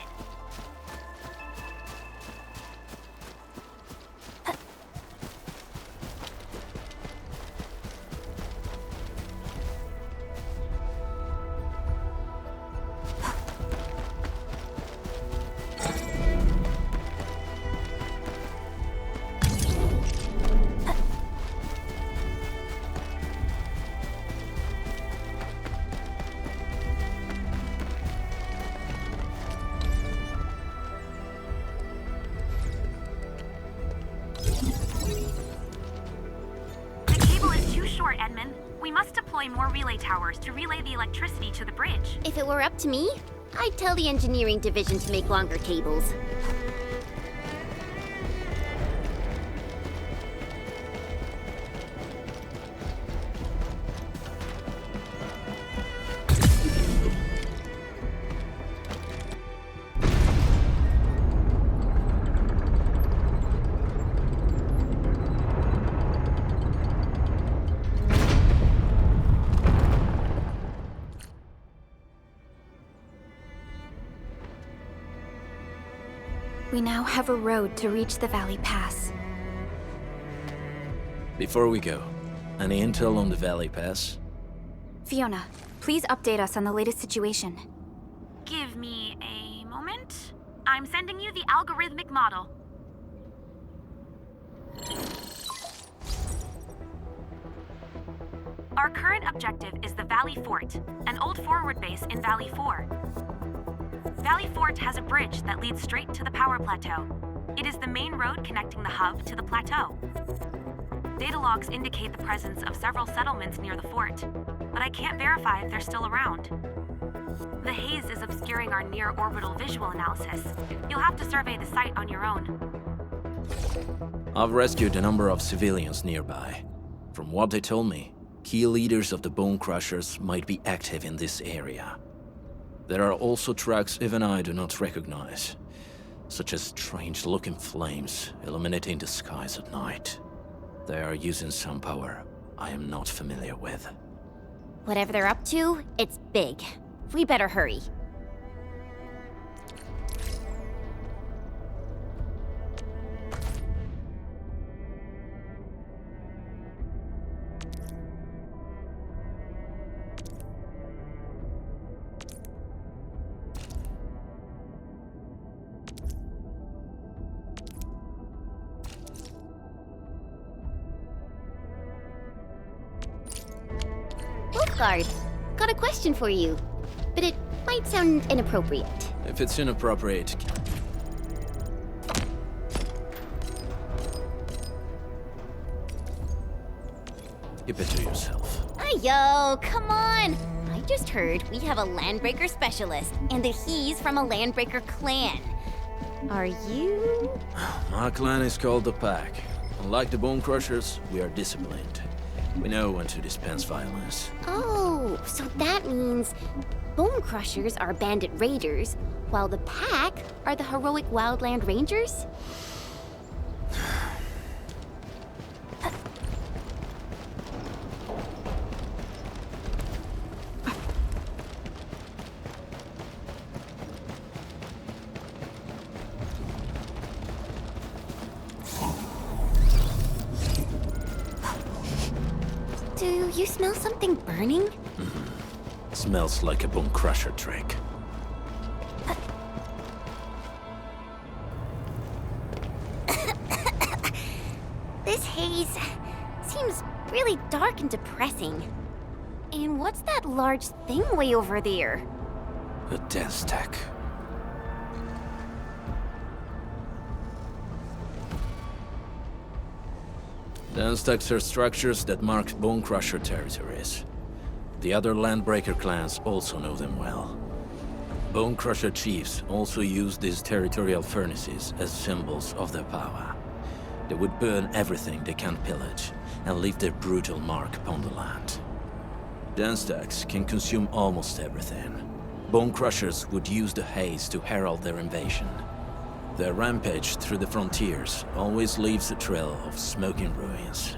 We must deploy more relay towers to relay the electricity to the bridge. If it were up to me, I'd tell the engineering division to make longer cables. We now have a road to reach the Valley Pass. Before we go, any intel on the Valley Pass? Fiona, please update us on the latest situation. Give me a moment. I'm sending you the algorithmic model. Our current objective is the Valley Fort, an old forward base in Valley 4. Valley Fort has a bridge that leads straight to the power plateau. It is the main road connecting the hub to the plateau. Data logs indicate the presence of several settlements near the fort, but I can't verify if they're still around. The haze is obscuring our near-orbital visual analysis. You'll have to survey the site on your own. I've rescued a number of civilians nearby. From what they told me, key leaders of the Bone Crushers might be active in this area. There are also tracks even I do not recognize, such as strange-looking flames illuminating the skies at night. They are using some power I am not familiar with. Whatever they're up to, it's big. We better hurry. Wolfguard, got a question for you, but it might sound inappropriate. If it's inappropriate... keep it to yourself. Yo, come on! I just heard we have a Landbreaker specialist, and that he's from a Landbreaker clan. Are you? My clan is called the Pack. Unlike the Bone Crushers, we are disciplined. We know when to dispense violence. Oh, so that means Bone Crushers are bandit raiders, while the Pack are the heroic Wildland Rangers? Do you smell something burning? Smells like a Bone Crusher trick. This haze seems really dark and depressing. And what's that large thing way over there? A dense stack. Dense stacks are structures that mark Bone Crusher territories. The other Landbreaker clans also know them well. Bone Crusher chiefs also use these territorial furnaces as symbols of their power. They would burn everything they can pillage, and leave their brutal mark upon the land. Dense stacks can consume almost everything. Bone Crushers would use the haze to herald their invasion. Their rampage through the frontiers always leaves a trail of smoking ruins.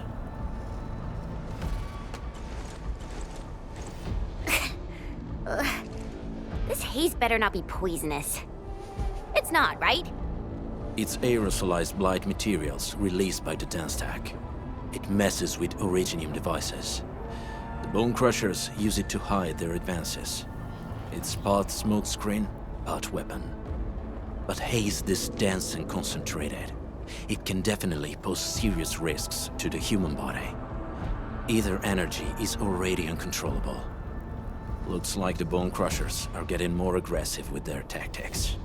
This haze better not be poisonous. It's not, right? It's aerosolized blight materials released by the dance tag. It messes with Originium devices. The Bone Crushers use it to hide their advances. It's part smokescreen, part weapon. But haze this dense and concentrated. It can definitely pose serious risks to the human body. Either energy is already uncontrollable. Looks like the Bone Crushers are getting more aggressive with their tactics.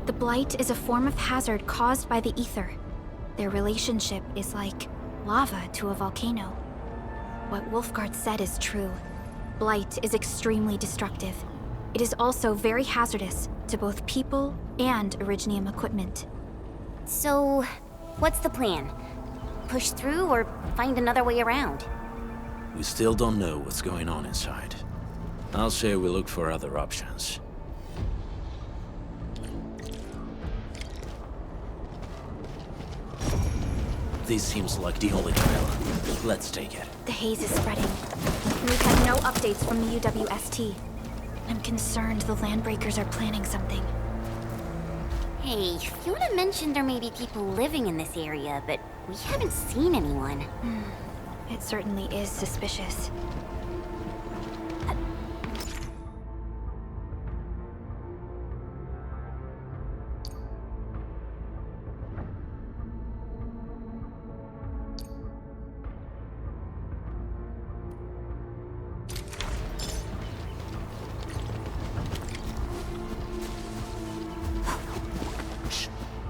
The Blight is a form of hazard caused by the ether. Their relationship is like lava to a volcano. What Wolfguard said is true. Blight is extremely destructive. It is also very hazardous to both people and Originium equipment. So, what's the plan? Push through or find another way around? We still don't know what's going on inside. I'll say we look for other options. This seems like the only trail. Let's take it. The haze is spreading. We've had no updates from the UWST. I'm concerned the Landbreakers are planning something. Hey, Fiona mentioned there may be people living in this area, but we haven't seen anyone. It certainly is suspicious.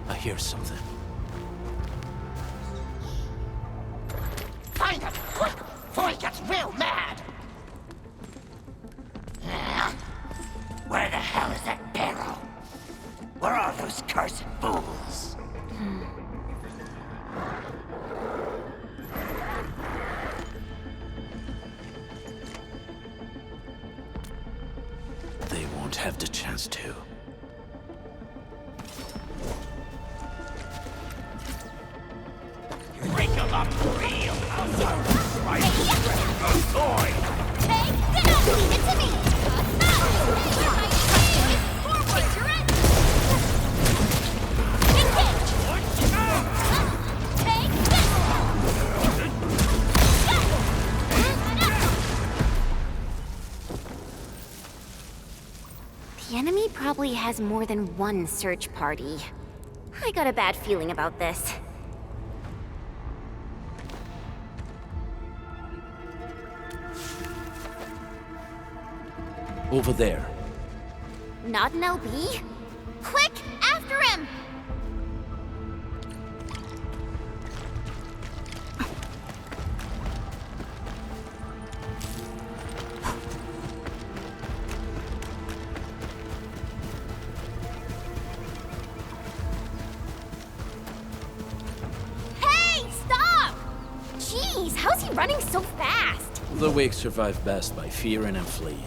I hear something. Find him, quick, before he gets real mad! Where the hell is that barrel? Where are those cursed fools? They won't have the chance to. Break him up real! Right, toy! Take this! Leave it to me! Forward! Engage! Take this! The enemy probably has more than one search party. I got a bad feeling about this. Over there. Not an LB? Quick, after him! Hey, stop! Jeez, how's he running so fast? The weak survive best by fearing and fleeing.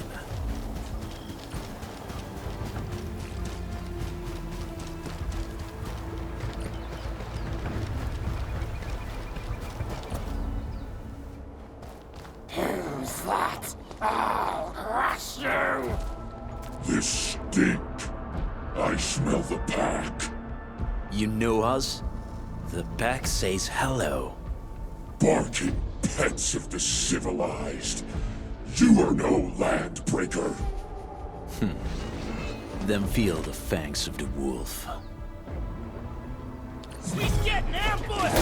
Who's that? I'll crush you! This stink. I smell the pack. You know us? The pack says hello. Barking pets of the civilized. You are no Landbreaker. Then feel the fangs of the wolf. He's getting ambushed!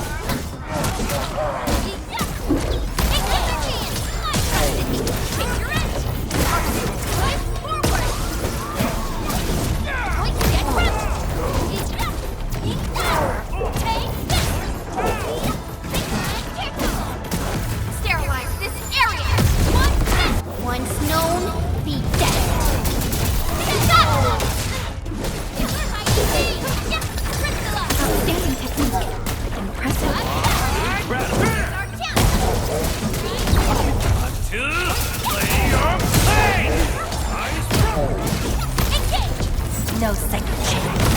Sterilize this area! Once known, be dead. Outstanding technique. Impressive. No second chance.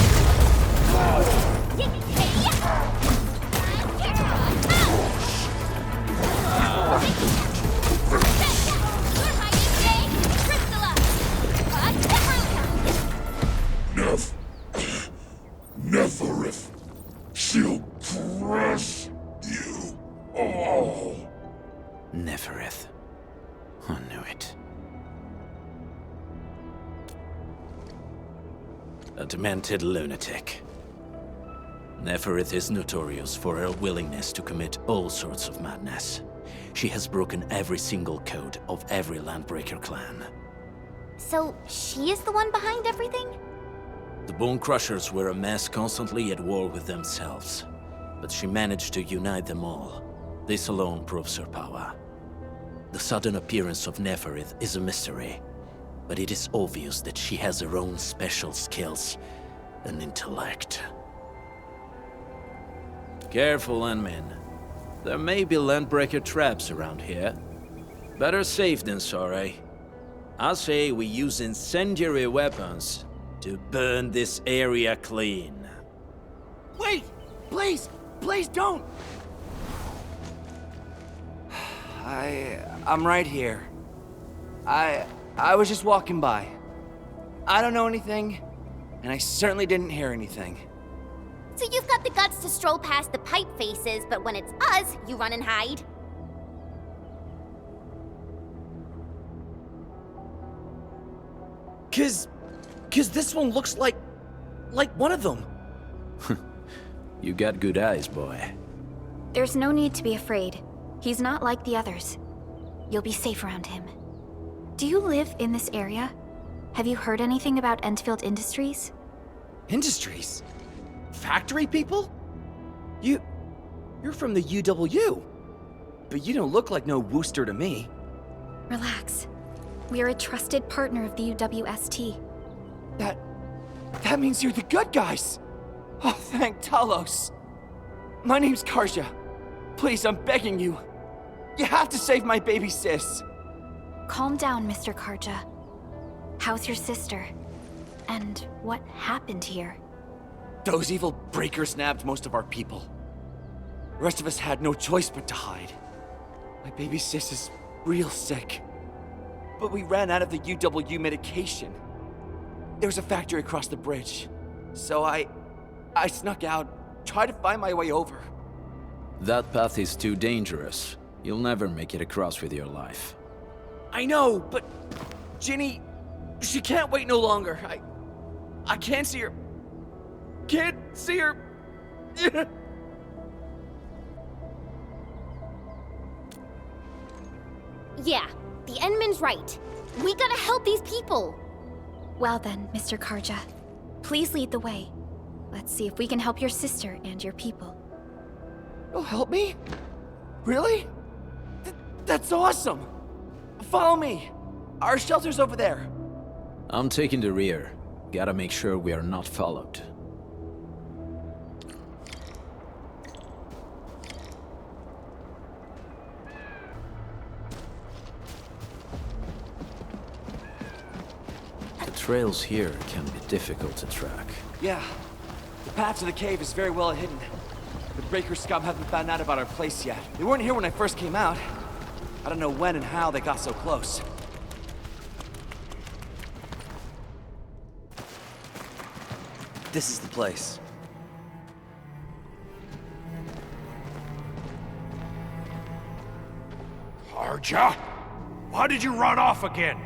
it. A demented lunatic. Neferith is notorious for her willingness to commit all sorts of madness. She has broken every single code of every Landbreaker clan. So, she is the one behind everything? The Bone Crushers were a mess constantly at war with themselves, but she managed to unite them all. This alone proves her power. The sudden appearance of Neferith is a mystery, but it is obvious that she has her own special skills and intellect. Careful, Endmin. There may be Landbreaker traps around here. Better safe than sorry. I say we use incendiary weapons to burn this area clean. Wait! Please! Please don't! I'm right here. I was just walking by. I don't know anything, and I certainly didn't hear anything. So you've got the guts to stroll past the pipe faces, but when it's us, you run and hide? Cause this one looks like one of them. You got good eyes, boy. There's no need to be afraid. He's not like the others. You'll be safe around him. Do you live in this area? Have you heard anything about Endfield Industries? Industries? Factory people? You're from the UW. But you don't look like no Wooster to me. Relax. We are a trusted partner of the UWST. That means you're the good guys! Oh, thank Talos! My name's Karja. Please, I'm begging you. You have to save my baby sis. Calm down, Mr. Karja. How's your sister? And what happened here? Those evil breakers nabbed most of our people. The rest of us had no choice but to hide. My baby sis is real sick. But we ran out of the UW medication. There was a factory across the bridge. So I snuck out, tried to find my way over. That path is too dangerous. You'll never make it across with your life. I know, but Ginny, she can't wait no longer. I can't see her. Can't see her. Yeah, the Endman's right. We gotta help these people. Well then, Mr. Karja. Please lead the way. Let's see if we can help your sister and your people. You'll help me? Really? That's awesome! Follow me! Our shelter's over there. I'm taking the rear. Gotta make sure we are not followed. The trails here can be difficult to track. Yeah. The path to the cave is very well hidden. The Breaker scum haven't found out about our place yet. They weren't here when I first came out. I don't know when and how they got so close. This is the place. Karja? Why did you run off again?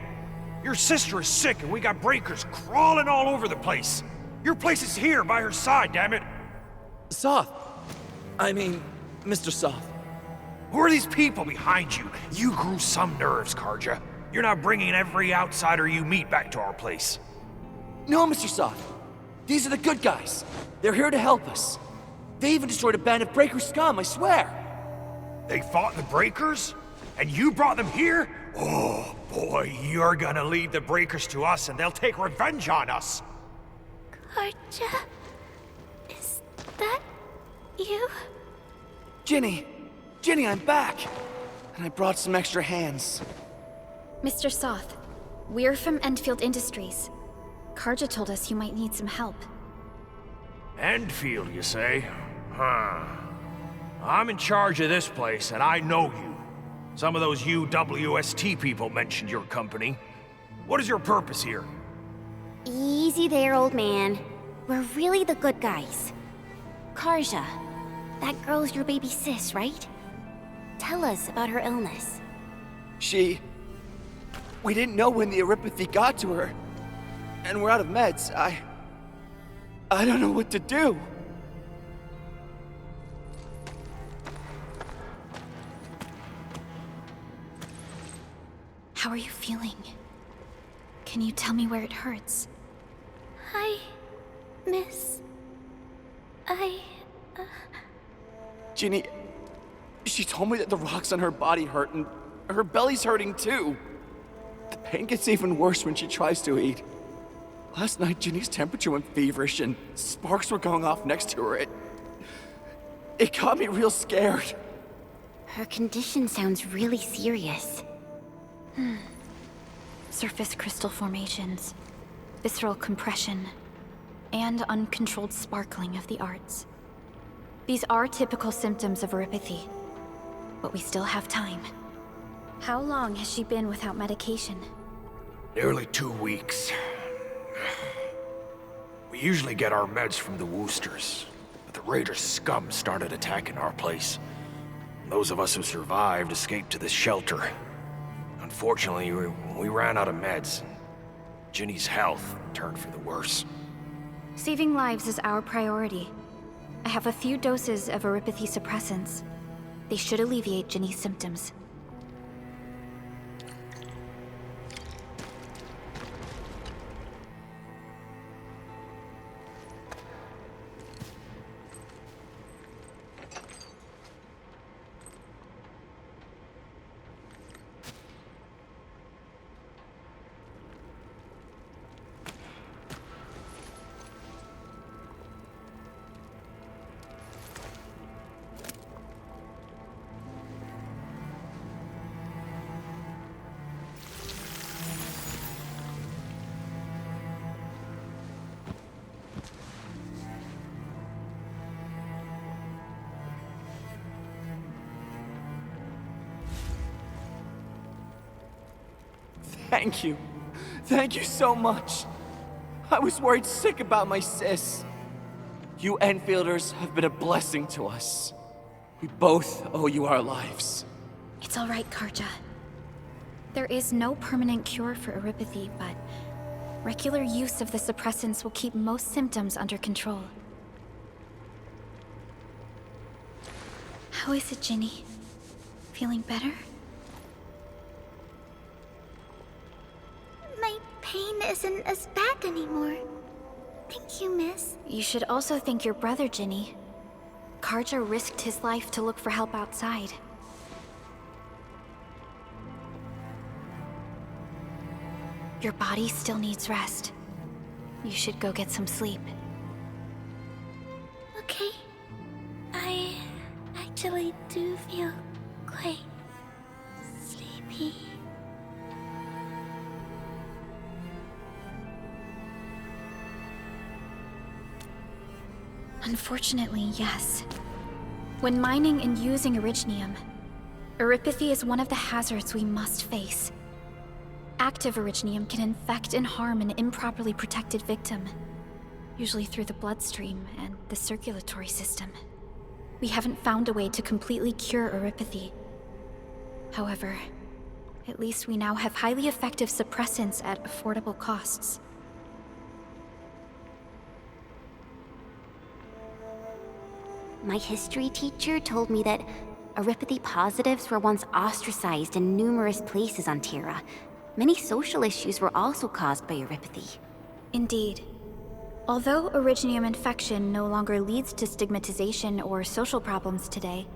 Your sister is sick and we got breakers crawling all over the place. Your place is here by her side, damn it. Soth. I mean, Mr. Soth. Who are these people behind you? You grew some nerves, Karja. You're not bringing every outsider you meet back to our place. No, Mr. Soth. These are the good guys. They're here to help us. They even destroyed a band of Breaker scum, I swear. They fought the Breakers? And you brought them here? Oh, boy, you're gonna lead the Breakers to us and they'll take revenge on us. Karja? Is that you? Ginny! Ginny, I'm back! And I brought some extra hands. Mr. Soth, we're from Endfield Industries. Karja told us you might need some help. Endfield, you say? Huh. I'm in charge of this place, and I know you. Some of those UWST people mentioned your company. What is your purpose here? Easy there, old man. We're really the good guys. Karja, that girl's your baby sis, right? Tell us about her illness. She We didn't know when the Eurypathy got to her. And we're out of meds. I don't know what to do. How are you feeling? Can you tell me where it hurts? Hi, miss. Ginny, she told me that the rocks on her body hurt and her belly's hurting too. The pain gets even worse when she tries to eat. Last night, Ginny's temperature went feverish and sparks were going off next to her. It got me real scared. Her condition sounds really serious. Surface crystal formations, visceral compression, and uncontrolled sparkling of the arts. These are typical symptoms of Eurypathy, but we still have time. How long has she been without medication? Nearly 2 weeks. We usually get our meds from the Woosters, but the Raiders' scum started attacking our place. Those of us who survived escaped to this shelter. Unfortunately, we ran out of meds. Ginny's health turned for the worse. Saving lives is our priority. I have a few doses of Eurypathy suppressants. They should alleviate Ginny's symptoms. Thank you. Thank you so much. I was worried sick about my sis. You Enfielders have been a blessing to us. We both owe you our lives. It's all right, Karja. There is no permanent cure for Eurypathy, but regular use of the suppressants will keep most symptoms under control. How is it, Ginny? Feeling better? My pain isn't as bad anymore. Thank you, miss. You should also thank your brother, Ginny. Karja risked his life to look for help outside. Your body still needs rest. You should go get some sleep. Okay. I actually do feel quite sleepy. Unfortunately, yes. When mining and using Originium, Eurypathy is one of the hazards we must face. Active Originium can infect and harm an improperly protected victim, usually through the bloodstream and the circulatory system. We haven't found a way to completely cure Eurypathy. However, at least we now have highly effective suppressants at affordable costs. My history teacher told me that Eurypathy positives were once ostracized in numerous places on Terra. Many social issues were also caused by Eurypathy. Indeed. Although Originium infection no longer leads to stigmatization or social problems today,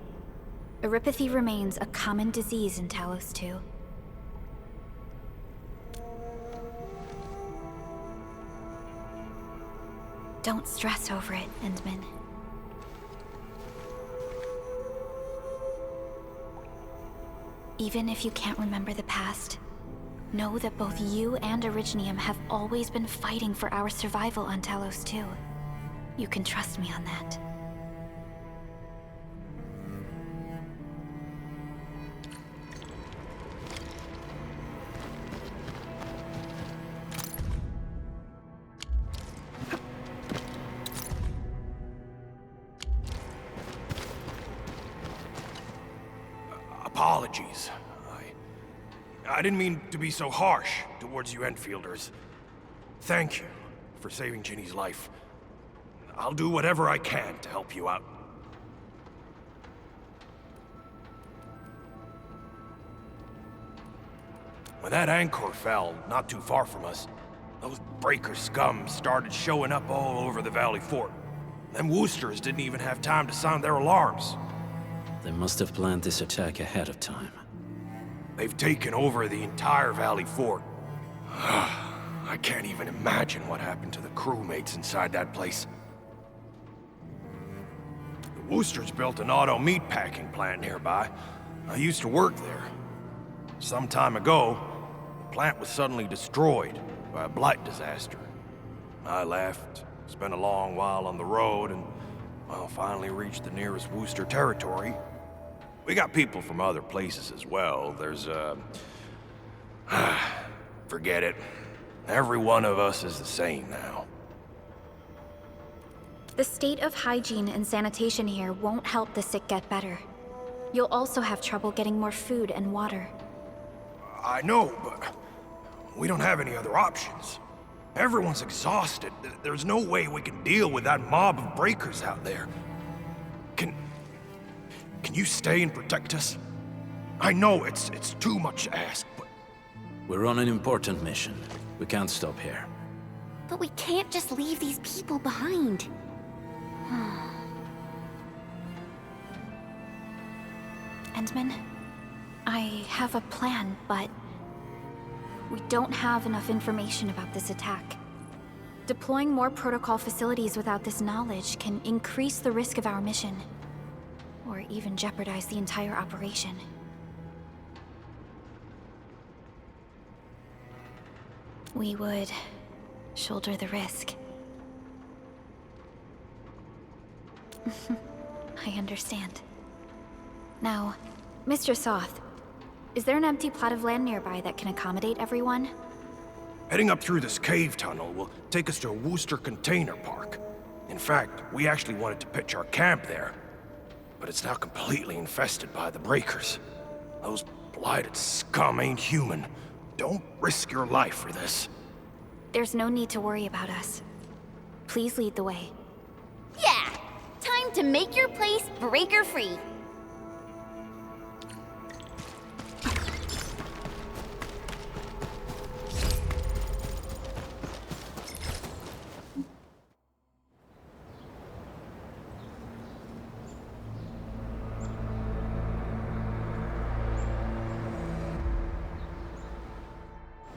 Eurypathy remains a common disease in Talos 2. Don't stress over it, Endman. Even if you can't remember the past, know that both you and Originium have always been fighting for our survival on Talos 2. You can trust me on that. Apologies. I didn't mean to be so harsh towards you Enfielders. Thank you for saving Ginny's life. I'll do whatever I can to help you out. When that anchor fell, not too far from us, those breaker scum started showing up all over the Valley Fort. Them Woosters didn't even have time to sound their alarms. They must have planned this attack ahead of time. They've taken over the entire Valley Fort. I can't even imagine what happened to the crewmates inside that place. The Woosters built an auto meatpacking plant nearby. I used to work there. Some time ago, the plant was suddenly destroyed by a blight disaster. I left, spent a long while on the road, and, well, finally reached the nearest Wooster territory. We got people from other places as well. There's, forget it. Every one of us is the same now. The state of hygiene and sanitation here won't help the sick get better. You'll also have trouble getting more food and water. I know, but we don't have any other options. Everyone's exhausted. There's no way we can deal with that mob of breakers out there. Can you stay and protect us? I know it's too much to ask, but... We're on an important mission. We can't stop here. But we can't just leave these people behind. Endman, I have a plan, but we don't have enough information about this attack. Deploying more protocol facilities without this knowledge can increase the risk of our mission, or even jeopardize the entire operation. We would shoulder the risk. I understand. Now, Mr. Soth, is there an empty plot of land nearby that can accommodate everyone? Heading up through this cave tunnel will take us to a Wooster container park. In fact, we actually wanted to pitch our camp there, but it's now completely infested by the breakers. Those blighted scum ain't human. Don't risk your life for this. There's no need to worry about us. Please lead the way. Yeah! Time to make your place breaker-free.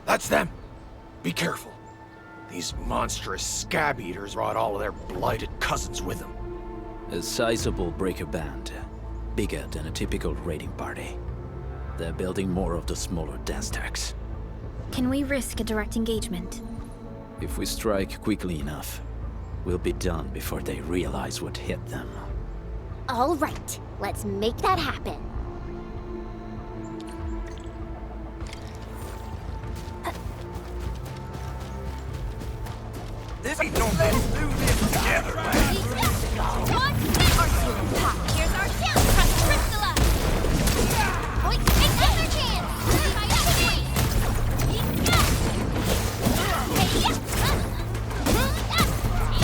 That's them! Be careful. These monstrous scab eaters brought all of their blighted cousins with them. A sizable breaker band. Bigger than a typical raiding party. They're building more of the smaller dance tags. Can we risk a direct engagement? If we strike quickly enough, we'll be done before they realize what hit them. All right, let's make that happen. This ain't no mess. Do this together, man. Here's our chance. Press Crystalla. Point, another chance. Try that way.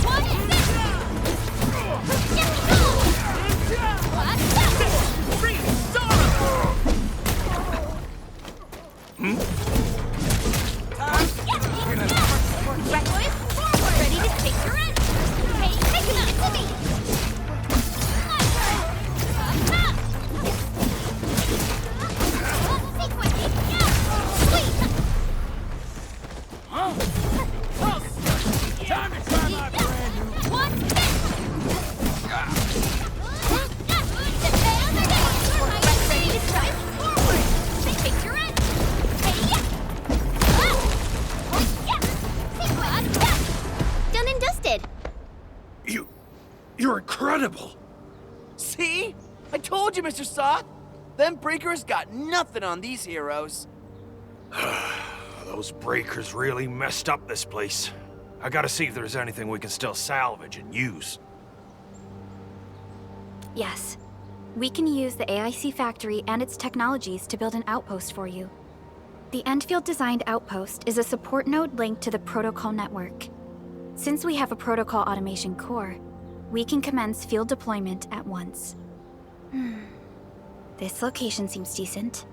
What is this? Ready to take your end. Hey, take it up to me. Time to try my brand new... Ready to drive forward. Take your end. Done and dusted. You're incredible! See? I told you, Mr. Soth. Them breakers got nothing on these heroes. Those breakers really messed up this place. I gotta see if there's anything we can still salvage and use. Yes. We can use the AIC factory and its technologies to build an outpost for you. The Endfield designed outpost is a support node linked to the protocol network. Since we have a protocol automation core, we can commence field deployment at once. This location seems decent.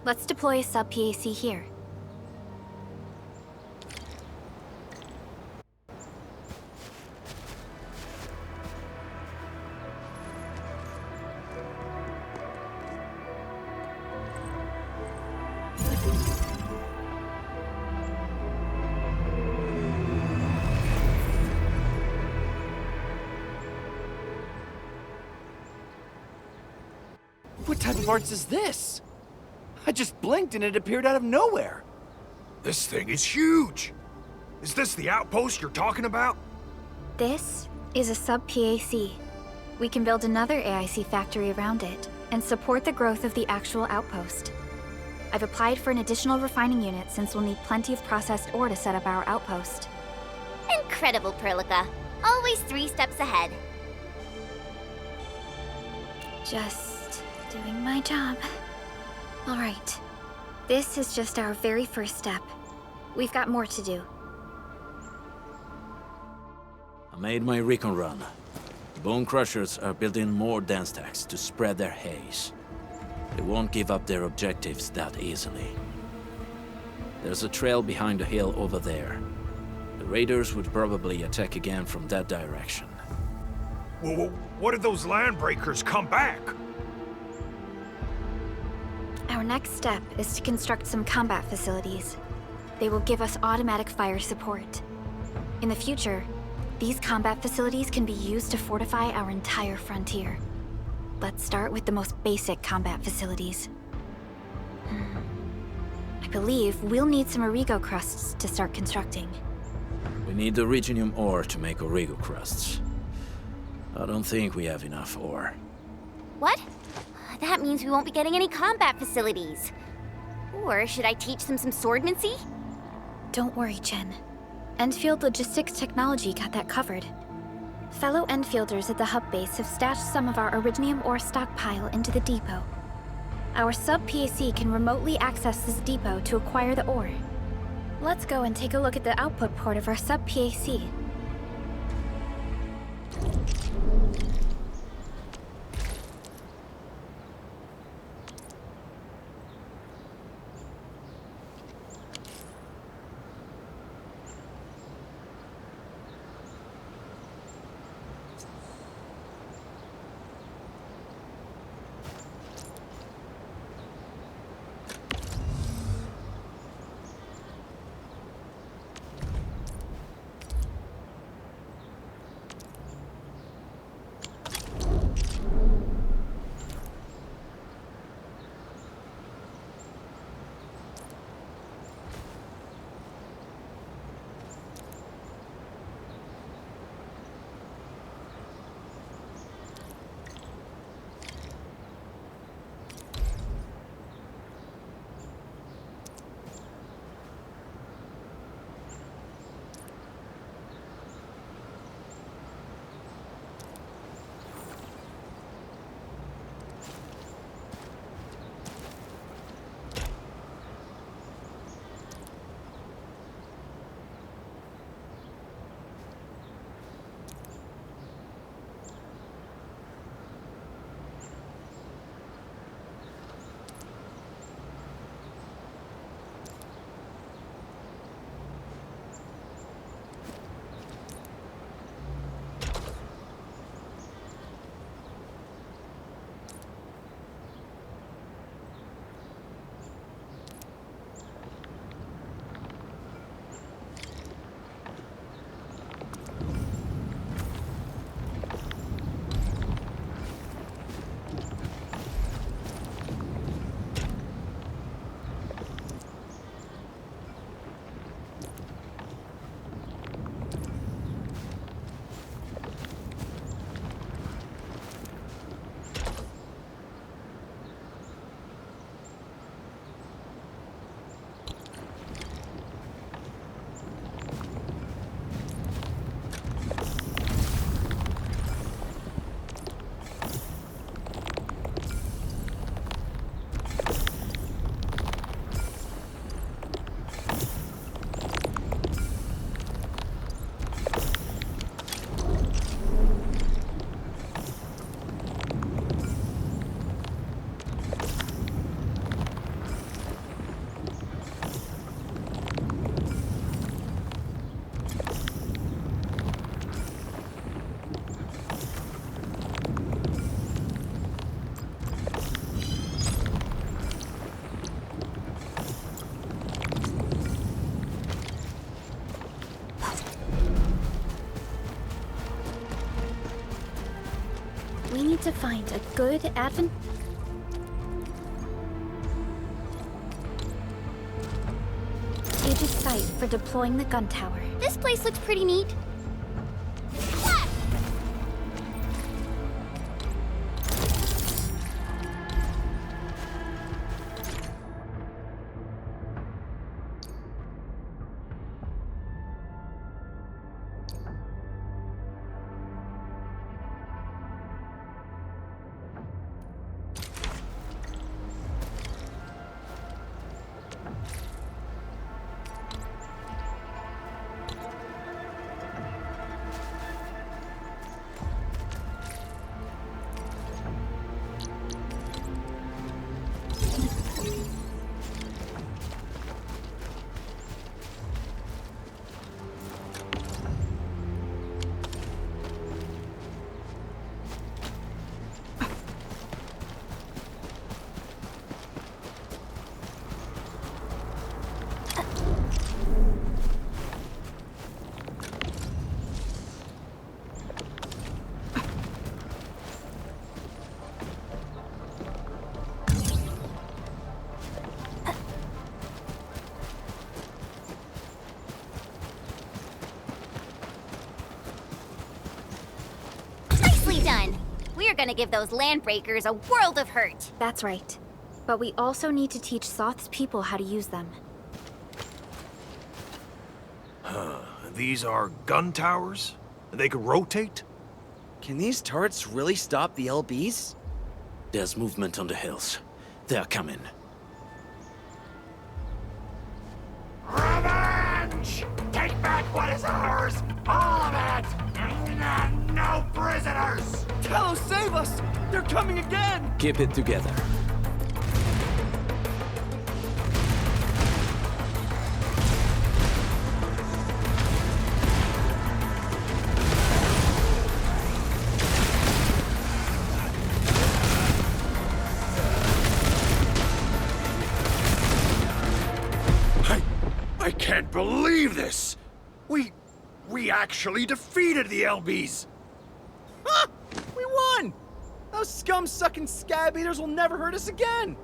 Let's deploy a sub-PAC here. What type of arts is this? I just blinked and it appeared out of nowhere. This thing is huge. Is this the outpost you're talking about? This is a sub-PAC. We can build another AIC factory around it and support the growth of the actual outpost. I've applied for an additional refining unit since we'll need plenty of processed ore to set up our outpost. Incredible, Prologue. Always 3 steps ahead. Just doing my job. All right. This is just our very first step. We've got more to do. I made my recon run. Bone Crushers are building more dance stacks to spread their haze. They won't give up their objectives that easily. There's a trail behind the hill over there. The raiders would probably attack again from that direction. Well, what if those landbreakers come back? Our next step is to construct some combat facilities. They will give us automatic fire support. In the future, these combat facilities can be used to fortify our entire frontier. Let's start with the most basic combat facilities. I believe we'll need some Origo crusts to start constructing. We need the Reginium ore to make Origo crusts. I don't think we have enough ore. What? That means we won't be getting any combat facilities. Or should I teach them some swordmancy? Don't worry, Chen. Endfield Logistics Technology got that covered. Fellow Enfielders at the hub base have stashed some of our Originium ore stockpile into the depot. Our sub-PAC can remotely access this depot to acquire the ore. Let's go and take a look at the output port of our sub-PAC. to find a good advantageous site for deploying the gun tower. This place looks pretty neat. Nicely done. We're gonna give those landbreakers a world of hurt. That's right. But we also need to teach Soth's people how to use them. These are gun towers? They could rotate? Can these turrets really stop the LBs? There's movement on the hills. They're coming. Revenge! Take back what is ours! All of it! And no prisoners! Talos, save us! They're coming again! Keep it together. I can't believe this! We actually defeated the LBs! Huh! We won! Those scum-sucking scab eaters will never hurt us again!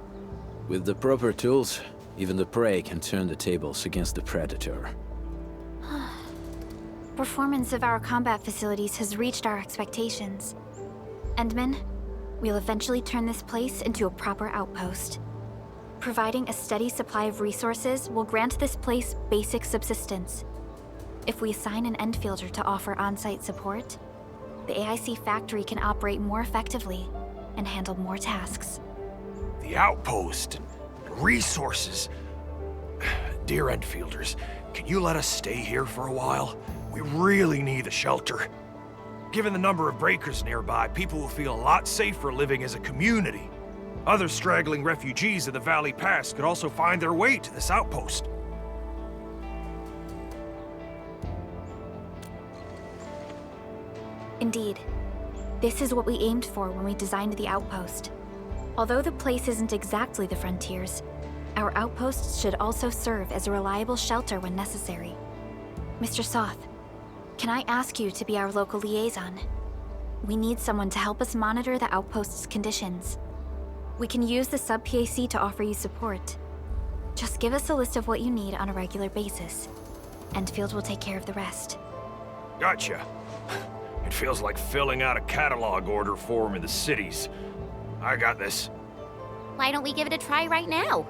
With the proper tools, even the prey can turn the tables against the predator. Performance of our combat facilities has reached our expectations. Endman, we'll eventually turn this place into a proper outpost. Providing a steady supply of resources will grant this place basic subsistence. If we assign an Endfielder to offer on-site support, the AIC factory can operate more effectively and handle more tasks. The outpost and resources. Dear Endfielders, can you let us stay here for a while? We really need the shelter. Given the number of breakers nearby, people will feel a lot safer living as a community. Other straggling refugees of the Valley Pass could also find their way to this outpost. Indeed. This is what we aimed for when we designed the outpost. Although the place isn't exactly the frontiers, our outposts should also serve as a reliable shelter when necessary. Mr. Soth, can I ask you to be our local liaison? We need someone to help us monitor the outpost's conditions. We can use the sub-PAC to offer you support. Just give us a list of what you need on a regular basis. Endfield will take care of the rest. Gotcha. It feels like filling out a catalog order form in the cities. I got this. Why don't we give it a try right now?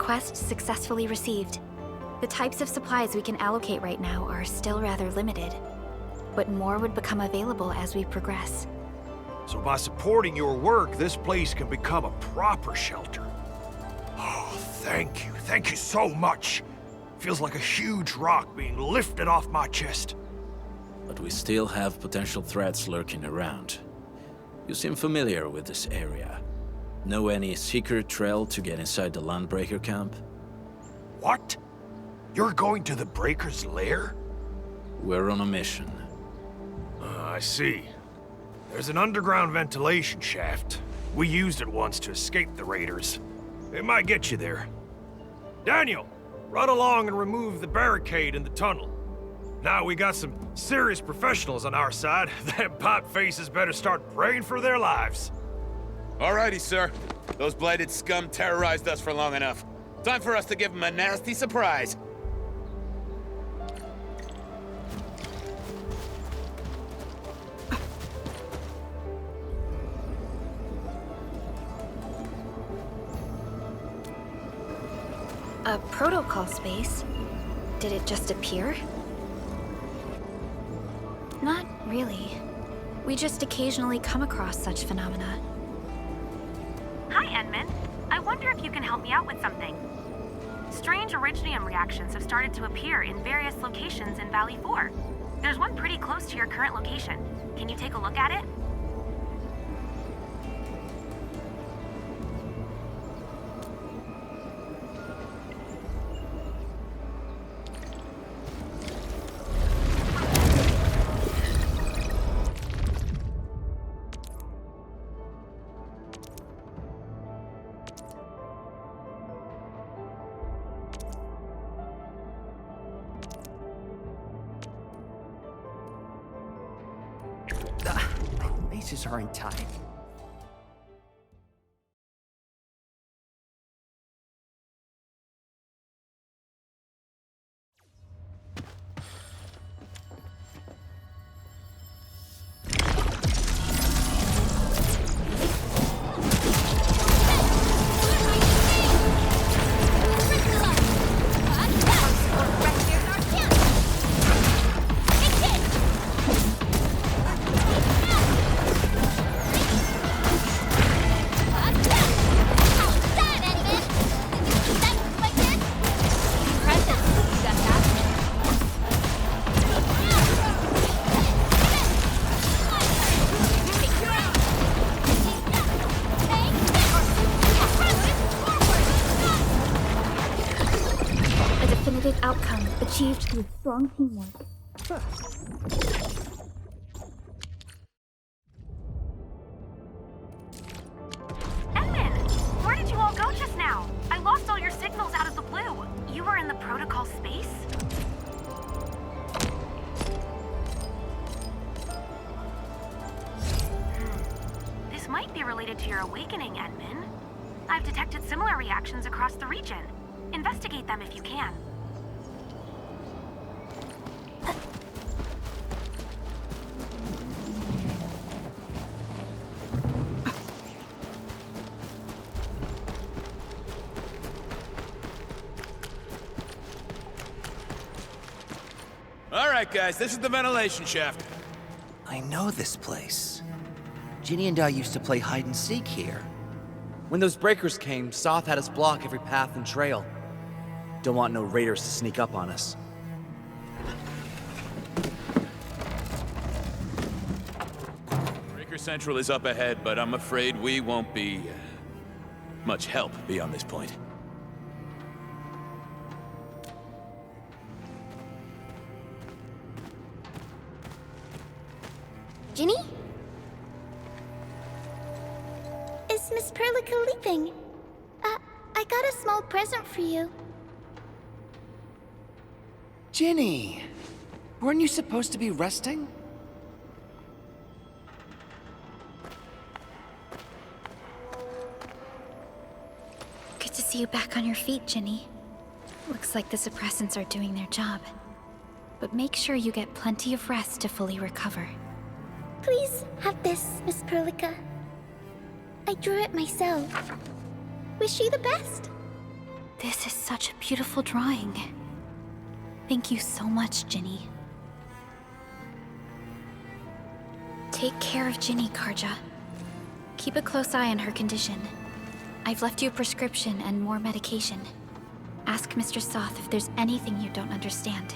Request successfully received. The types of supplies we can allocate right now are still rather limited, but more would become available as we progress. So by supporting your work, this place can become a proper shelter. Oh, thank you. Thank you so much. Feels like a huge rock being lifted off my chest. But we still have potential threats lurking around. You seem familiar with this area. Know any secret trail to get inside the Landbreaker camp? What? You're going to the Breaker's lair? We're on a mission. I see. There's an underground ventilation shaft. We used it once to escape the raiders. It might get you there. Daniel, run along and remove the barricade in the tunnel. Now we got some serious professionals on our side. Them pipe faces better start praying for their lives. Alrighty, sir. Those blighted scum terrorized us for long enough. Time for us to give them a nasty surprise. A protocol space? Did it just appear? Not really. We just occasionally come across such phenomena. Hi, Edmund. I wonder if you can help me out with something. Strange originium reactions have started to appear in various locations in Valley 4. There's one pretty close to your current location. Can you take a look at it? Laces aren't tied. Outcome achieved through strong teamwork. Edmund! Where did you all go just now? I lost all your signals out of the blue. You were in the protocol space? This might be related to your awakening, Edmund. I've detected similar reactions across the region. Investigate them if you can. Alright, guys, this is the ventilation shaft. I know this place. Ginny and I used to play hide and seek here. When those breakers came, Soth had us block every path and trail. Don't want no raiders to sneak up on us. Breaker Central is up ahead, but I'm afraid we won't be much help beyond this point. Ginny? Is Miss Perlica leaving? I got a small present for you. Ginny! Weren't you supposed to be resting? Good to see you back on your feet, Ginny. Looks like the suppressants are doing their job. But make sure you get plenty of rest to fully recover. Please have this, Miss Perlica. I drew it myself. Wish you the best. This is such a beautiful drawing. Thank you so much, Ginny. Take care of Ginny, Karja. Keep a close eye on her condition. I've left you a prescription and more medication. Ask Mr. Soth if there's anything you don't understand.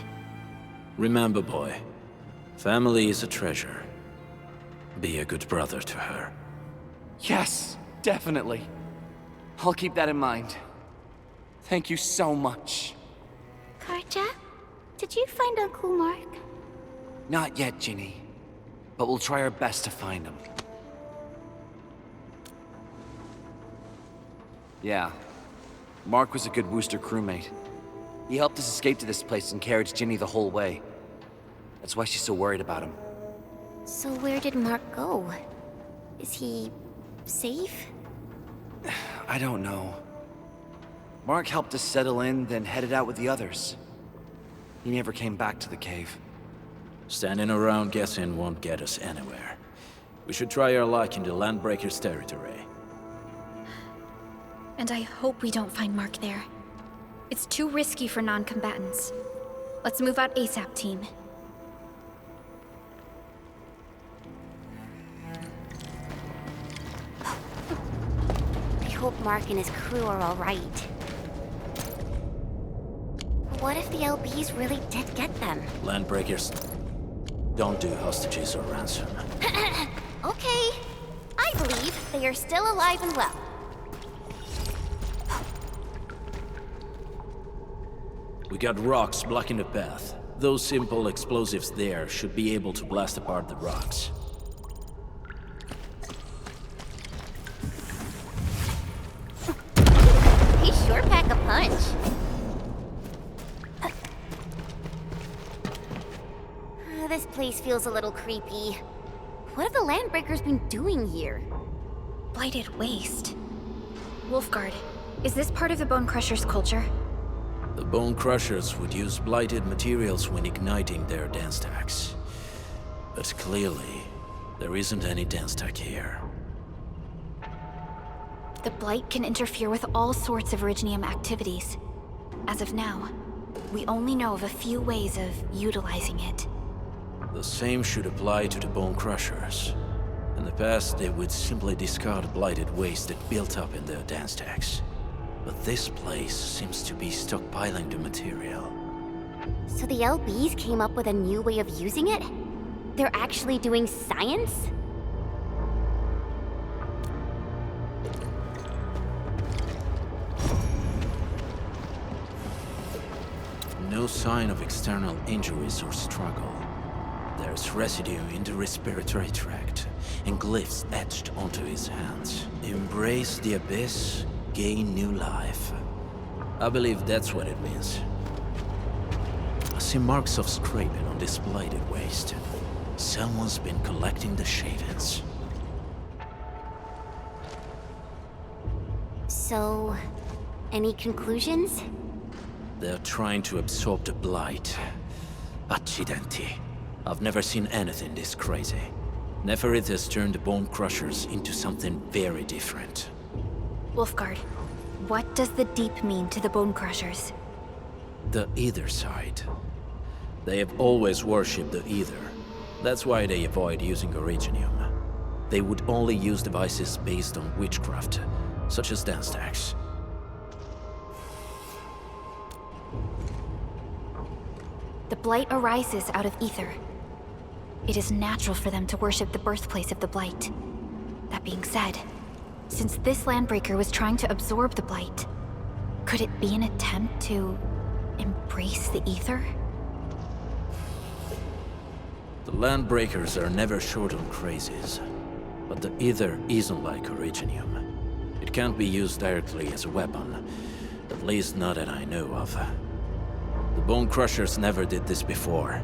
Remember, boy, family is a treasure. Be a good brother to her. Yes, definitely. I'll keep that in mind. Thank you so much. Karja, did you find Uncle Mark? Not yet, Ginny. But we'll try our best to find him. Yeah. Mark was a good Wooster crewmate. He helped us escape to this place and carried Ginny the whole way. That's why she's so worried about him. So where did Mark go? Is he safe? I don't know. Mark helped us settle in, then headed out with the others. He never came back to the cave. Standing around guessing won't get us anywhere. We should try our luck in the Landbreakers' territory. And I hope we don't find Mark there. It's too risky for non-combatants. Let's move out ASAP, team. I hope Mark and his crew are all right. What if the LBs really did get them? Landbreakers don't do hostages or ransom. Okay. I believe they are still alive and well. We got rocks blocking the path. Those simple explosives there should be able to blast apart the rocks. He sure pack a punch. This place feels a little creepy. What have the Landbreakers been doing here? Blighted waste. Wolfguard, is this part of the Bone Crusher's culture? The Bone Crushers would use blighted materials when igniting their dance stacks. But clearly, there isn't any dance stack here. The Blight can interfere with all sorts of Originium activities. As of now, we only know of a few ways of utilizing it. The same should apply to the Bone Crushers. In the past, they would simply discard blighted waste that built up in their dance stacks. But this place seems to be stockpiling the material. So the LBs came up with a new way of using it? They're actually doing science? No sign of external injuries or struggle. There's residue in the respiratory tract, and glyphs etched onto his hands. Embrace the abyss, gain new life. I believe that's what it means. I see marks of scraping on this blighted waste. Someone's been collecting the shavings. So, any conclusions? They're trying to absorb the blight. Accidenti. I've never seen anything this crazy. Neferith has turned the Bone Crushers into something very different. Wolfguard, what does the Deep mean to the Bone Crushers? The Either side. They have always worshipped the Either. That's why they avoid using Originium. They would only use devices based on witchcraft, such as dance stacks. The Blight arises out of Ether. It is natural for them to worship the birthplace of the Blight. That being said, since this Landbreaker was trying to absorb the Blight, could it be an attempt to embrace the Ether? The Landbreakers are never short on crazes, but the Ether isn't like Originium. It can't be used directly as a weapon, at least not that I know of. The Bone Crushers never did this before.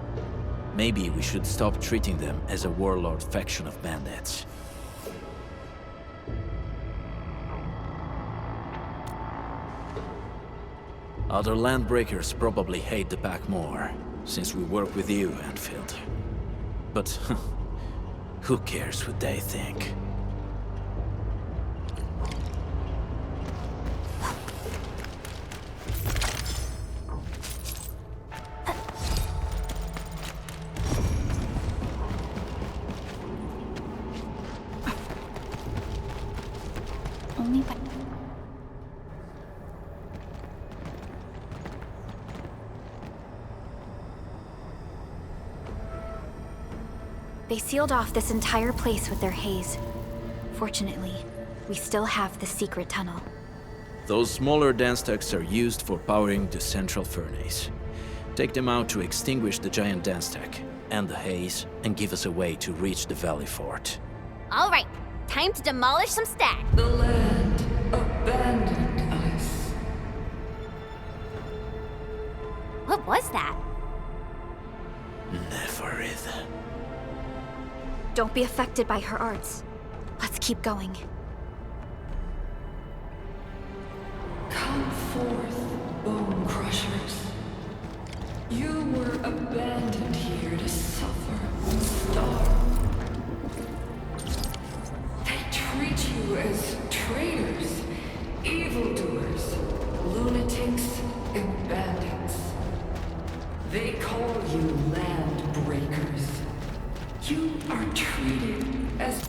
Maybe we should stop treating them as a warlord faction of bandits. Other Landbreakers probably hate the pack more, since we work with you, Endfield. But who cares what they think? They sealed off this entire place with their haze. Fortunately, we still have the secret tunnel. Those smaller dance stacks are used for powering the central furnace. Take them out to extinguish the giant dance stack, end the haze, and give us a way to reach the Valley Fort. All right, time to demolish some stacks. The land abandoned us. What was that? Neferith. Don't be affected by her arts. Let's keep going. Come forth, bone crushers. You were abandoned here to suffer and starve. They treat you as traitors, evildoers, lunatics, and bandits. They call you land breakers. You are treated as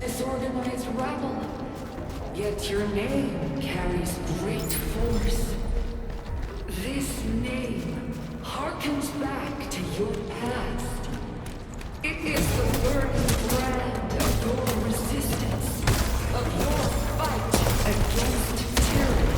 disorganized rabble. Yet your name carries great force. This name harkens back to your past. It is the burning brand of your resistance, of your fight against tyranny.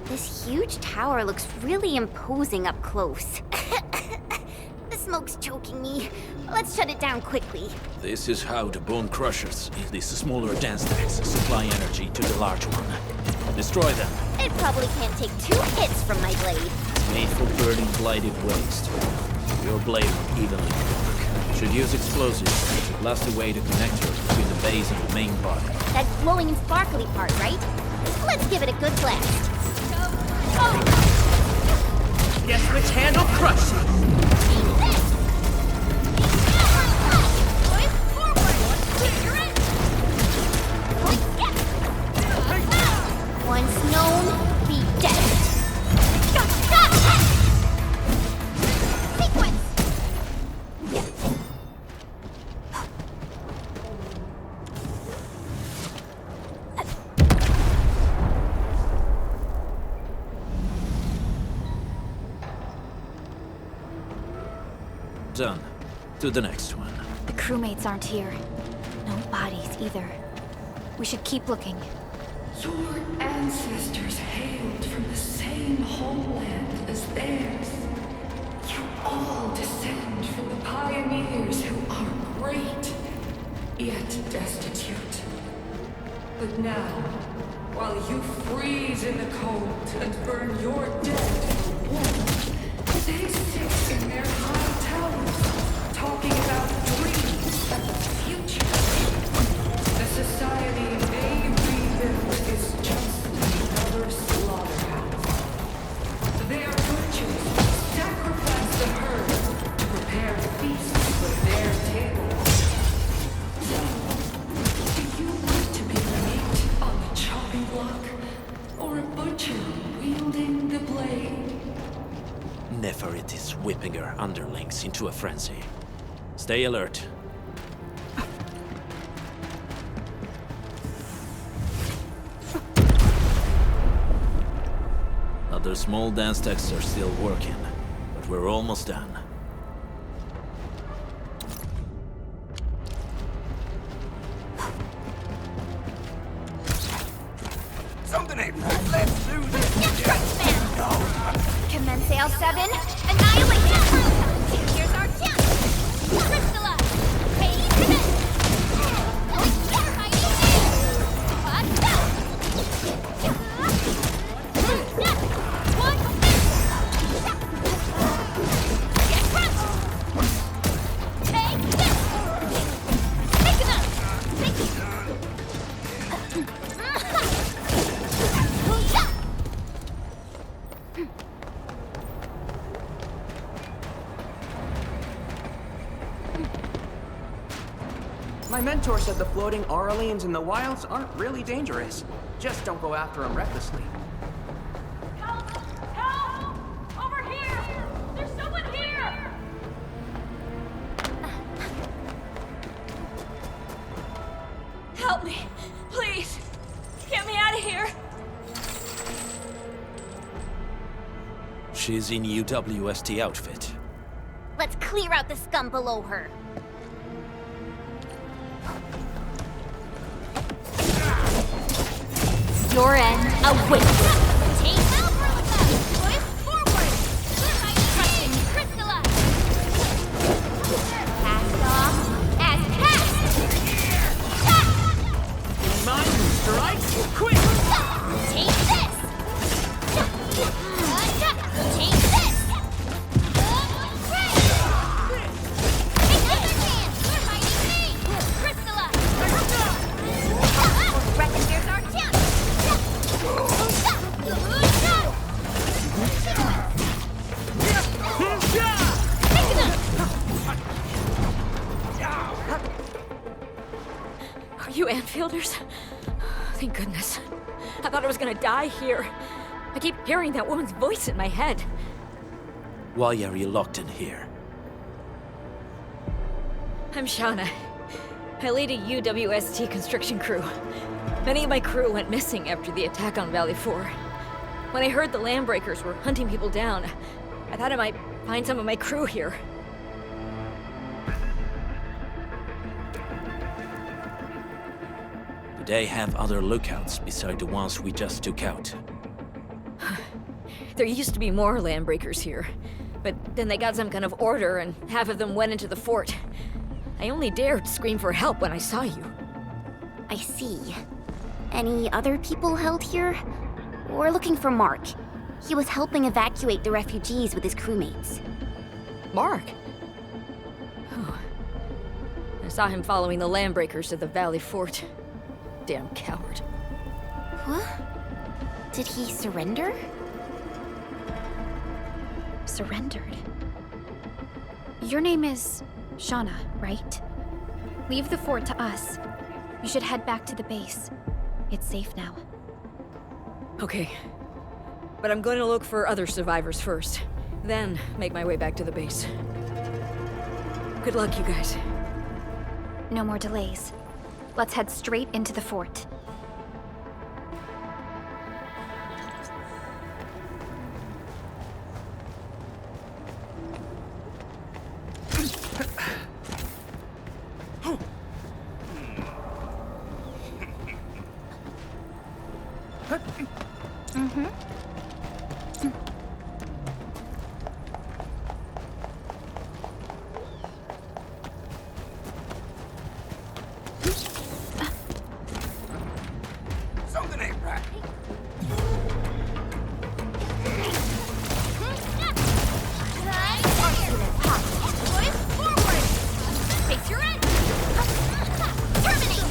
This huge tower looks really imposing up close. The smoke's choking me. Let's shut it down quickly. This is how the Bone Crushers in these smaller dance stacks supply energy to the large one. Destroy them. It probably can't take 2 hits from my blade. Made for burning blighted waste. Your blade will evenly work. Should use explosives to blast away the connector between the base and the main body. That glowing and sparkly part, right? Let's give it a good blast. Guess which hand will crush you? Once known, be dead. Sequence! Done. To the next one. The crewmates aren't here. No bodies either. We should keep looking. Your ancestors hailed from the same homeland as theirs. You all descend from the pioneers who are great, yet destitute. But now, while you freeze in the cold and burn your dead for warmth, they sit in their high towers, talking about dreams and the future. The society they rebuilt is just another slaughterhouse. Their butchers sacrifice the herd to prepare feasts for their tables. So, do you want to be meat on the chopping block, or a butcher wielding the blade? Neferit is whipping her underlings into a frenzy. Stay alert. Other small dance stacks are still working, but we're almost done. Something ain't right. Let's do this. Commence L7, annihilation! Here's our chance! Crystallize! Phase commit! My mentor said the floating Aurelians in the wilds aren't really dangerous. Just don't go after them recklessly. Help! Help! Over here! There's someone here! Help me! Please! Get me out of here! She's in UWST outfit. Let's clear out the scum below her. Your end awaits. Take out push forward. Trusting crystallize. Cast off as cast. Mind strikes quick. Take this. Take this. Another chance. You're fighting me. Crystallize. Reckon there's our chance. Are you Enfielders? Thank goodness. I thought I was gonna die here. I keep hearing that woman's voice in my head. Why are you locked in here? I'm Shauna. I lead a UWST construction crew. Many of my crew went missing after the attack on Valley 4. When I heard the Landbreakers were hunting people down, I thought I might find some of my crew here. Do they have other lookouts beside the ones we just took out? There used to be more Landbreakers here, but then they got some kind of order and half of them went into the fort. I only dared scream for help when I saw you. I see. Any other people held here? We're looking for Mark. He was helping evacuate the refugees with his crewmates. Mark? Oh. I saw him following the Landbreakers to the Valley Fort. Damn coward. What? Did he surrender? Surrendered? Your name is Shauna, right? Leave the fort to us. You should head back to the base. It's safe now. Okay. But I'm going to look for other survivors first. Then make my way back to the base. Good luck, you guys. No more delays. Let's head straight into the fort. Something ain't right. Face your end! Terminate!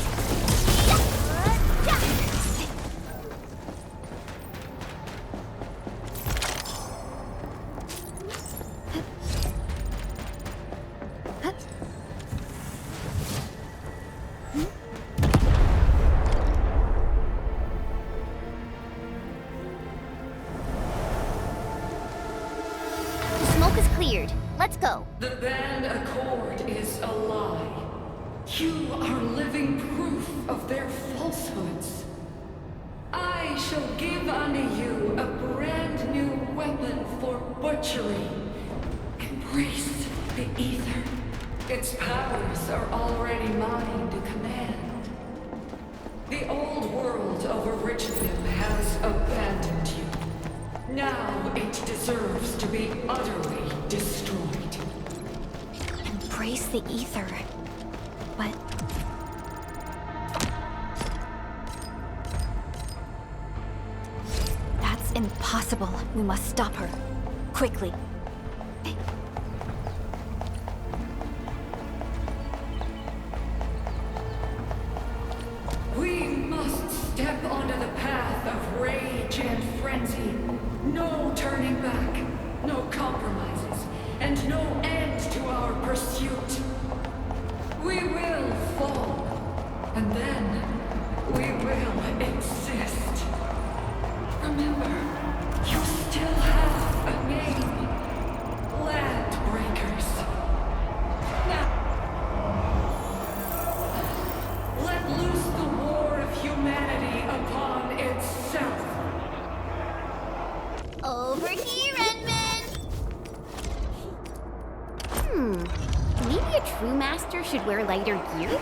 The smoke is cleared. Let's go. The Band Accord is a lie. You are living proof of their falsehoods. I shall give unto you a brand new weapon for butchery. Embrace the Ether. Its powers are already mine to command. The old world of Originum has abandoned you. Now it deserves to be utterly destroyed. Embrace the ether. But... that's impossible. We must stop her. Quickly. We must step onto the path of rage and frenzy. No turning back, no compromises, and no end to our pursuit. We will fall And then we will exist. Remember, you still have a name. Landbreakers. Now, let loose the war of humanity upon itself. Over here, Edmund! Maybe a true master should wear lighter gear?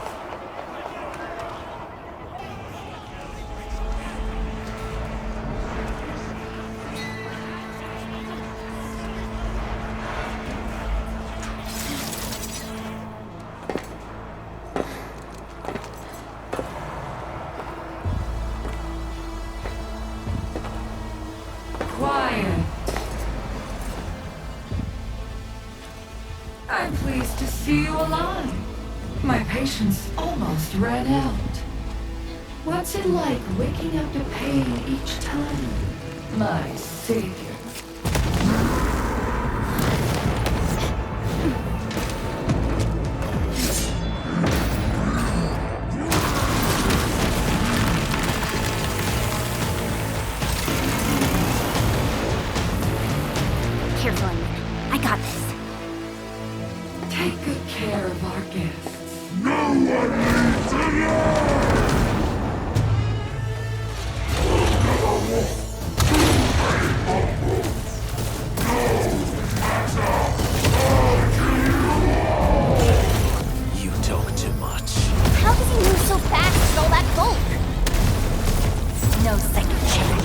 Quiet. I'm pleased to see you alive. My patience almost ran out. What's it like waking up to pain each time? My savior. Careful, Edmund. I got this. Take good care of our guests. No one needs to know! You talk too much. How does he move so fast with all that bulk? No second chance.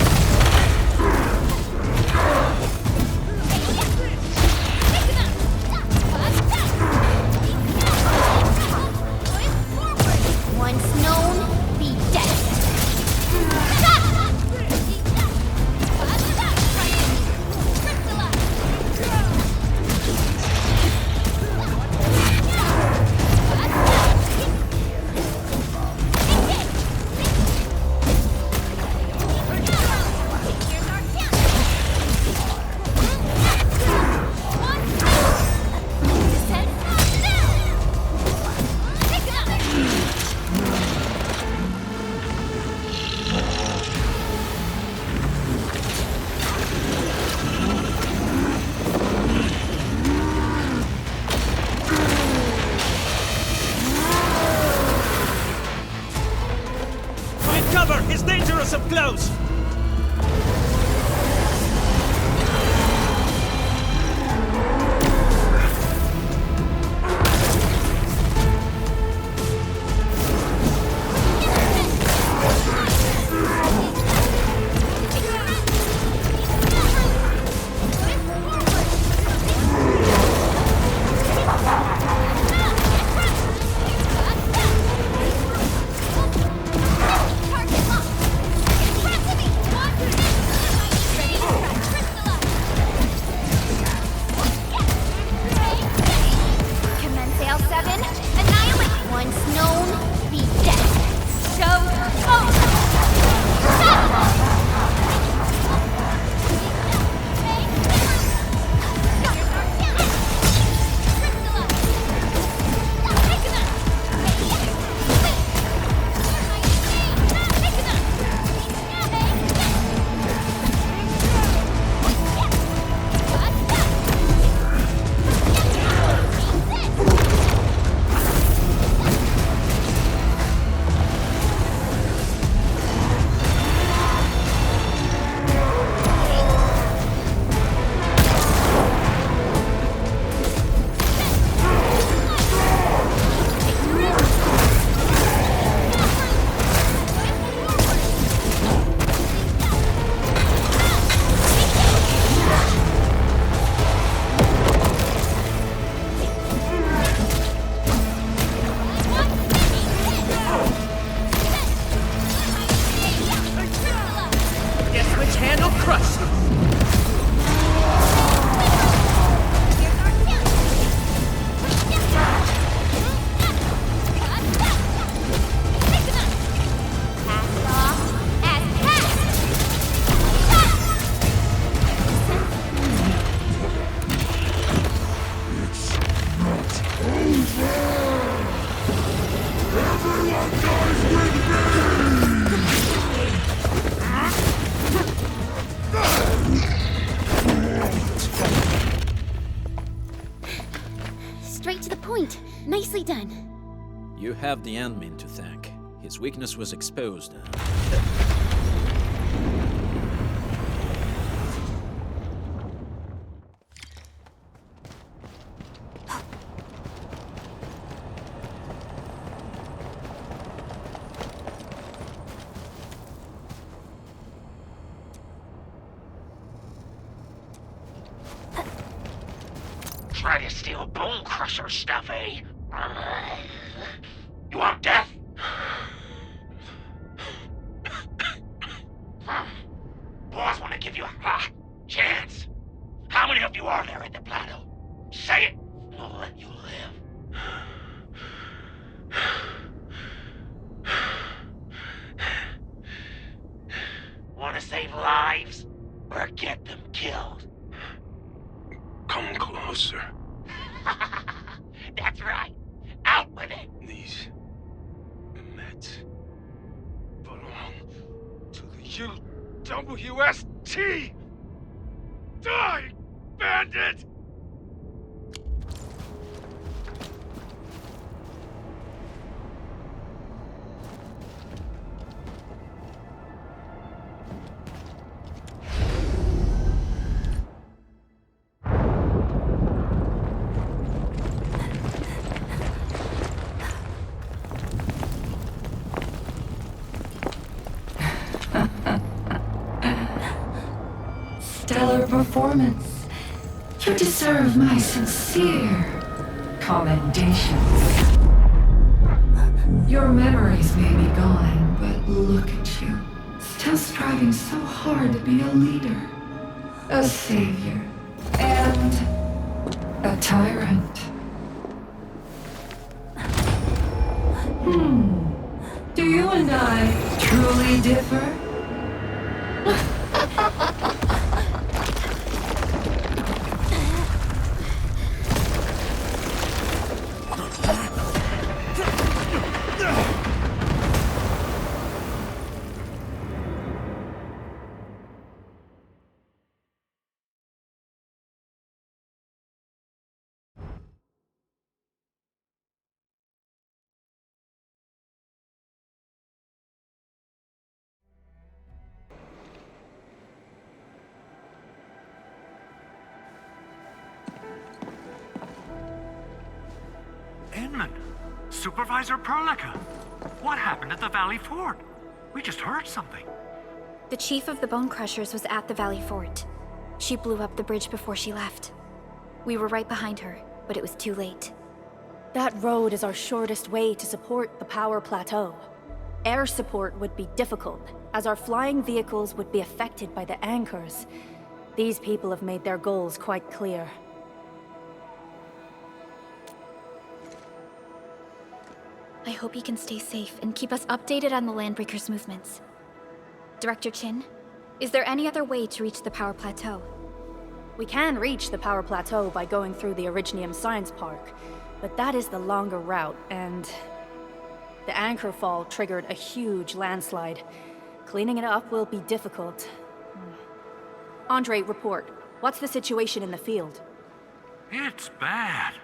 Once no Straight to the point. Nicely done. You have the admin to thank. His weakness was exposed. Try to steal Bone Crusher stuff, eh? You want death? Boys want to give you a chance. How many of you are there at the plateau? Say it, and I'll let you live. Want to save lives, or get them killed? Come closer. That's right. Out with it. These meds belong to the UWST. Die, bandit! Stellar performance. You deserve my sincere commendations. Your memories may be gone, but look at you. Still striving so hard to be a leader, a savior, and a tyrant. Do you and I truly differ? Inman, Supervisor Prologue, what happened at the Valley Fort? We just heard something. The chief of the Bone Crushers was at the Valley Fort. She blew up the bridge before she left. We were right behind her, but it was too late. That road is our shortest way to support the power plateau. Air support would be difficult, as our flying vehicles would be affected by the anchors. These people have made their goals quite clear. I hope he can stay safe and keep us updated on the Landbreakers' movements. Director Chin, is there any other way to reach the power plateau? We can reach the power plateau by going through the Originium Science Park, but that is the longer route, and the anchor fall triggered a huge landslide. Cleaning it up will be difficult. Andre, report. What's the situation in the field? It's bad.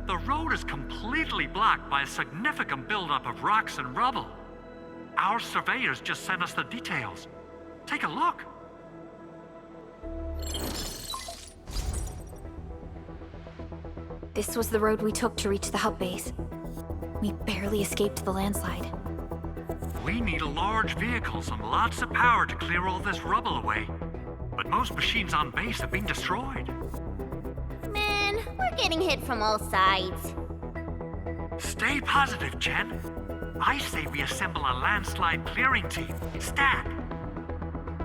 The road is completely blocked by a significant buildup of rocks and rubble. Our surveyors just sent us the details. Take a look. This was the road we took to reach the hub base. We barely escaped the landslide. We need large vehicles and lots of power to clear all this rubble away. But most machines on base have been destroyed. Man, we're getting hit from all sides. Stay positive, Chen. I say we assemble a landslide clearing team, stat.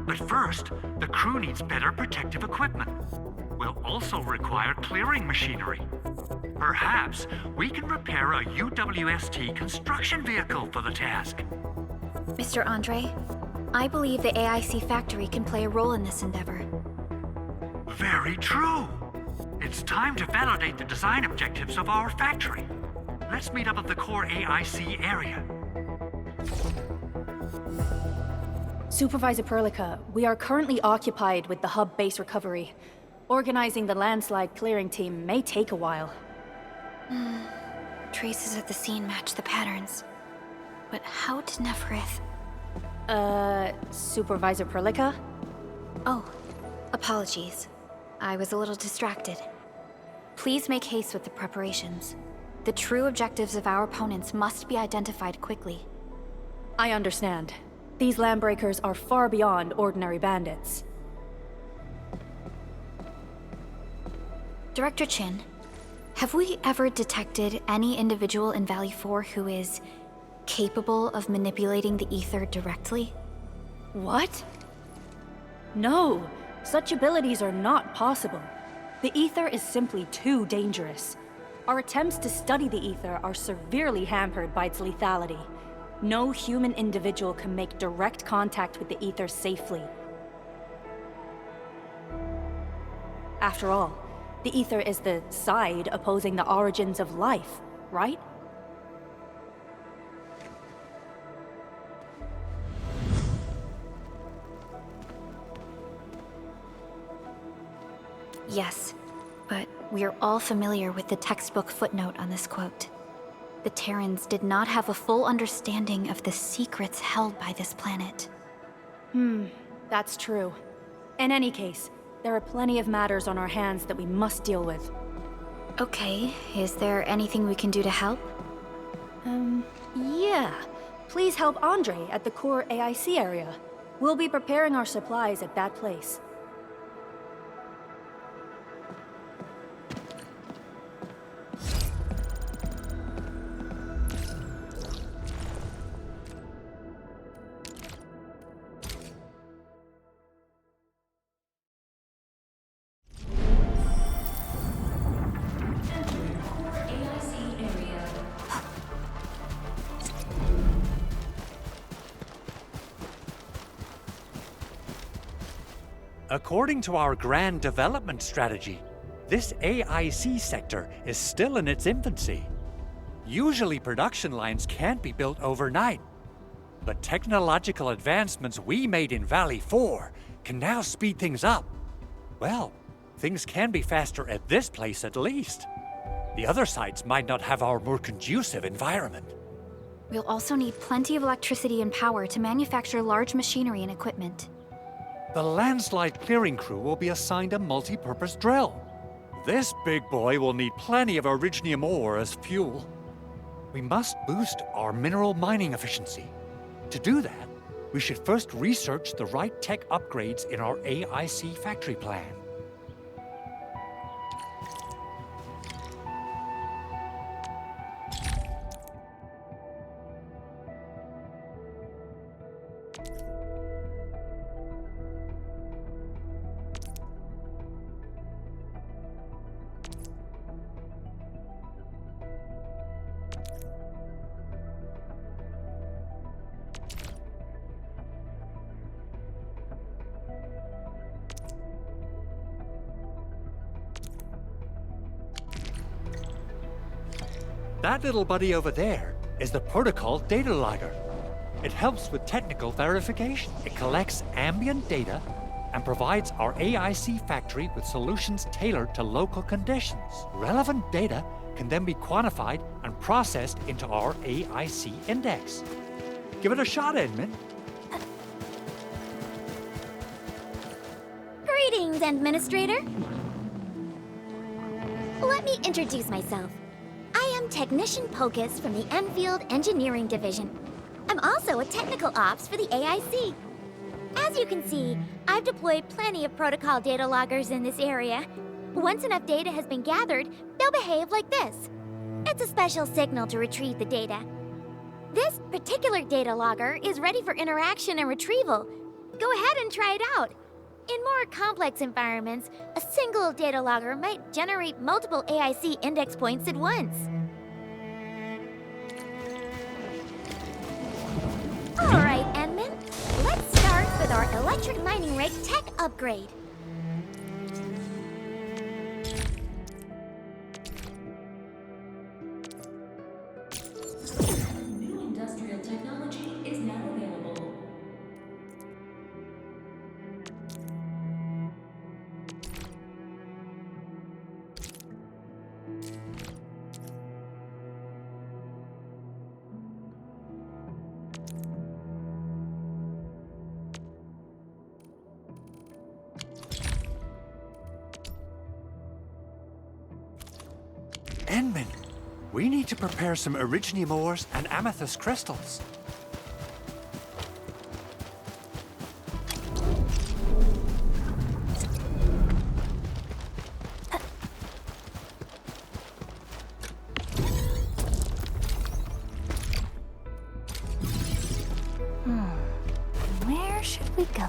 But first, the crew needs better protective equipment. We'll also require clearing machinery. Perhaps we can repair a UWST construction vehicle for the task. Mr. Andre, I believe the AIC factory can play a role in this endeavor. Very true. It's time to validate the design objectives of our factory. Let's meet up at the core AIC area. Supervisor Perlica, we are currently occupied with the hub base recovery. Organizing the landslide clearing team may take a while. Traces at the scene match the patterns. But how did Neferith... Supervisor Prolica? Oh, apologies. I was a little distracted. Please make haste with the preparations. The true objectives of our opponents must be identified quickly. I understand. These Landbreakers are far beyond ordinary bandits. Director Chin, have we ever detected any individual in Valley 4 who is capable of manipulating the ether directly? What? No, such abilities are not possible. The ether is simply too dangerous. Our attempts to study the ether are severely hampered by its lethality. No human individual can make direct contact with the ether safely. After all, the ether is the side opposing the origins of life, right? Yes, but we're all familiar with the textbook footnote on this quote. The Terrans did not have a full understanding of the secrets held by this planet. That's true. In any case, there are plenty of matters on our hands that we must deal with. Okay, is there anything we can do to help? Yeah. Please help Andre at the core AIC area. We'll be preparing our supplies at that place. According to our grand development strategy, this AIC sector is still in its infancy. Usually production lines can't be built overnight, but technological advancements we made in Valley 4 can now speed things up. Well, things can be faster at this place at least. The other sites might not have our more conducive environment. We'll also need plenty of electricity and power to manufacture large machinery and equipment. The landslide clearing crew will be assigned a multi-purpose drill. This big boy will need plenty of originium ore as fuel. We must boost our mineral mining efficiency. To do that, we should first research the right tech upgrades in our AIC factory plan. That little buddy over there is the protocol data logger. It helps with technical verification. It collects ambient data and provides our AIC factory with solutions tailored to local conditions. Relevant data can then be quantified and processed into our AIC index. Give it a shot, Edmund. Greetings, Administrator. Let me introduce myself. I am Technician Pocus from the Endfield Engineering Division. I'm also a technical ops for the AIC. As you can see, I've deployed plenty of protocol data loggers in this area. Once enough data has been gathered, they'll behave like this. It's a special signal to retrieve the data. This particular data logger is ready for interaction and retrieval. Go ahead and try it out. In more complex environments, a single data logger might generate multiple AIC index points at once. All right, Enman. Let's start with our electric mining rig tech upgrade. New industrial technology is now available. Endman, we need to prepare some Originium ores and amethyst crystals. Where should we go?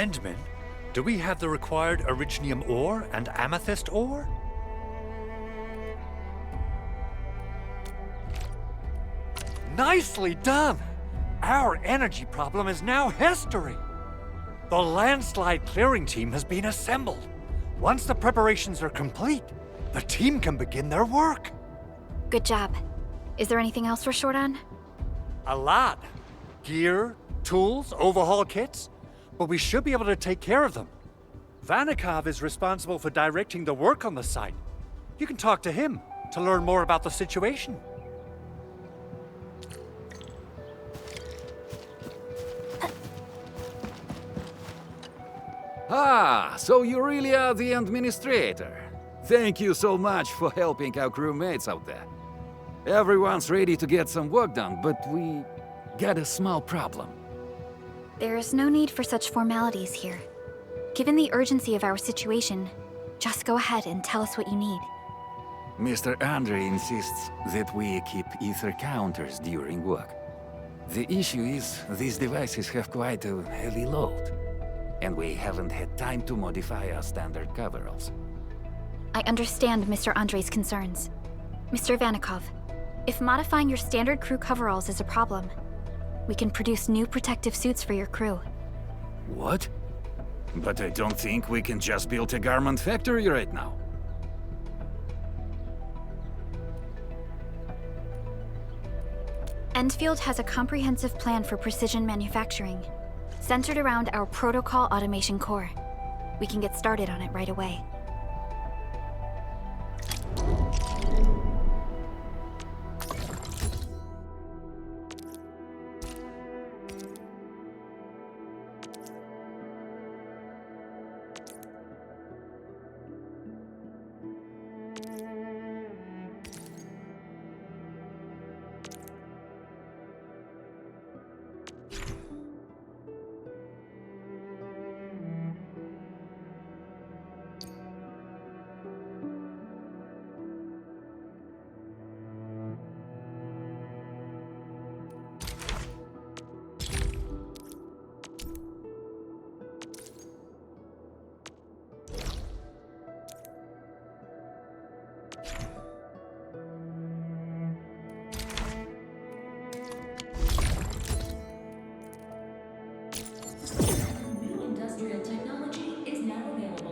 Endman, do we have the required Originium ore and amethyst ore? Nicely done! Our energy problem is now history! The landslide clearing team has been assembled. Once the preparations are complete, the team can begin their work. Good job. Is there anything else we're short on? A lot. Gear, tools, overhaul kits. But we should be able to take care of them. Vanikov is responsible for directing the work on the site. You can talk to him to learn more about the situation. Ah, so you really are the administrator. Thank you so much for helping our crewmates out there. Everyone's ready to get some work done, but we got a small problem. There is no need for such formalities here. Given the urgency of our situation, just go ahead and tell us what you need. Mr. Andre insists that we keep ether counters during work. The issue is, these devices have quite a heavy load, and we haven't had time to modify our standard coveralls. I understand Mr. Andre's concerns. Mr. Vanikov, if modifying your standard crew coveralls is a problem, we can produce new protective suits for your crew. What? But I don't think we can just build a garment factory right now. Endfield has a comprehensive plan for precision manufacturing. centered around our protocol automation core. We can get started on it right away. New industrial technology is now available.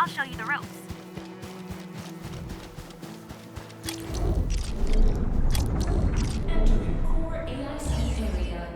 I'll show you the ropes. Entering core AIC area.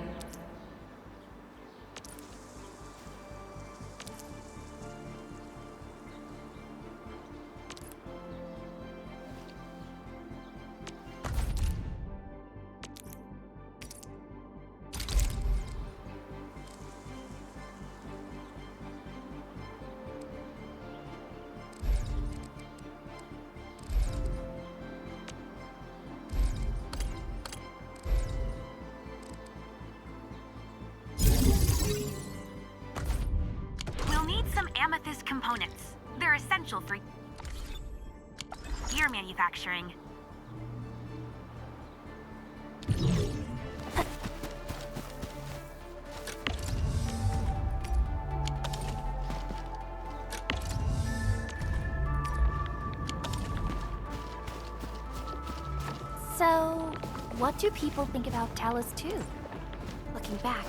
components. They're essential for gear manufacturing. So, what do people think about Talos 2? Looking back,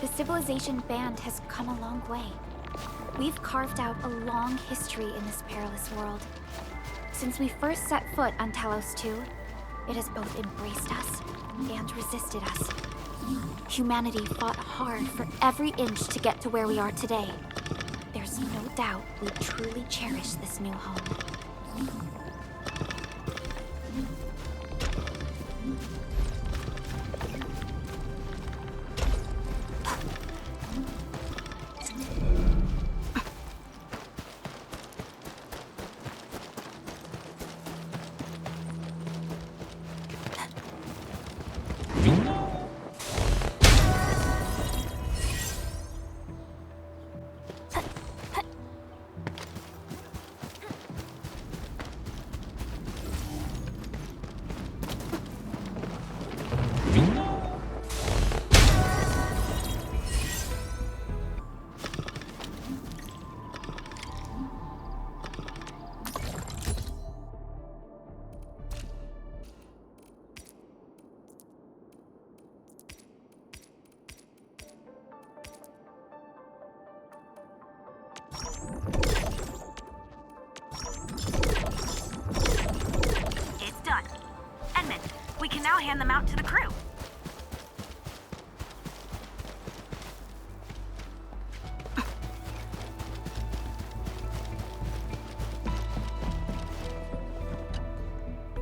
the civilization band has come a long way. We've carved out a long history in this perilous world. Since we first set foot on Talos 2, it has both embraced us and resisted us. Humanity fought hard for every inch to get to where we are today. There's no doubt we truly cherish this new home. It's done. Edmund, we can now hand them out to the crew.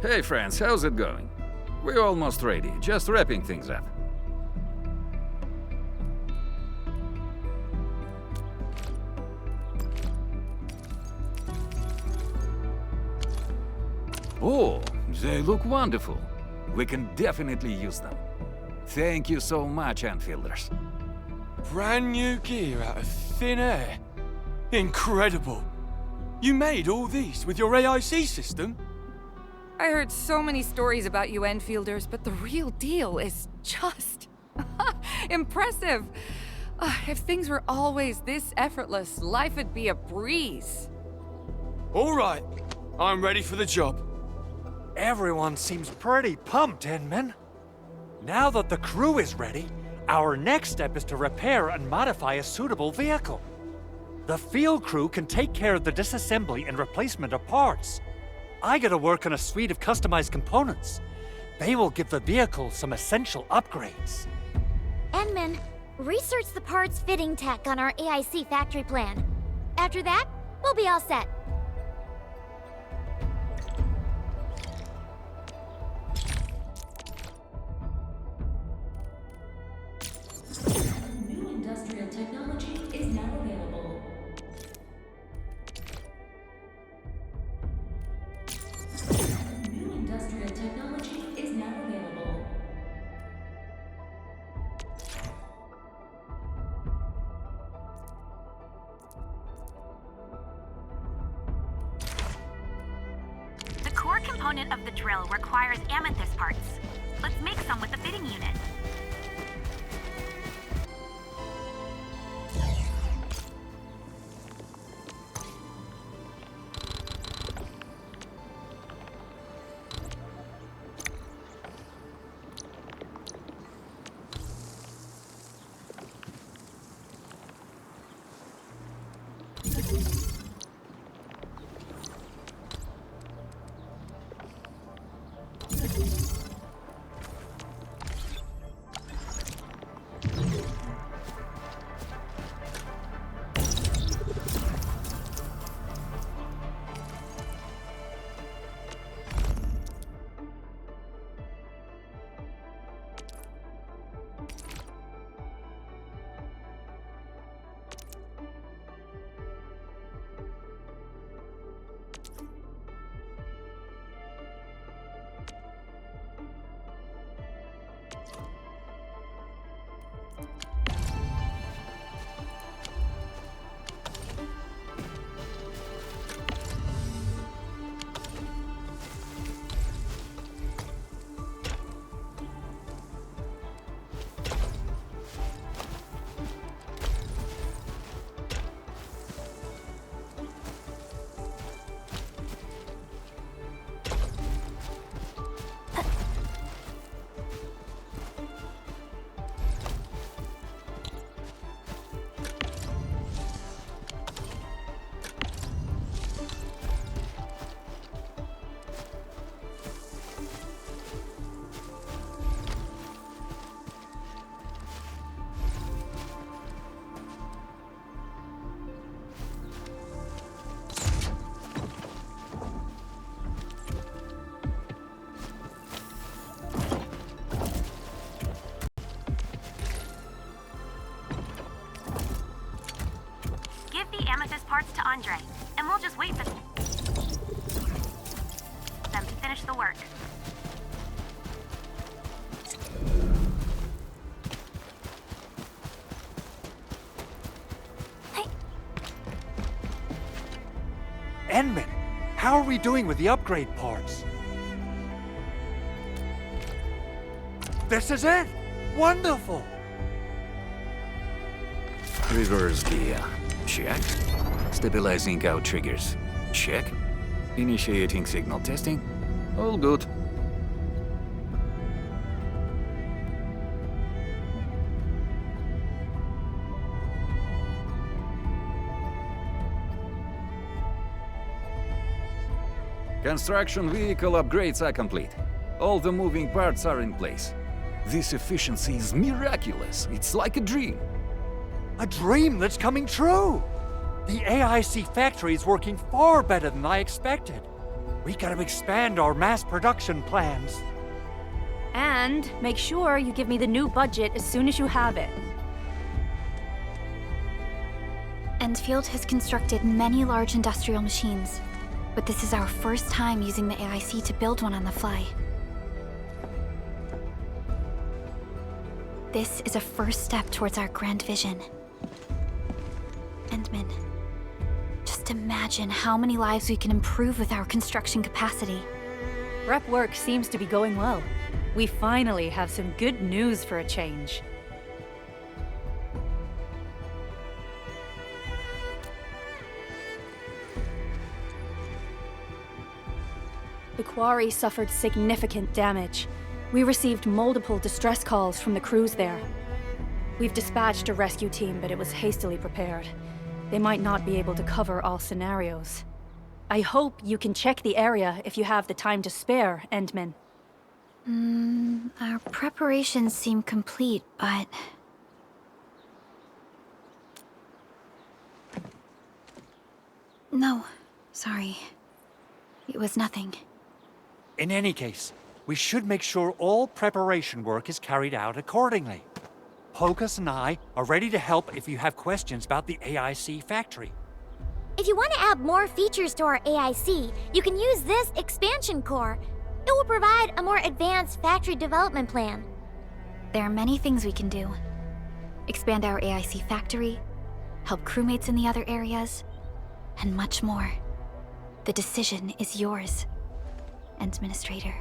Hey friends, how's it going? We're almost ready, just wrapping things up. Oh, they look wonderful. We can definitely use them. Thank you so much, Enfielders. Brand new gear out of thin air. Incredible. You made all these with your AIC system? I heard so many stories about you Enfielders, but the real deal is just impressive. If things were always this effortless, life would be a breeze. All right, I'm ready for the job. Everyone seems pretty pumped, Inman. Now that the crew is ready, our next step is to repair and modify a suitable vehicle. The field crew can take care of the disassembly and replacement of parts. I gotta work on a suite of customized components. They will give the vehicle some essential upgrades. Enman, research the parts fitting tech on our AIC factory plan. After that, we'll be all set. New industrial technology is now available. New industrial technology is now available. The core component of the drill requires amethyst parts. Let's make some with the fitting unit. parts to Andre, and we'll just wait for them to finish the work. Endman, how are we doing with the upgrade parts? This is it! Wonderful! Reverse gear. Check. Stabilizing out triggers. Check. Initiating signal testing. All good. Construction vehicle upgrades are complete. All the moving parts are in place. This efficiency is miraculous. It's like a dream. A dream that's coming true! The AIC factory is working far better than I expected. We gotta expand our mass production plans. And make sure you give me the new budget as soon as you have it. Endfield has constructed many large industrial machines, but this is our first time using the AIC to build one on the fly. This is a first step towards our grand vision. Endman, just imagine how many lives we can improve with our construction capacity. Prep work seems to be going well. We finally have some good news for a change. The quarry suffered significant damage. We received multiple distress calls from the crews there. We've dispatched a rescue team, but it was hastily prepared. They might not be able to cover all scenarios. I hope you can check the area if you have the time to spare, Endman. Our preparations seem complete, but... No, sorry. It was nothing. In any case, we should make sure all preparation work is carried out accordingly. Hocus and I are ready to help if you have questions about the AIC factory. If you want to add more features to our AIC, you can use this expansion core. It will provide a more advanced factory development plan. There are many things we can do. Expand our AIC factory, help crewmates in the other areas, and much more. The decision is yours, Administrator.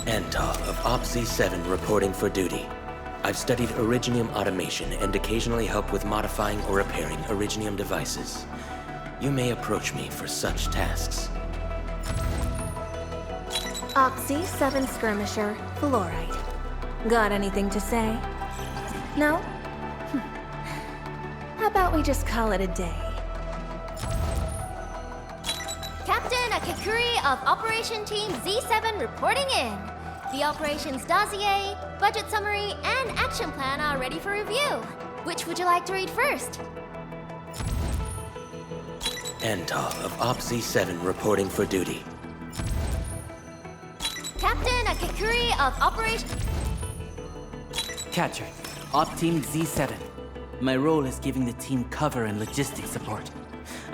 Antar of OPC-7 reporting for duty. I've studied Originium automation and occasionally help with modifying or repairing Originium devices. You may approach me for such tasks. OPC-7 skirmisher, Fluorite. Got anything to say? No? How about we just call it a day? Captain Akakuri of Operation Team Z7 reporting in. The operations dossier, budget summary, and action plan are ready for review. Which would you like to read first? Antar of OPC-7 reporting for duty. Captain Akakuri of Operation... Catcher, Op Team Z7. My role is giving the team cover and logistics support.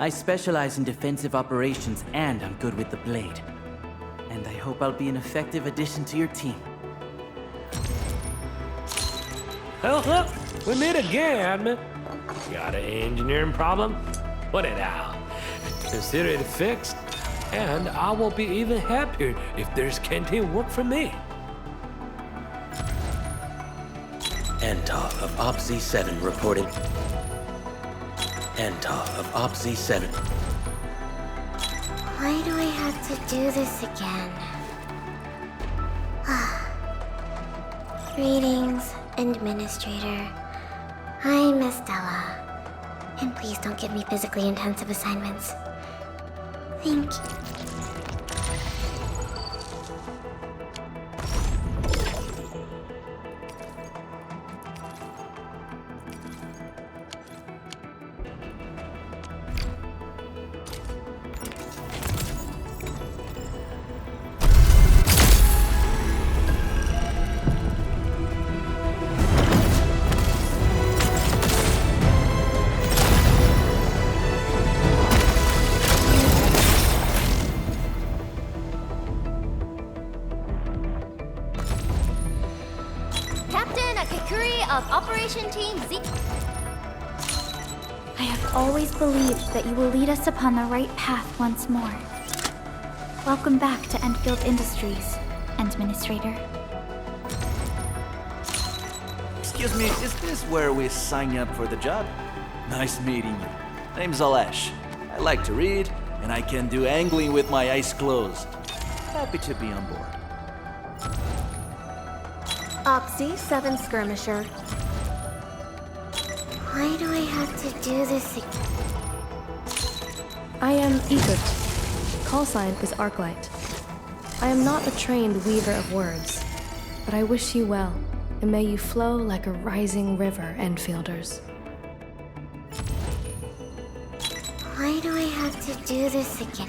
I specialize in defensive operations and I'm good with the blade. And I hope I'll be an effective addition to your team. Well, we meet again. Got an engineering problem? Put it out. Consider it fixed, and I will be even happier if there's canteen work for me. Antar of OPC-7 reporting. Antar of OPC-7. Why do I have to do this again? Greetings, Administrator. I'm Estella. And please don't give me physically intensive assignments. Thank you. Of Operation Team Z. I have always believed that you will lead us upon the right path once more. Welcome back to Endfield Industries, Administrator. Excuse me, is this where we sign up for the job? Nice meeting you. Name's Alesh. I like to read, and I can do angling with my eyes closed. Happy to be on board. OPC-7 skirmisher. Why do I have to do this again? I am Egypt. Call sign is Arknight. I am not a trained weaver of words, but I wish you well, and may you flow like a rising river, Enfielders. Why do I have to do this again?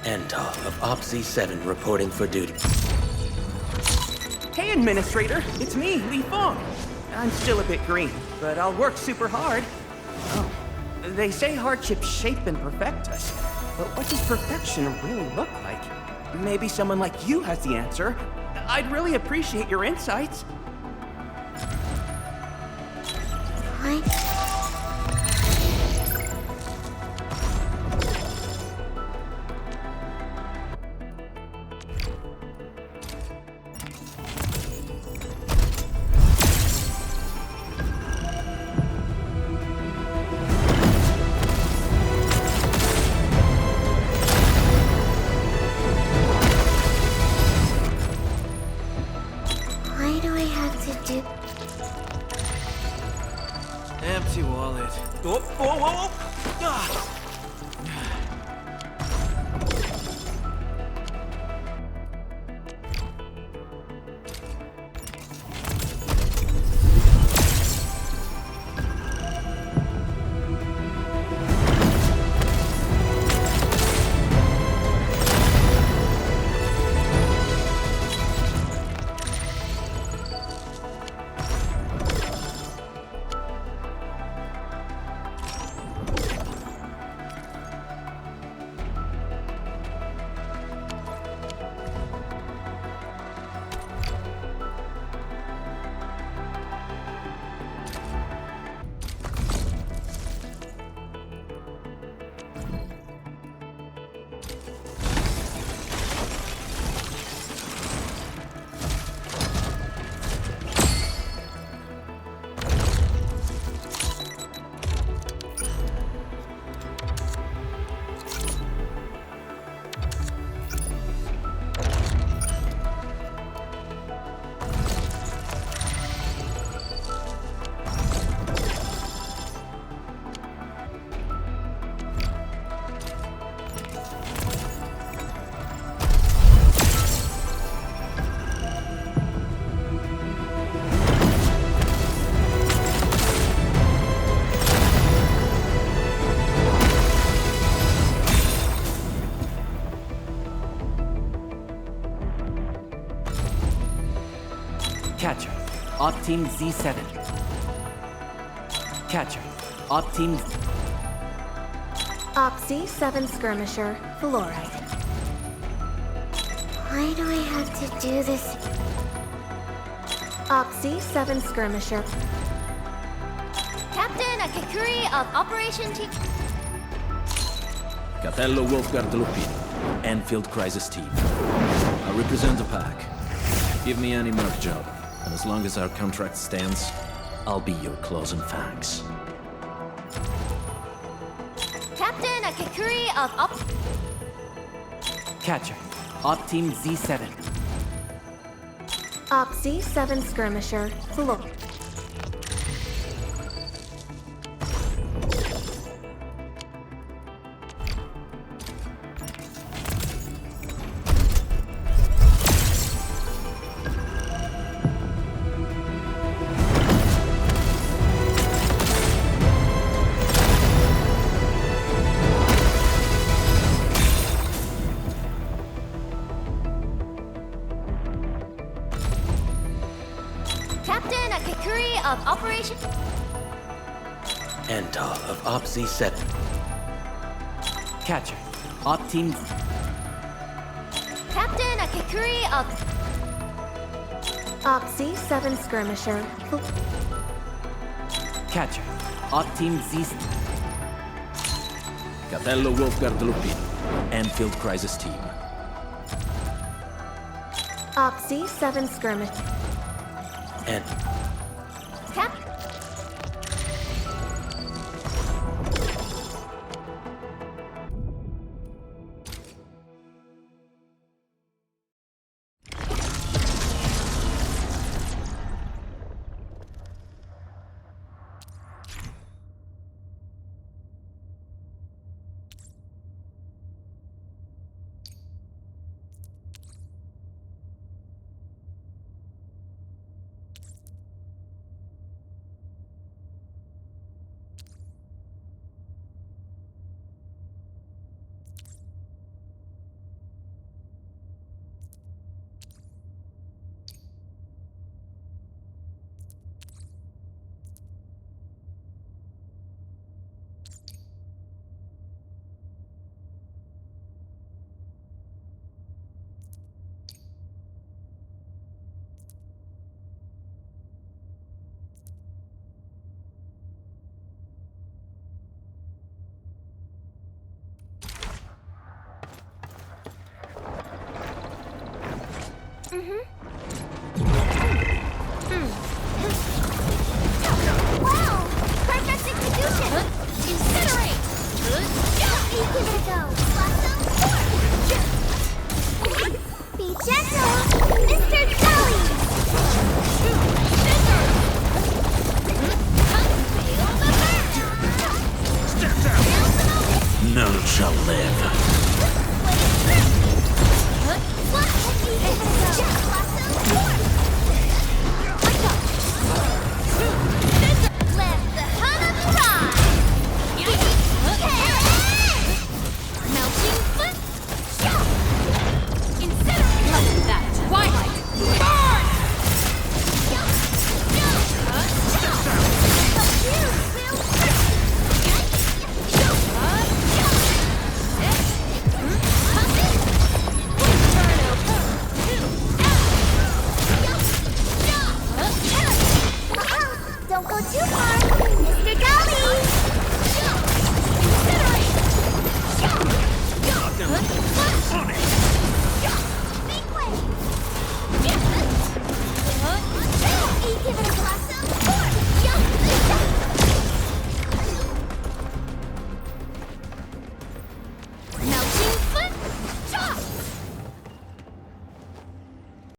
Antar of OPC-7 reporting for duty. Hey, Administrator, it's me, Li Feng. I'm still a bit green, but I'll work super hard. Oh, they say hardships shape and perfect us, but what does perfection really look like? Maybe someone like you has the answer. I'd really appreciate your insights. What? Catcher. Op Team Z7. Catcher. Op Team... Op Z7 Skirmisher, Fluorite. Why do I have to do this? Op Z7 Skirmisher. Captain Akakuri of Operation Team... Capello Wolfgard Lupin, Endfield Crisis Team. I represent the pack. Give me any merc job, and as long as our contract stands, I'll be your claws and fangs. Captain Akakuri of Op... Catcher. Op Team Z7. Op Z7 Skirmisher, Fluorite. Captain Akakuri of Operation... Antal of Op Z7. Catcher. Op Team... Captain Akakuri of... Op Z7 Skirmisher, Catcher. Op Team Z... Capello Wolfgard Lupin, Endfield Crisis Team. Op Z7 Skirmisher. And... Cap... Wow! Perfect execution! Incinerate! Give it a go!